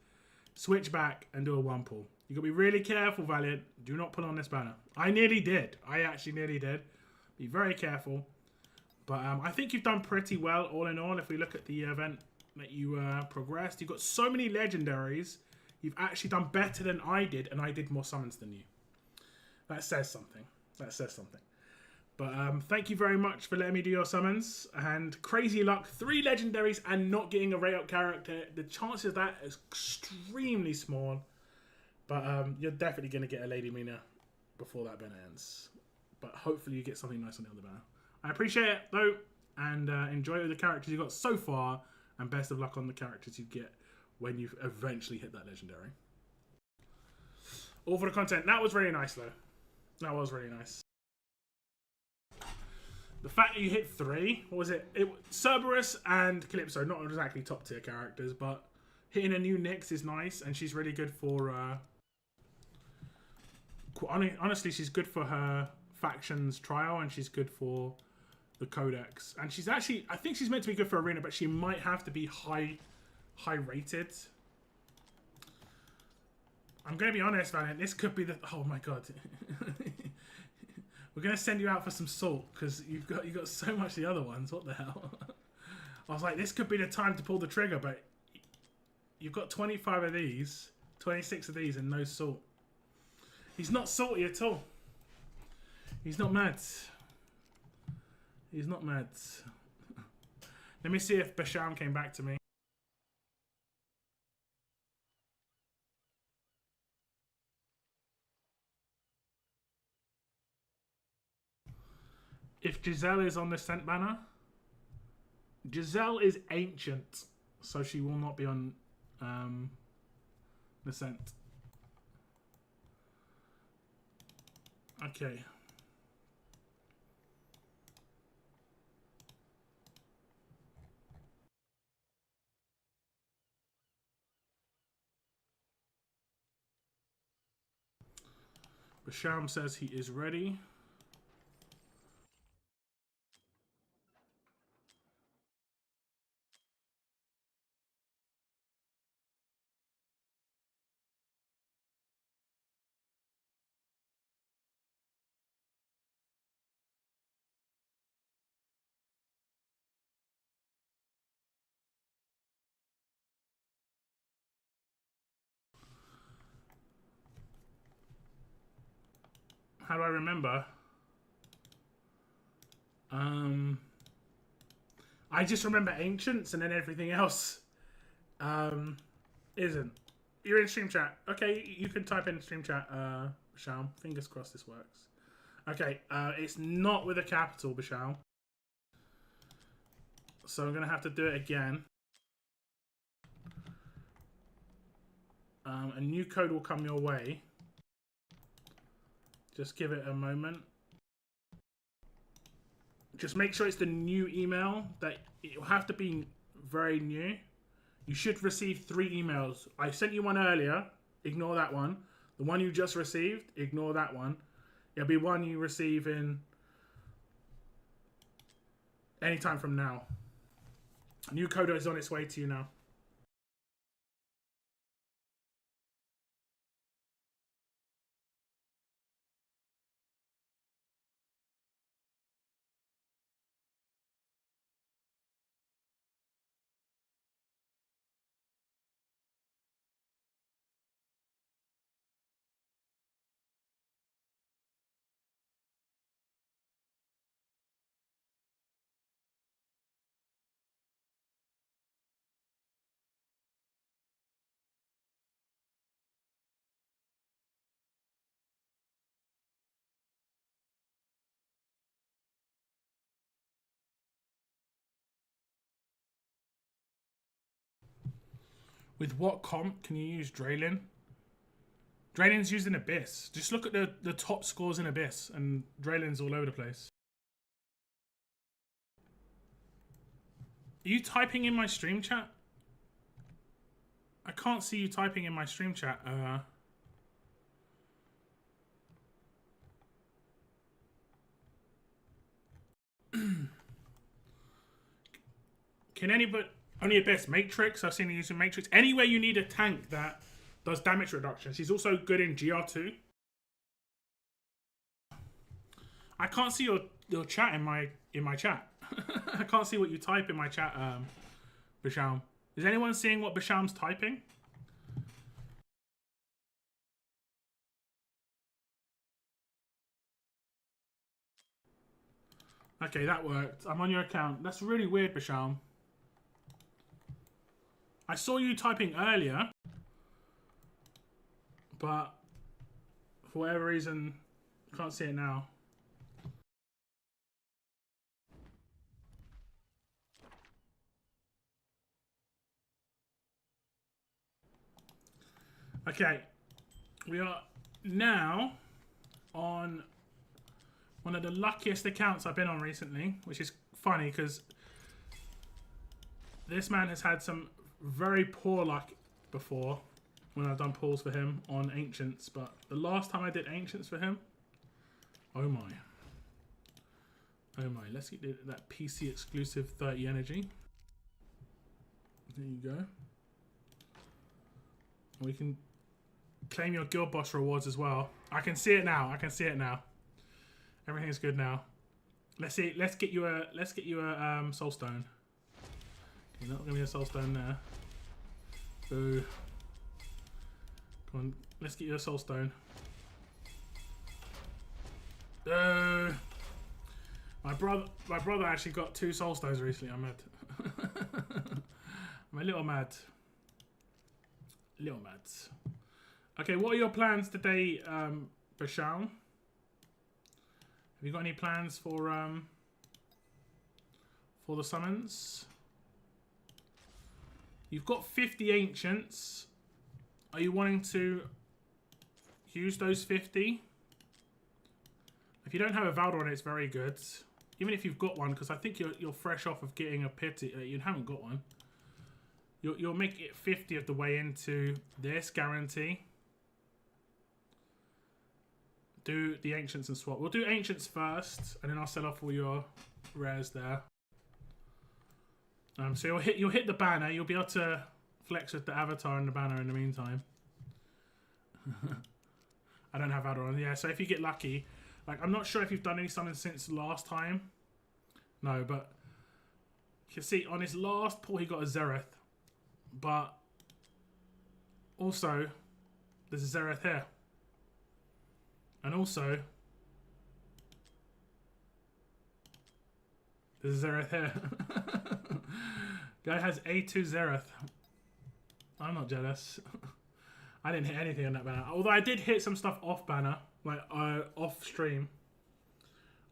switch back and do a one pull. You got to be really careful, Valiant. Do not pull on this banner. I nearly did. I actually nearly did. Be very careful. But I think you've done pretty well all in all if we look at the event that you progressed. You've got so many legendaries. You've actually done better than I did, and I did more summons than you. That says something. That says something. But thank you very much for letting me do your summons. And crazy luck, 3 legendaries and not getting a rate-up character. The chances of that is extremely small. But you're definitely going to get a Lady Mina before that banner ends. But hopefully you get something nice on the other banner. I appreciate it, though. And enjoy the characters you got so far. And best of luck on the characters you get when you eventually hit that legendary. All for the content. That was really nice, though. That was really nice. The fact that you hit 3, what was it? Cerberus and Calypso, not exactly top tier characters, but hitting a new Nyx is nice, and she's really good for... honestly, she's good for her factions trial, and she's good for the Codex. And she's actually, I think she's meant to be good for Arena, but she might have to be high rated. I'm going to be honest, Valiant, this could be the... Oh my god. We're going to send you out for some salt, because you've got so much of the other ones. What the hell? I was like, this could be the time to pull the trigger, but you've got 25 of these, 26 of these, and no salt. He's not salty at all. He's not mad. He's not mad. Let me see if Basham came back to me. If Giselle is on the scent banner, Giselle is ancient, so she will not be on the scent. Okay. Basham says he is ready. How do I remember? I just remember Ancients and then everything else isn't. You're in stream chat. Okay, you can type in stream chat, Basham. Fingers crossed this works. Okay, it's not with a capital, Basham. So I'm going to have to do it again. A new code will come your way. Just give it a moment. Just make sure it's the new email. That it will have to be very new. You should receive 3 emails. I sent you one earlier. Ignore that one. The one you just received, ignore that one. It'll be one you receive in anytime from now. A new code is on its way to you now. With what comp can you use Dracula? Dracula's used in Abyss. Just look at the top scores in Abyss, and Dracula's all over the place. Are you typing in my stream chat? I can't see you typing in my stream chat. Can anybody... Only Abyss. Matrix. I've seen her using Matrix. Anywhere you need a tank that does damage reduction. She's also good in GR2. I can't see your chat in my chat. I can't see what you type in my chat, Basham. Is anyone seeing what Basham's typing? Okay, that worked. I'm on your account. That's really weird, Basham. I saw you typing earlier, but for whatever reason, I can't see it now. Okay, we are now on one of the luckiest accounts I've been on recently, which is funny because this man has had some very poor luck before when I've done pulls for him on Ancients, but the last time I did Ancients for him, oh my. Oh my, let's get that PC exclusive 30 energy. There you go. We can claim your guild boss rewards as well. I can see it now. I can see it now. Everything's good now. Let's see. Let's get you a soul stone. You're not gonna be a soul stone there. Boo. Come on. Let's get you a soul stone. My brother actually got 2 soul stones recently. I'm mad. I'm a little mad. Little mad. Okay, what are your plans today, Basham? Have you got any plans for the summons? You've got 50 ancients. Are you wanting to use those 50? If you don't have a Valdor, it's very good. Even if you've got one, because I think you're fresh off of getting a pity. You haven't got one. You'll make it 50 of the way into this guarantee. do the Ancients and swap. We'll do Ancients first, and then I'll sell off all your rares there. So you'll hit the banner. You'll be able to flex with the avatar and the banner in the meantime. I don't have Valor on. Yeah, so if you get lucky, like I'm not sure if you've done any summons since last time. No, but you can see on his last pull he got a Zereth, but also there's a Zereth here, and also there's a Zereth here. Guy has A2 Zereth. I'm not jealous. I didn't hit anything on that banner. Although I did hit some stuff off banner, like off stream.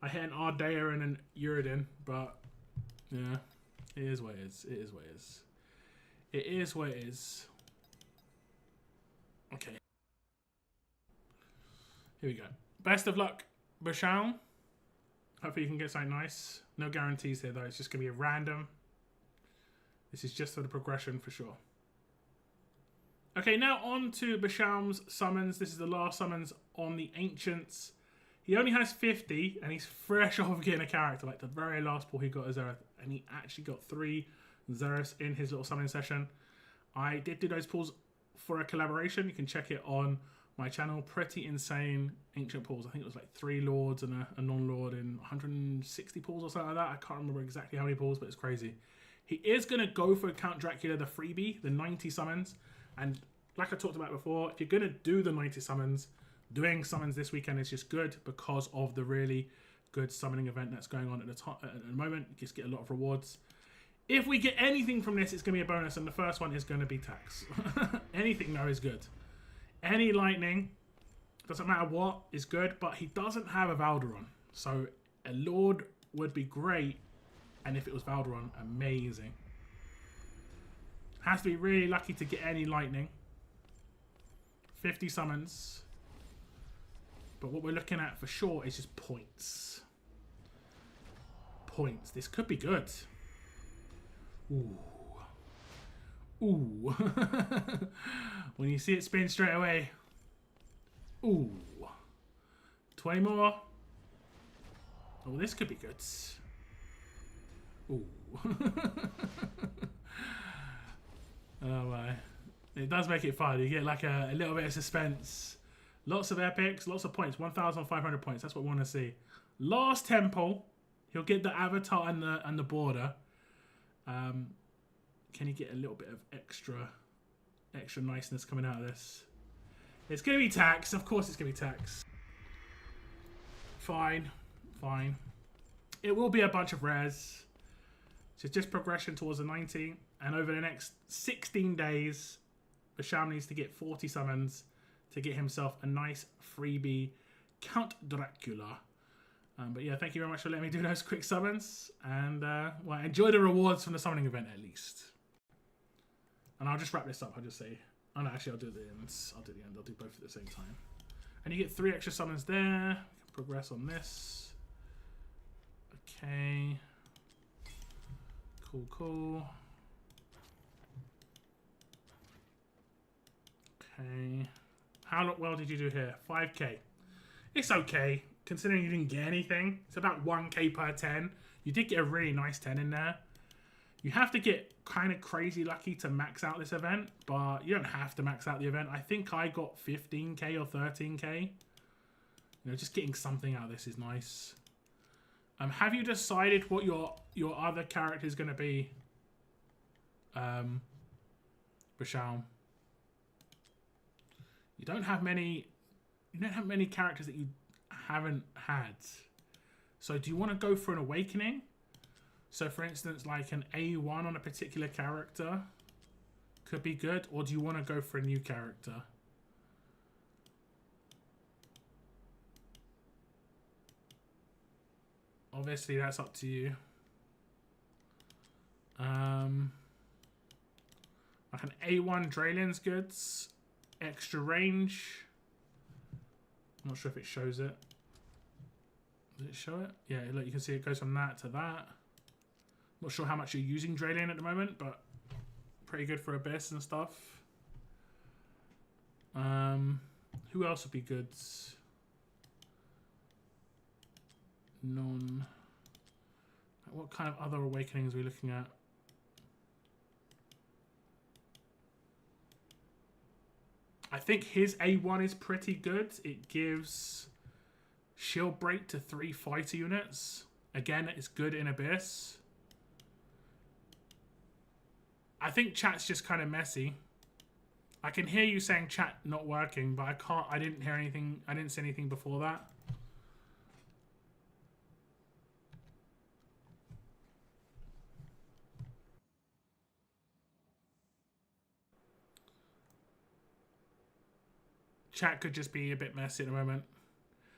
I hit an Ardea and an Uridin, but yeah, it is what it is. It is what it is. It is what it is. Okay. Here we go. Best of luck, Bashal. Hopefully you can get something nice. No guarantees here though. It's just going to be a random. This is just for the progression for sure. Okay, now on to Basham's summons. This is the last summons on the Ancients. He only has 50, and he's fresh off of getting a character. Like the very last pull, he got a Zereth, and he actually got 3 Zereths in his little summoning session. I did do those pulls for a collaboration. You can check it on my channel. Pretty insane Ancient pulls. I think it was like 3 Lords and a non-Lord in 160 pulls or something like that. I can't remember exactly how many pulls, but it's crazy. He is going to go for Count Dracula, the freebie, the 90 summons. And like I talked about before, if you're going to do the 90 summons, doing summons this weekend is just good because of the really good summoning event that's going on at the moment. You just get a lot of rewards. If we get anything from this, it's going to be a bonus, and the first one is going to be tax. Anything though is good. Any lightning, doesn't matter what, is good, but he doesn't have a Valderon. So a Lord would be great, and if it was Valderon, amazing. Has to be really lucky to get any lightning. 50 summons. But what we're looking at for sure is just points. Points. This could be good. Ooh. Ooh. When you see it spin straight away. Ooh. 20 more. Oh, this could be good. Ooh. Oh my. It does make it fun. You get like a little bit of suspense. Lots of epics, lots of points. 1,500 points. That's what we want to see. Last temple, he'll get the avatar and the border. Can you get a little bit of extra niceness coming out of this? It's gonna be tax. Of course, it's gonna be tax. Fine, fine. It will be a bunch of rares. So just progression towards the 90, and over the next 16 days, Basham needs to get 40 summons to get himself a nice freebie Count Dracula. But yeah, thank you very much for letting me do those quick summons, and well, enjoy the rewards from the summoning event at least. And I'll just wrap this up. I'll just say, oh no, actually I'll do the end. I'll do the end. I'll do both at the same time. And you get 3 extra summons there. Progress on this. Okay. Cool, cool. Okay. How well did you do here? 5k. It's okay, considering you didn't get anything. It's about 1k per 10. You did get a really nice 10 in there. You have to get kind of crazy lucky to max out this event, but you don't have to max out the event. I think I got 15k or 13k. You know, just getting something out of this is nice. Have you decided what your other character is going to be? Bashal. You don't have many characters that you haven't had. So do you want to go for an awakening? So for instance, like an A1 on a particular character could be good, or do you want to go for a new character? Obviously, that's up to you. Like an A1 Draylin's good. Extra range. I'm not sure if it shows it. Does it show it? Yeah, look, you can see it goes from that to that. Not sure how much you're using Draylin at the moment, but pretty good for Abyss and stuff. Who else would be good? non... What kind of other awakenings are we looking at? I think his A1 is pretty good. It gives shield break to 3 fighter units. Again, it's good in Abyss. I think chat's just kind of messy. I can hear you saying chat not working, but I didn't hear anything. I didn't see anything before that. Chat could just be a bit messy at the moment.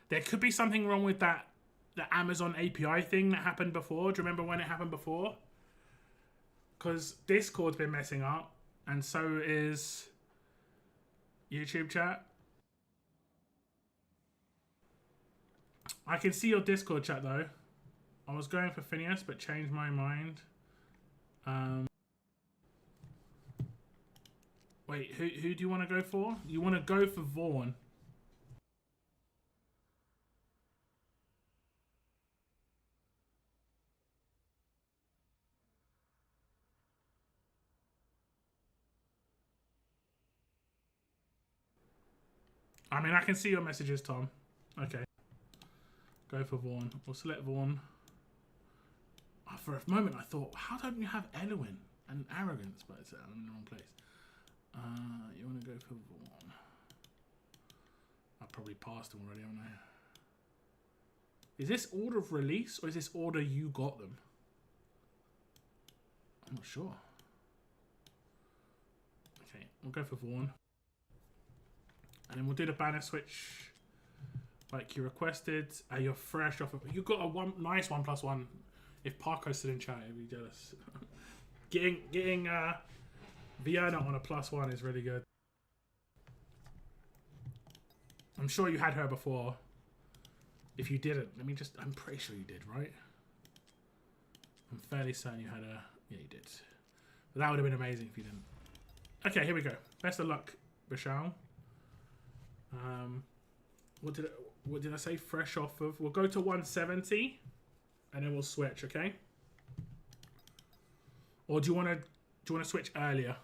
There could be something wrong with the Amazon API thing that happened before. Do you remember when it happened before? Because Discord's been messing up, and so is YouTube chat. I can see your Discord chat though. I was going for Phineas, but changed my mind. Wait, who do you want to go for? You want to go for Vaughn. I mean, I can see your messages, Tom. Okay. Go for Vaughn. We'll select Vaughn. Oh, for a moment, I thought, how don't you have Elwyn and Arrogance? But it's in the wrong place. You want to go for Vaughn. I probably passed them already, haven't I? Is this order of release, or is this order you got them? I'm not sure. Okay, we'll go for Vaughn. And then we'll do the banner switch like you requested. You're fresh off of... You got a nice 1+1. If Parko's still in chat, he'd be jealous. Getting Vienna on a +1 is really good. I'm sure you had her before. If you didn't, let me just... I'm pretty sure you did, right? I'm fairly certain you had her. Yeah, you did. But that would have been amazing if you didn't. Okay, here we go. Best of luck, Bashal. What did I say? Fresh off of... We'll go to 170. And then we'll switch, okay? Or do you want to switch earlier?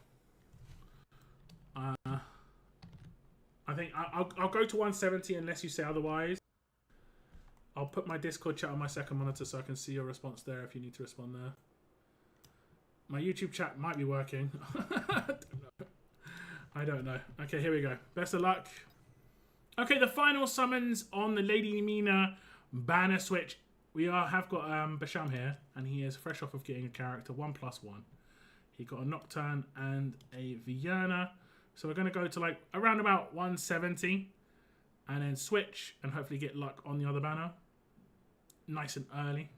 I think I'll go to 170 unless you say otherwise. I'll put my Discord chat on my second monitor so I can see your response there if you need to respond there. My YouTube chat might be working. I don't know. Okay, here we go. Best of luck. Okay, the final summons on the Lady Mina banner switch. We have got Basham here, and he is fresh off of getting a character 1+1. He got a Nocturne and a Vienna. So we're going to go to like around about 170 and then switch and hopefully get luck on the other banner. Nice and early.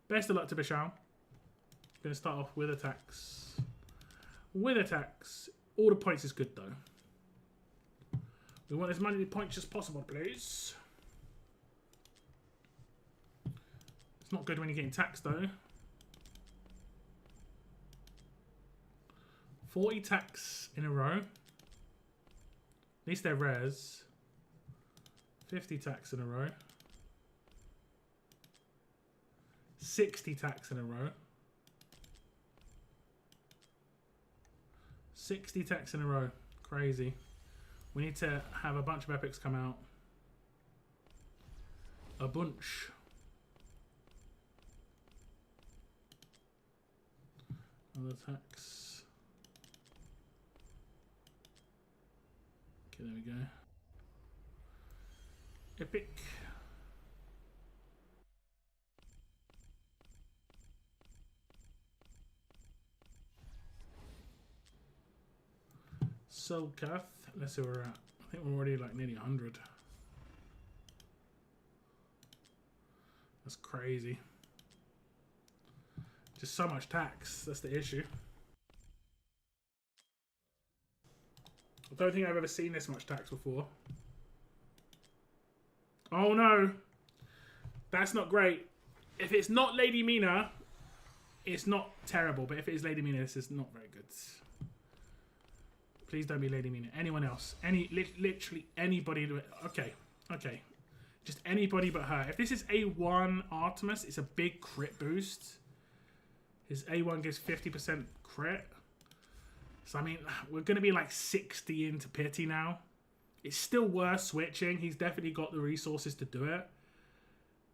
Best of luck to Basham. Going to start off with attacks. With attacks. All the points is good though. We want as many points as possible, please. It's not good when you're getting taxed though. 40 tax in a row. At least they're rares. 50 tax in a row. 60 tax in a row. 60 tax in a row. Crazy. We need to have a bunch of epics come out. A bunch. Other tax. Okay, there we go. Epic. Soulcath. Let's see where we're at. I think we're already like nearly 100. That's crazy. Just so much tax. That's the issue. I don't think I've ever seen this much tax before. Oh no. That's not great. If it's not Lady Mina, it's not terrible. But if it is Lady Mina, this is not very good. Please don't be Lady Mina. Anyone else? Literally anybody. Okay. Okay. Just anybody but her. If this is A1 Artemis, it's a big crit boost. His A1 gives 50% crit. So, I mean, we're going to be like 60 into pity now. It's still worth switching. He's definitely got the resources to do it.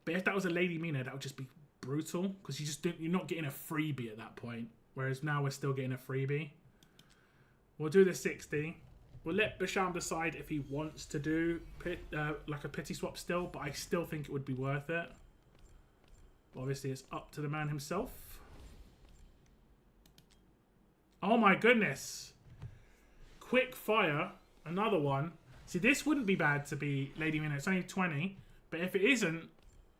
But if that was a Lady Mina, that would just be brutal. Because you're not getting a freebie at that point. Whereas now we're still getting a freebie. We'll do the 60. We'll let Basham decide if he wants to do like a pity swap still. But I still think it would be worth it. Obviously, it's up to the man himself. Oh my goodness. Quick fire. Another one. See, this wouldn't be bad to be Lady Mina. It's only 20. But if it isn't,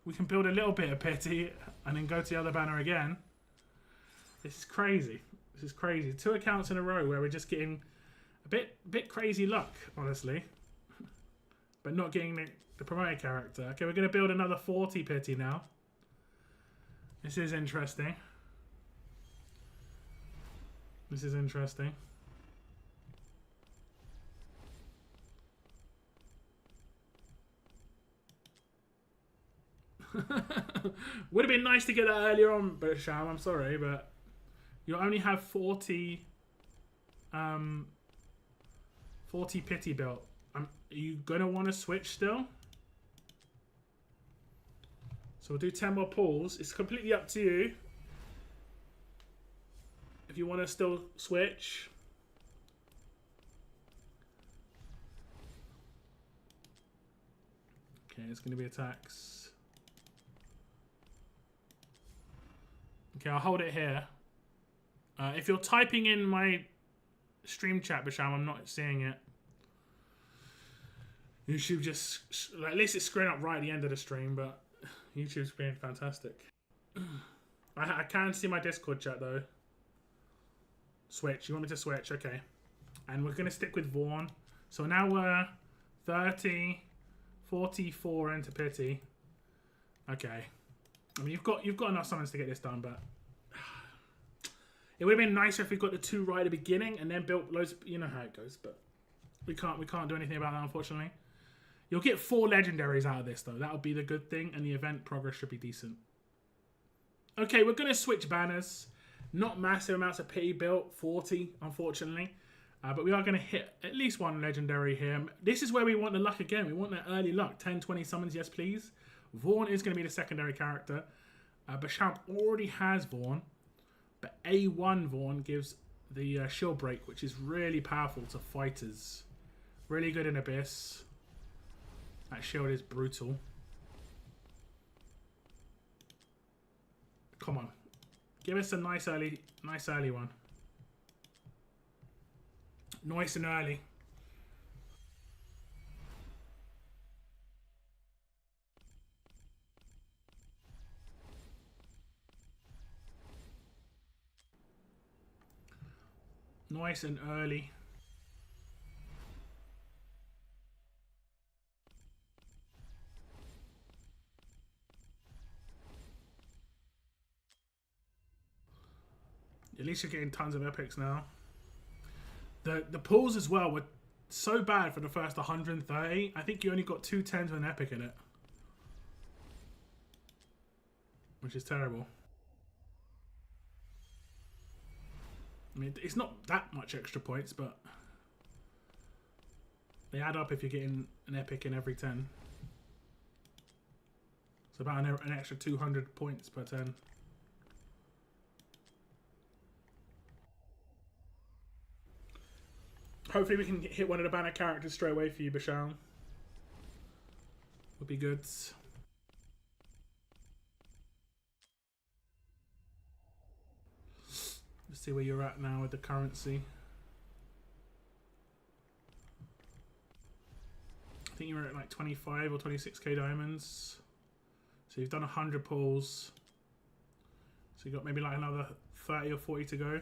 we can build a little bit of pity and then go to the other banner again. This is crazy. This is crazy. 2 accounts in a row where we're just getting a bit crazy luck, honestly. But not getting the promoted character. Okay, we're going to build another 40 pity now. This is interesting. This is interesting. Would have been nice to get that earlier on, Basham. I'm sorry, but you only have 40 pity built. Are you going to want to switch still? So we'll do 10 more pulls. It's completely up to you. If you want to still switch. Okay, it's going to be attacks. Okay, I'll hold it here. If you're typing in my stream chat, Basham, I'm not seeing it. YouTube just... At least it's screwing up right at the end of the stream, but YouTube's being fantastic. I can see my Discord chat, though. Switch. You want me to switch? Okay. And we're going to stick with Vaughn. So now we're 30, 44 into pity. Okay. I mean, you've got enough summons to get this done, but it would have been nicer if we got the 2 right at the beginning and then built loads. You know how it goes, but we can't do anything about that, unfortunately. You'll get 4 legendaries out of this, though. That would be the good thing, and the event progress should be decent. Okay, we're gonna switch banners. Not massive amounts of pity built, 40, unfortunately, but we are gonna hit at least 1 legendary here. This is where we want the luck again. We want that early luck. 10, 20 summons, yes, please. Vaughn is going to be the secondary character. Basham already has Vaughn. But A1 Vaughn gives the shield break, which is really powerful to fighters. Really good in Abyss. That shield is brutal. Come on. Give us a nice early one. Nice and early. Nice and early. At least you're getting tons of epics now. The pulls as well were so bad for the first 130. I think you only got 2 10s with an epic in it. Which is terrible. I mean, it's not that much extra points, but they add up if you're getting an epic in every 10. It's about an extra 200 points per 10. Hopefully we can hit one of the banner characters straight away for you, Basham. Would be good. Let's see where you're at now with the currency. I think you were at like 25 or 26k diamonds. So you've done 100 pulls. So you've got maybe like another 30 or 40 to go.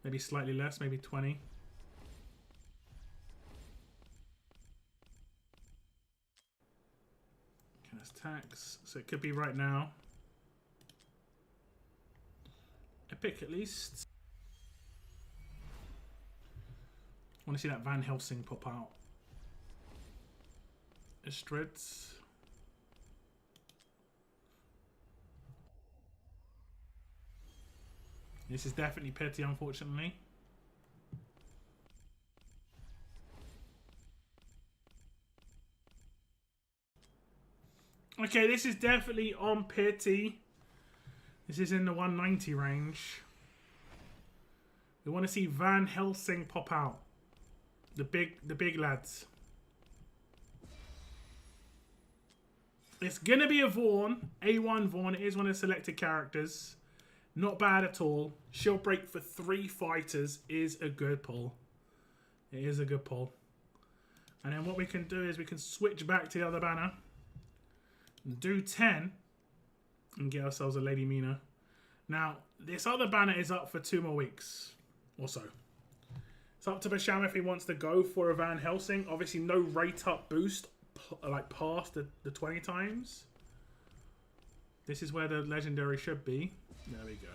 Maybe slightly less, maybe 20. Okay, that's tax. So it could be right now. Epic at least. I want to see that Van Helsing pop out. Estreds. This is definitely petty, unfortunately. Okay, this is definitely on petty. This is in the 190 range. We want to see Van Helsing pop out. The big lads. It's gonna be a Vaughn, A1 Vaughn. It is one of the selected characters. Not bad at all. Shield break for 3 fighters is a good pull. It is a good pull. And then what we can do is we can switch back to the other banner. Do 10 and get ourselves a Lady Mina. Now, this other banner is up for 2 more weeks or so. It's up to Basham if he wants to go for a Van Helsing. Obviously, no rate up boost like past the 20 times. This is where the legendary should be. There we go.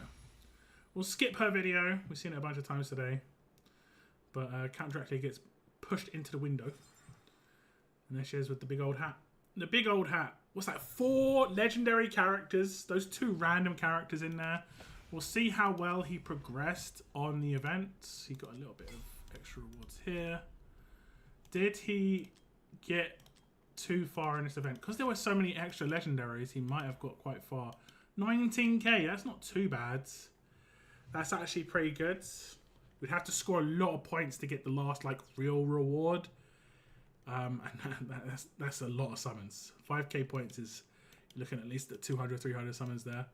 We'll skip her video. We've seen it a bunch of times today. But Count Dracula gets pushed into the window. And there she is with the big old hat. The big old hat. What's that? 4 legendary characters. Those 2 random characters in there. We'll see how well he progressed on the events. He got a little bit of extra rewards here. Did he get too far in this event? Because there were so many extra legendaries, he might have got quite far. 19k, that's not too bad. That's actually pretty good. We'd have to score a lot of points to get the last like real reward. And that's a lot of summons. 5k points is looking at least at 200, 300 summons there.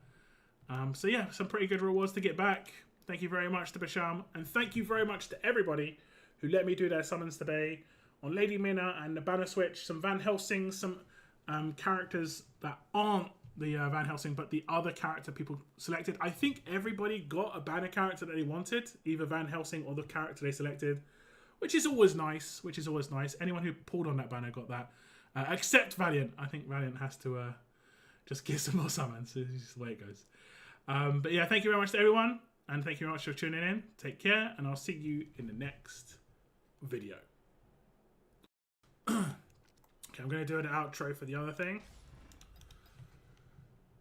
So yeah, some pretty good rewards to get back. Thank you very much to Basham. And thank you very much to everybody who let me do their summons today. On Lady Mina and the banner switch, some Van Helsing, some characters that aren't the Van Helsing, but the other character people selected. I think everybody got a banner character that they wanted, either Van Helsing or the character they selected, which is always nice. Anyone who pulled on that banner got that, except Valiant. I think Valiant has to just get some more summons. It's just the way it goes. But yeah, thank you very much to everyone, and thank you very much for tuning in. Take care, and I'll see you in the next video. Okay, I'm going to do an outro for the other thing.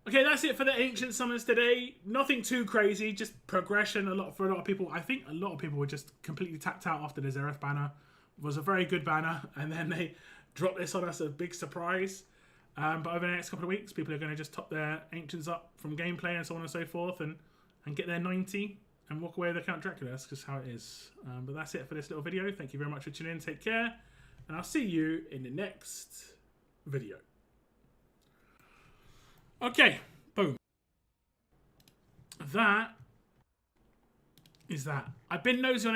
Okay, that's it for the Ancient Summons today. Nothing too crazy, just progression for a lot of people. I think a lot of people were just completely tapped out after the Zereth banner. It was a very good banner, and then they dropped this on us, a big surprise. But over the next couple of weeks, people are going to just top their Ancients up from gameplay and so on and so forth, and get their 90 and walk away with the Count Dracula. That's just how it is. But that's it for this little video. Thank you very much for tuning in. Take care. And I'll see you in the next video. Okay, boom. That is that. I've been nosy on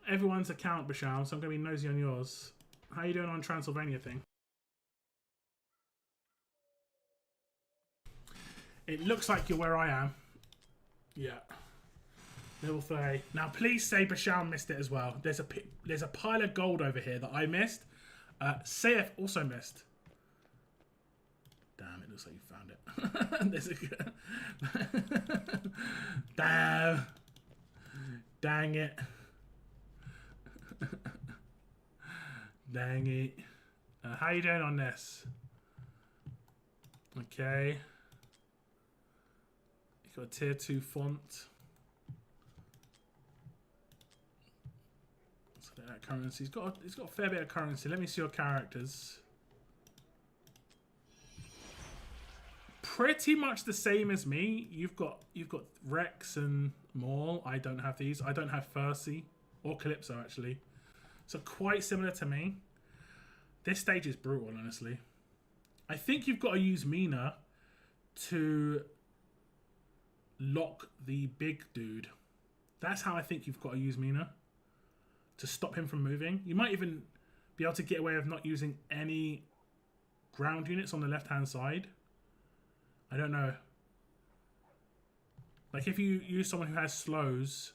everyone's account, Basham, so I'm going to be nosy on yours. How you doing on Transylvania thing? It looks like you're where I am. Yeah. Level 30. Now, please say Basham missed it as well. There's a pile of gold over here that I missed. Saif also missed. Damn, it looks like you found it. There's a... Damn. Dang it. Dang it. How you doing on this? Okay. You got a tier 2 font. That currency. He's got a fair bit of currency. Let me see your characters. Pretty much the same as me. You've got Rex and Maul. I don't have these. I don't have Fercy or Calypso actually. So quite similar to me. This stage is brutal, honestly. I think you've got to use Mina to lock the big dude. That's how I think you've got to use Mina. To stop him from moving. You might even be able to get away with not using any ground units on the left-hand side. I don't know. Like if you use someone who has slows.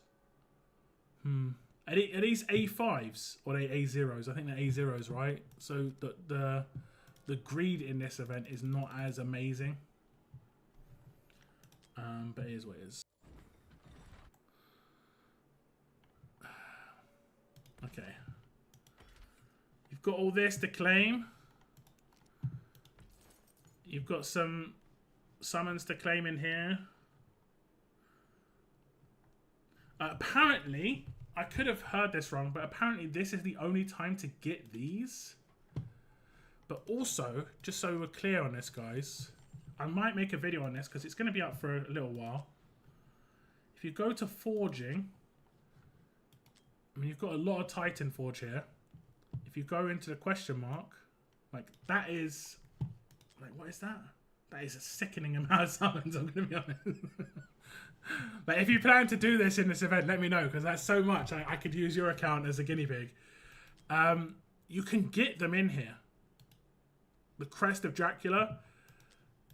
Are these A5s or are they A0s? I think they're A0s, right? So the greed in this event is not as amazing. But it is what it is. Okay. You've got all this to claim. You've got some summons to claim in here. Apparently, I could have heard this wrong, but apparently this is the only time to get these. But also, just so we're clear on this, guys, I might make a video on this because it's going to be up for a little while. If you go to forging, I mean, you've got a lot of Titan Forge here. If you go into the question mark, like that is, like what is that? That is a sickening amount of summons, I'm going to be honest. But if you plan to do this in this event, let me know because that's so much. I could use your account as a guinea pig. You can get them in here. The Crest of Dracula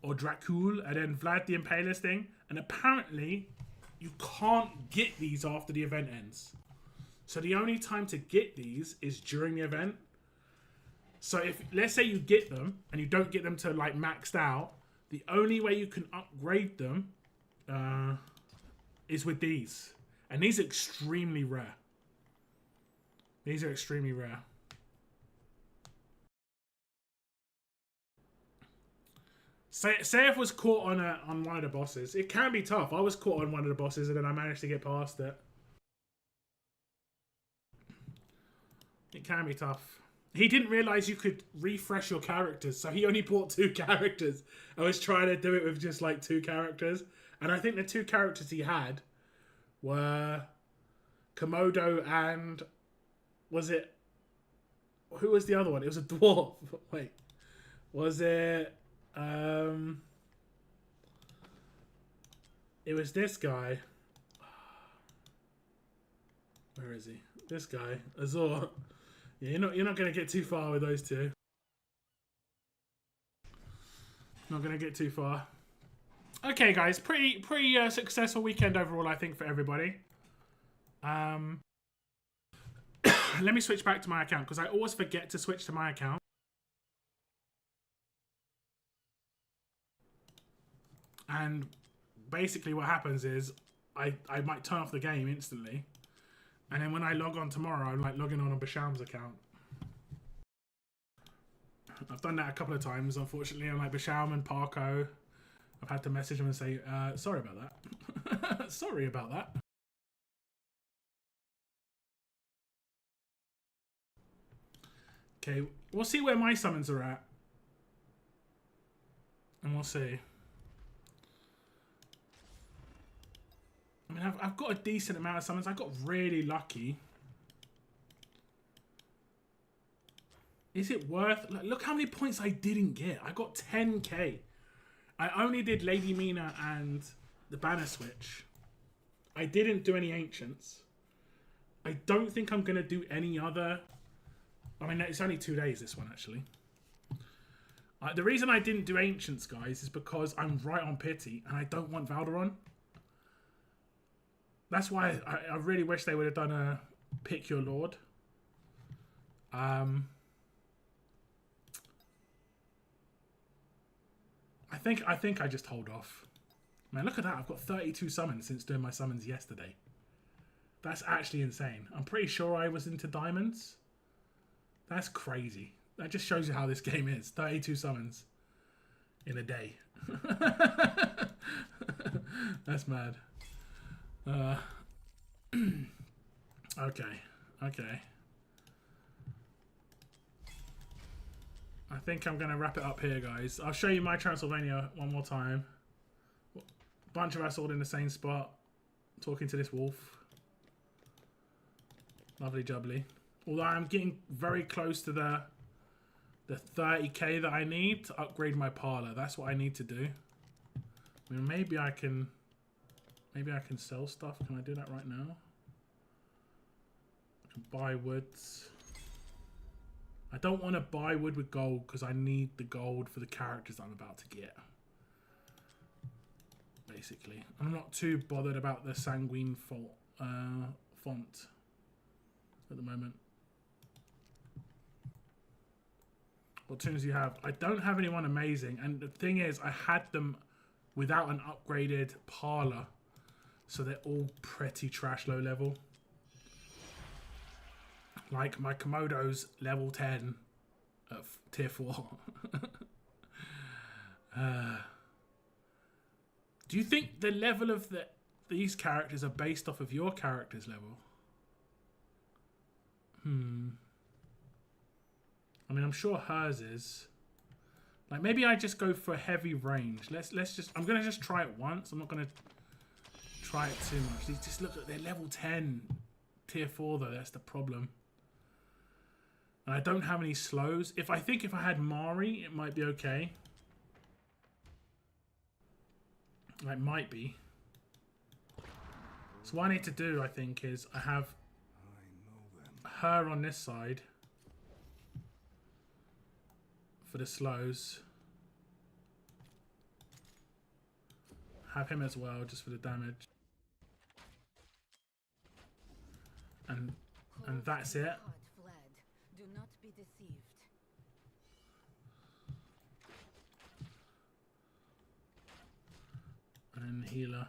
or Dracula and then Vlad the Impaler's thing. And apparently you can't get these after the event ends. So the only time to get these is during the event. So if, let's say you get them and you don't get them to like maxed out, the only way you can upgrade them is with these. And these are extremely rare. These are extremely rare. Sayef was caught on one of the bosses. It can be tough. I was caught on one of the bosses and then I managed to get past it. It can be tough. He didn't realise you could refresh your characters, so he only bought 2 characters. I was trying to do it with just like 2 characters. And I think the 2 characters he had were Komodo and... Was it... Who was the other one? It was a dwarf. Wait. Was it... It was this guy. Where is he? This guy, Azor. Yeah, you're not gonna get too far with those 2. Not gonna get too far. Okay, guys, pretty successful weekend overall, I think, for everybody. Let me switch back to my account because I always forget to switch to my account. And basically what happens is I might turn off the game instantly. And then when I log on tomorrow, I'm like logging on Basham's account. I've done that a couple of times, unfortunately, on like Basham and Parko. I've had to message them and say, sorry about that. Sorry about that. Okay, we'll see where my summons are at. And we'll see. I mean, I've got a decent amount of summons. I got really lucky. Is it worth... Look how many points I didn't get. I got 10k. I only did Lady Mina and the banner switch. I didn't do any Ancients. I don't think I'm going to do any other... I mean, it's only 2 days, this one, actually. The reason I didn't do Ancients, guys, is because I'm right on Pity and I don't want Valderon. That's why I really wish they would have done a Pick Your Lord. I think I just hold off. Man, look at that. I've got 32 summons since doing my summons yesterday. That's actually insane. I'm pretty sure I was into diamonds. That's crazy. That just shows you how this game is. 32 summons in a day. That's mad. Okay. I think I'm going to wrap it up here, guys. I'll show you my Transylvania one more time. Bunch of us all in the same spot, talking to this wolf. Lovely jubbly. Although I'm getting very close to the 30k that I need to upgrade my parlor. That's what I need to do. I mean, maybe I can sell stuff. Can I do that right now? I can buy woods. I don't want to buy wood with gold because I need the gold for the characters I'm about to get. Basically. I'm not too bothered about the sanguine font at the moment. What tunes do you have? I don't have anyone amazing. And the thing is, I had them without an upgraded parlor. So they're all pretty trash low level. Like my Komodo's level 10 at tier 4. Do you think the level of these characters are based off of your character's level? I mean, I'm sure hers is. Like, maybe I just go for heavy range. Let's just. I'm gonna just try it once. I'm not gonna try it too much. Just look at their level 10, tier 4 though. That's the problem. And I don't have any slows. If I had Mari, it might be okay. It might be. So what I need to do, I think, is I have her on this side for the slows. Have him as well, just for the damage. And that's it. Do not be deceived. And then healer.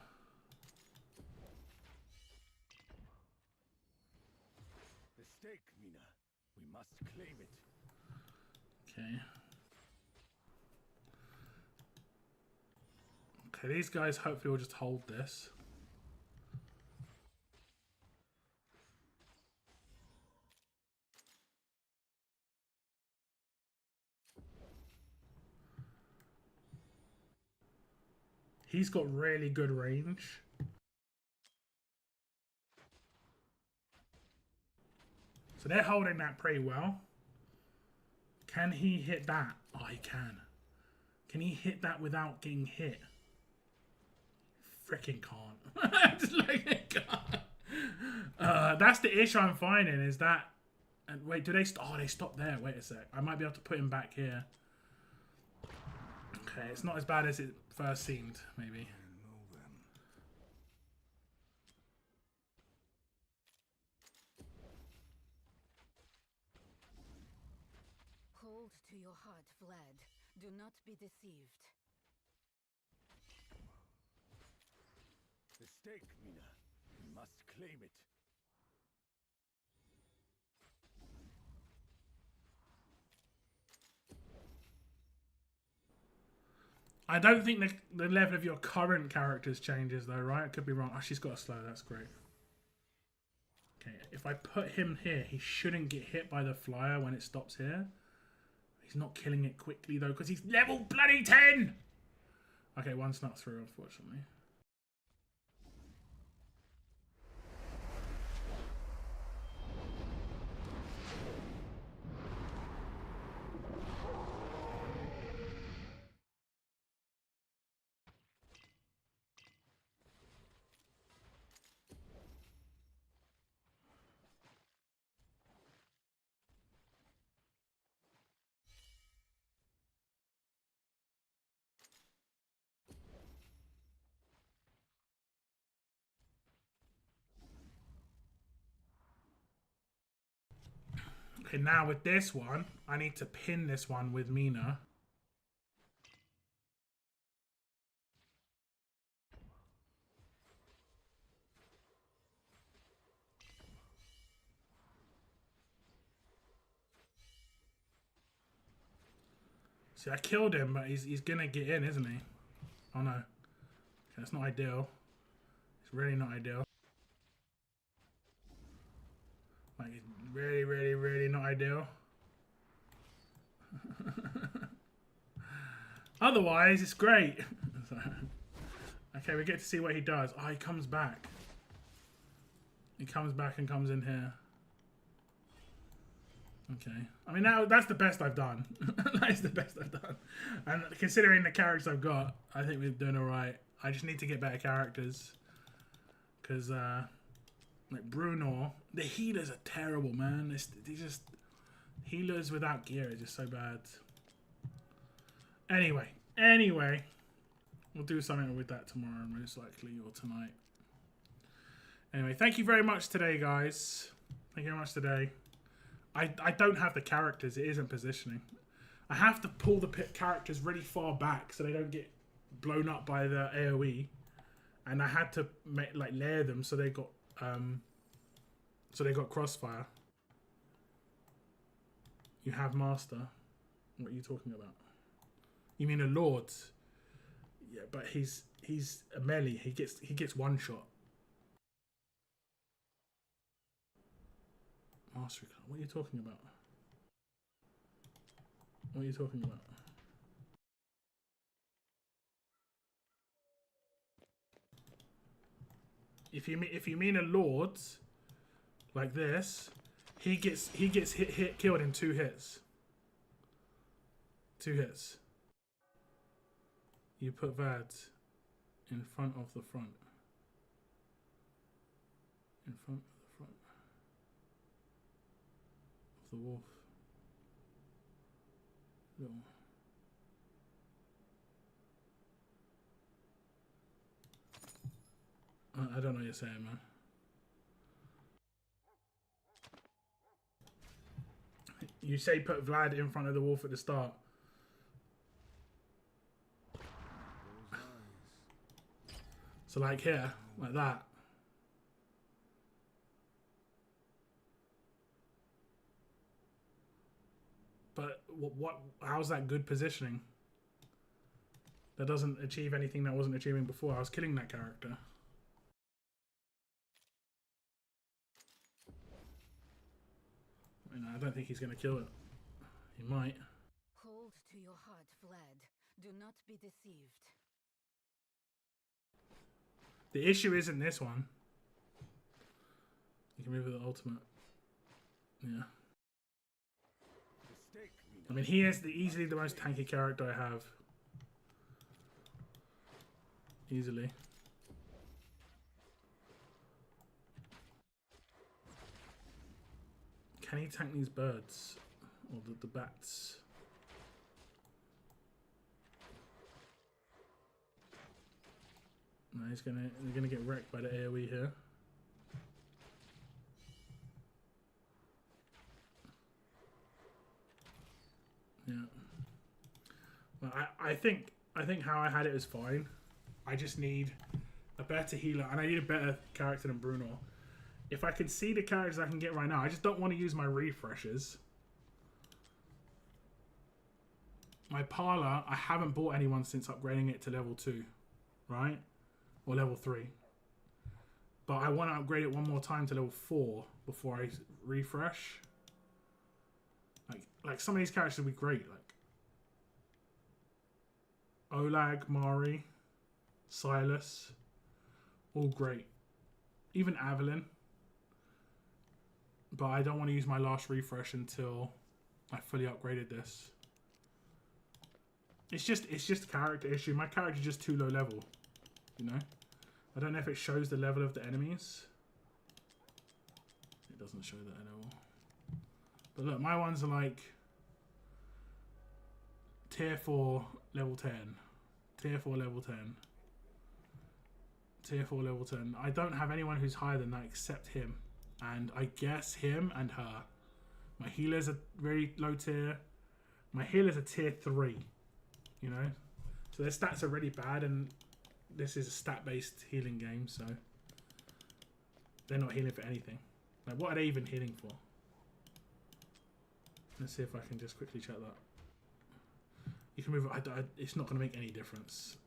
The stake, Mina. We must claim it. Okay. Okay, these guys hopefully will just hold this. He's got really good range. So they're holding that pretty well. Can he hit that? Oh, he can. Can he hit that without getting hit? Freaking can't. Just like it can't. That's the issue I'm finding is that. And wait, do they? Oh, they stopped there. Wait a sec. I might be able to put him back here. Okay, it's not as bad as it first seemed, maybe. Hold to your heart, Vlad. Do not be deceived. The stake, Mina. We must claim it. I don't think the level of your current characters changes though, right? I could be wrong. Oh, she's got a slow. That's great. Okay, if I put him here, he shouldn't get hit by the flyer when it stops here. He's not killing it quickly though, because he's level bloody 10! Okay, one snuck through, unfortunately. Okay, now with this one, I need to pin this one with Mina. See, I killed him, but he's gonna get in, isn't he? Oh no. Okay, that's not ideal. It's really not ideal. Like, it's really, really, really not ideal. Otherwise, it's great. Okay, we get to see what he does. Oh, he comes back. He comes back and comes in here. Okay. I mean, now that's the best I've done. That is the best I've done. And considering the characters I've got, I think we're doing alright. I just need to get better characters. Because, like Bruno, the healers are terrible, man. They just... Healers without gear are just so bad. Anyway. We'll do something with that tomorrow, most likely, or tonight. Anyway, thank you very much today, guys. Thank you very much today. I don't have the characters. It isn't positioning. I have to pull the characters really far back so they don't get blown up by the AoE. And I had to like layer them so they got crossfire. You have master. What are you talking about? You mean a lord? Yeah, but he's a melee. He gets one shot. Mastery card. What are you talking about? What are you talking about? If you mean a lord like this, he gets killed in 2 hits. 2 hits. You put that in front of the front. In front of the front of the wolf. Little. I don't know what you're saying, man. You say put Vlad in front of the wolf at the start. So like here, like that. But how's that good positioning? That doesn't achieve anything that wasn't achieving before. I was killing that character. I don't think he's going to kill it. He might. Hold to your heart, Vlad. Do not be deceived. The issue isn't this one. You can move with the ultimate. Yeah. I mean, he is easily the most tanky character I have. Easily. Can he tank these birds? Or the bats? No, they're gonna get wrecked by the AoE here. Yeah. Well, I think how I had it is fine. I just need a better healer, and I need a better character than Bruno. If I can see the characters I can get right now, I just don't want to use my refreshes. My parlor, I haven't bought anyone since upgrading it to level 2, right? Or level 3. But I want to upgrade it one more time to level 4 before I refresh. Like some of these characters would be great. Like Olag, Mari, Silas. All great. Even Avalyn. But I don't want to use my last refresh until I fully upgraded this. It's just a character issue. My character's just too low level. You know? I don't know if it shows the level of the enemies. It doesn't show that at all. But look, my ones are like tier 4 level 10. Tier 4 level 10. Tier 4 level 10. I don't have anyone who's higher than that except him. And I guess him and her. My healer's a very low tier. My healer's a tier 3. You know? So their stats are really bad, and this is a stat-based healing game, so they're not healing for anything. Like, what are they even healing for? Let's see if I can just quickly check that. You can move it. It's not going to make any difference.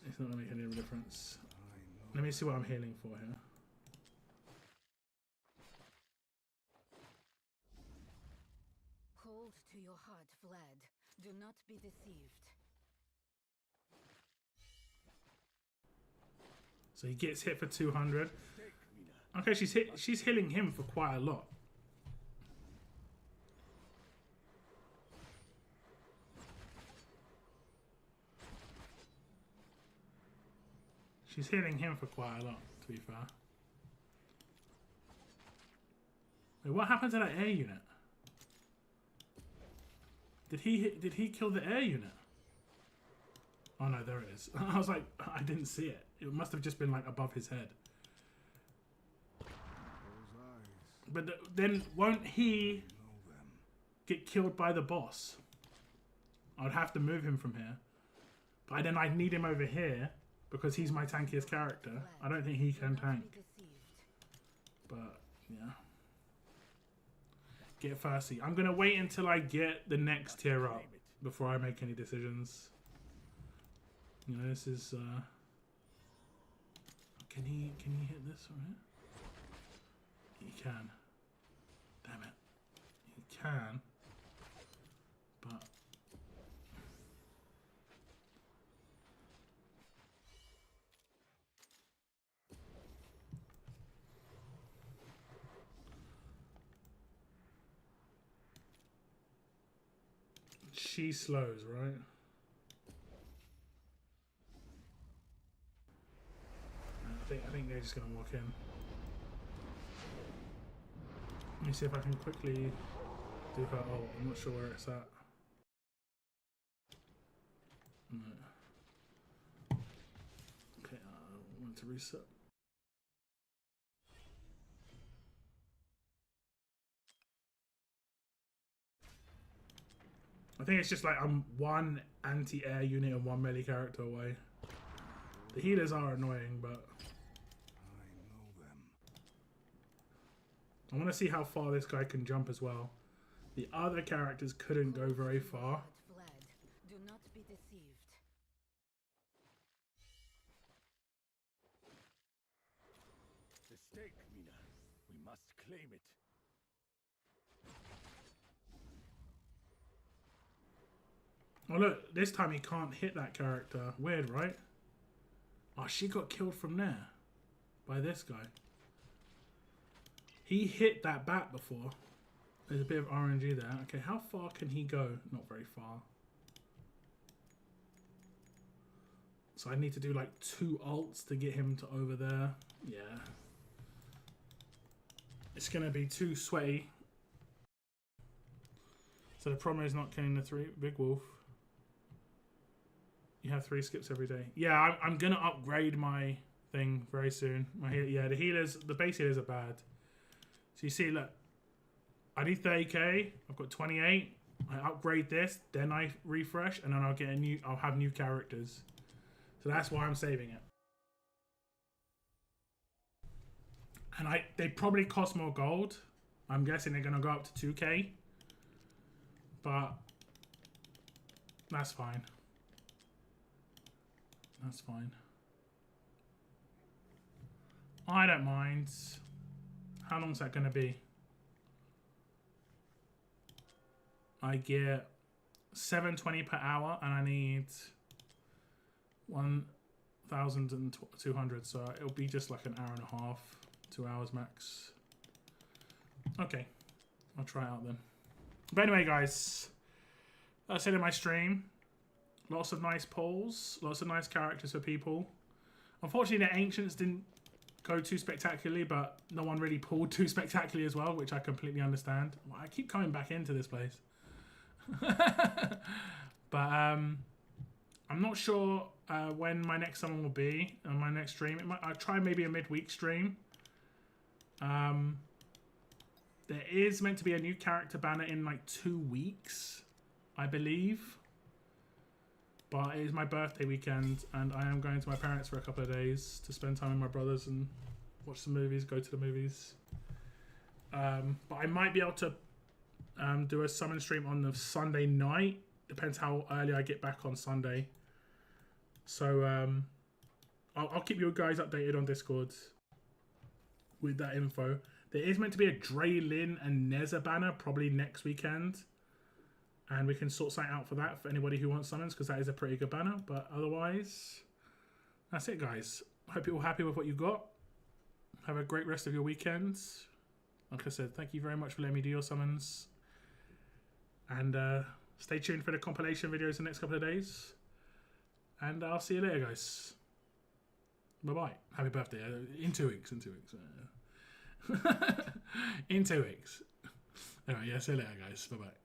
It's not going to make any difference. Let me see what I'm healing for here. Hold to your heart, Vlad. Do not be deceived. So he gets hit for 200. Okay, she's healing him for quite a lot. She's healing him for quite a lot, to be fair. Wait, what happened to that air unit? Did he kill the air unit? Oh no, there it is. I was like, I didn't see it. It must have just been like above his head. But then won't he get killed by the boss? I would have to move him from here. But then I'd need him over here because he's my tankiest character. I don't think he can tank. But yeah. Get thirsty. I'm going to wait until I get the next tier up. before I make any decisions. You know, this is can he hit this from here? He can. Damn it. He can. But she slows, right? I think they're just gonna walk in. Let me see if I can quickly do her ult. I'm not sure where it's at. No. Okay, I want to reset. I think it's just like I'm one anti-air unit and one melee character away. The healers are annoying, but I want to see how far this guy can jump as well. The other characters couldn't go very far. Do not be deceived. The stake, Mina. We must claim it. Oh look, this time he can't hit that character. Weird, right? Oh, she got killed from there. By this guy. He hit that bat before. There's a bit of RNG there. Okay, how far can he go? Not very far. So I need to do like 2 ults to get him to over there. Yeah. It's going to be too sweaty. So the problem is not killing the 3 big wolf. You have 3 skips every day. Yeah, I'm going to upgrade my thing very soon. Yeah, the healers, the base healers are bad. So you see, look, I need 30k. I've got 28. I upgrade this, then I refresh, and then I'll get a new. I'll have new characters. So that's why I'm saving it. And they probably cost more gold. I'm guessing they're gonna go up to 2k. But that's fine. That's fine. I don't mind. How long is that going to be? I get 720 per hour and I need 1,200, so it'll be just like an hour and a half, 2 hours max. Okay, I'll try it out then. But anyway, guys, that's it in my stream. Lots of nice polls, lots of nice characters for people. Unfortunately, the Ancients didn't go too spectacularly, but no one really pulled too spectacularly as well, which I completely understand. Well, I keep coming back into this place. But I'm not sure when my next summon will be on my next stream. I'll try maybe a midweek stream. There is meant to be a new character banner in like 2 weeks, I believe. But it is my birthday weekend, and I am going to my parents for a couple of days to spend time with my brothers and watch some movies, go to the movies. But I might be able to do a summon stream on the Sunday night. Depends how early I get back on Sunday. So I'll keep you guys updated on Discord with that info. There is meant to be a Draylin and Neza banner probably next weekend. And we can sort something out for that for anybody who wants summons, because that is a pretty good banner. But otherwise, that's it, guys. I hope you're all happy with what you got. Have a great rest of your weekends. Like I said, thank you very much for letting me do your summons. And stay tuned for the compilation videos the next couple of days. And I'll see you later, guys. Bye-bye. Happy birthday. In 2 weeks. In 2 weeks. In 2 weeks. Anyway, yeah, see you later, guys. Bye-bye.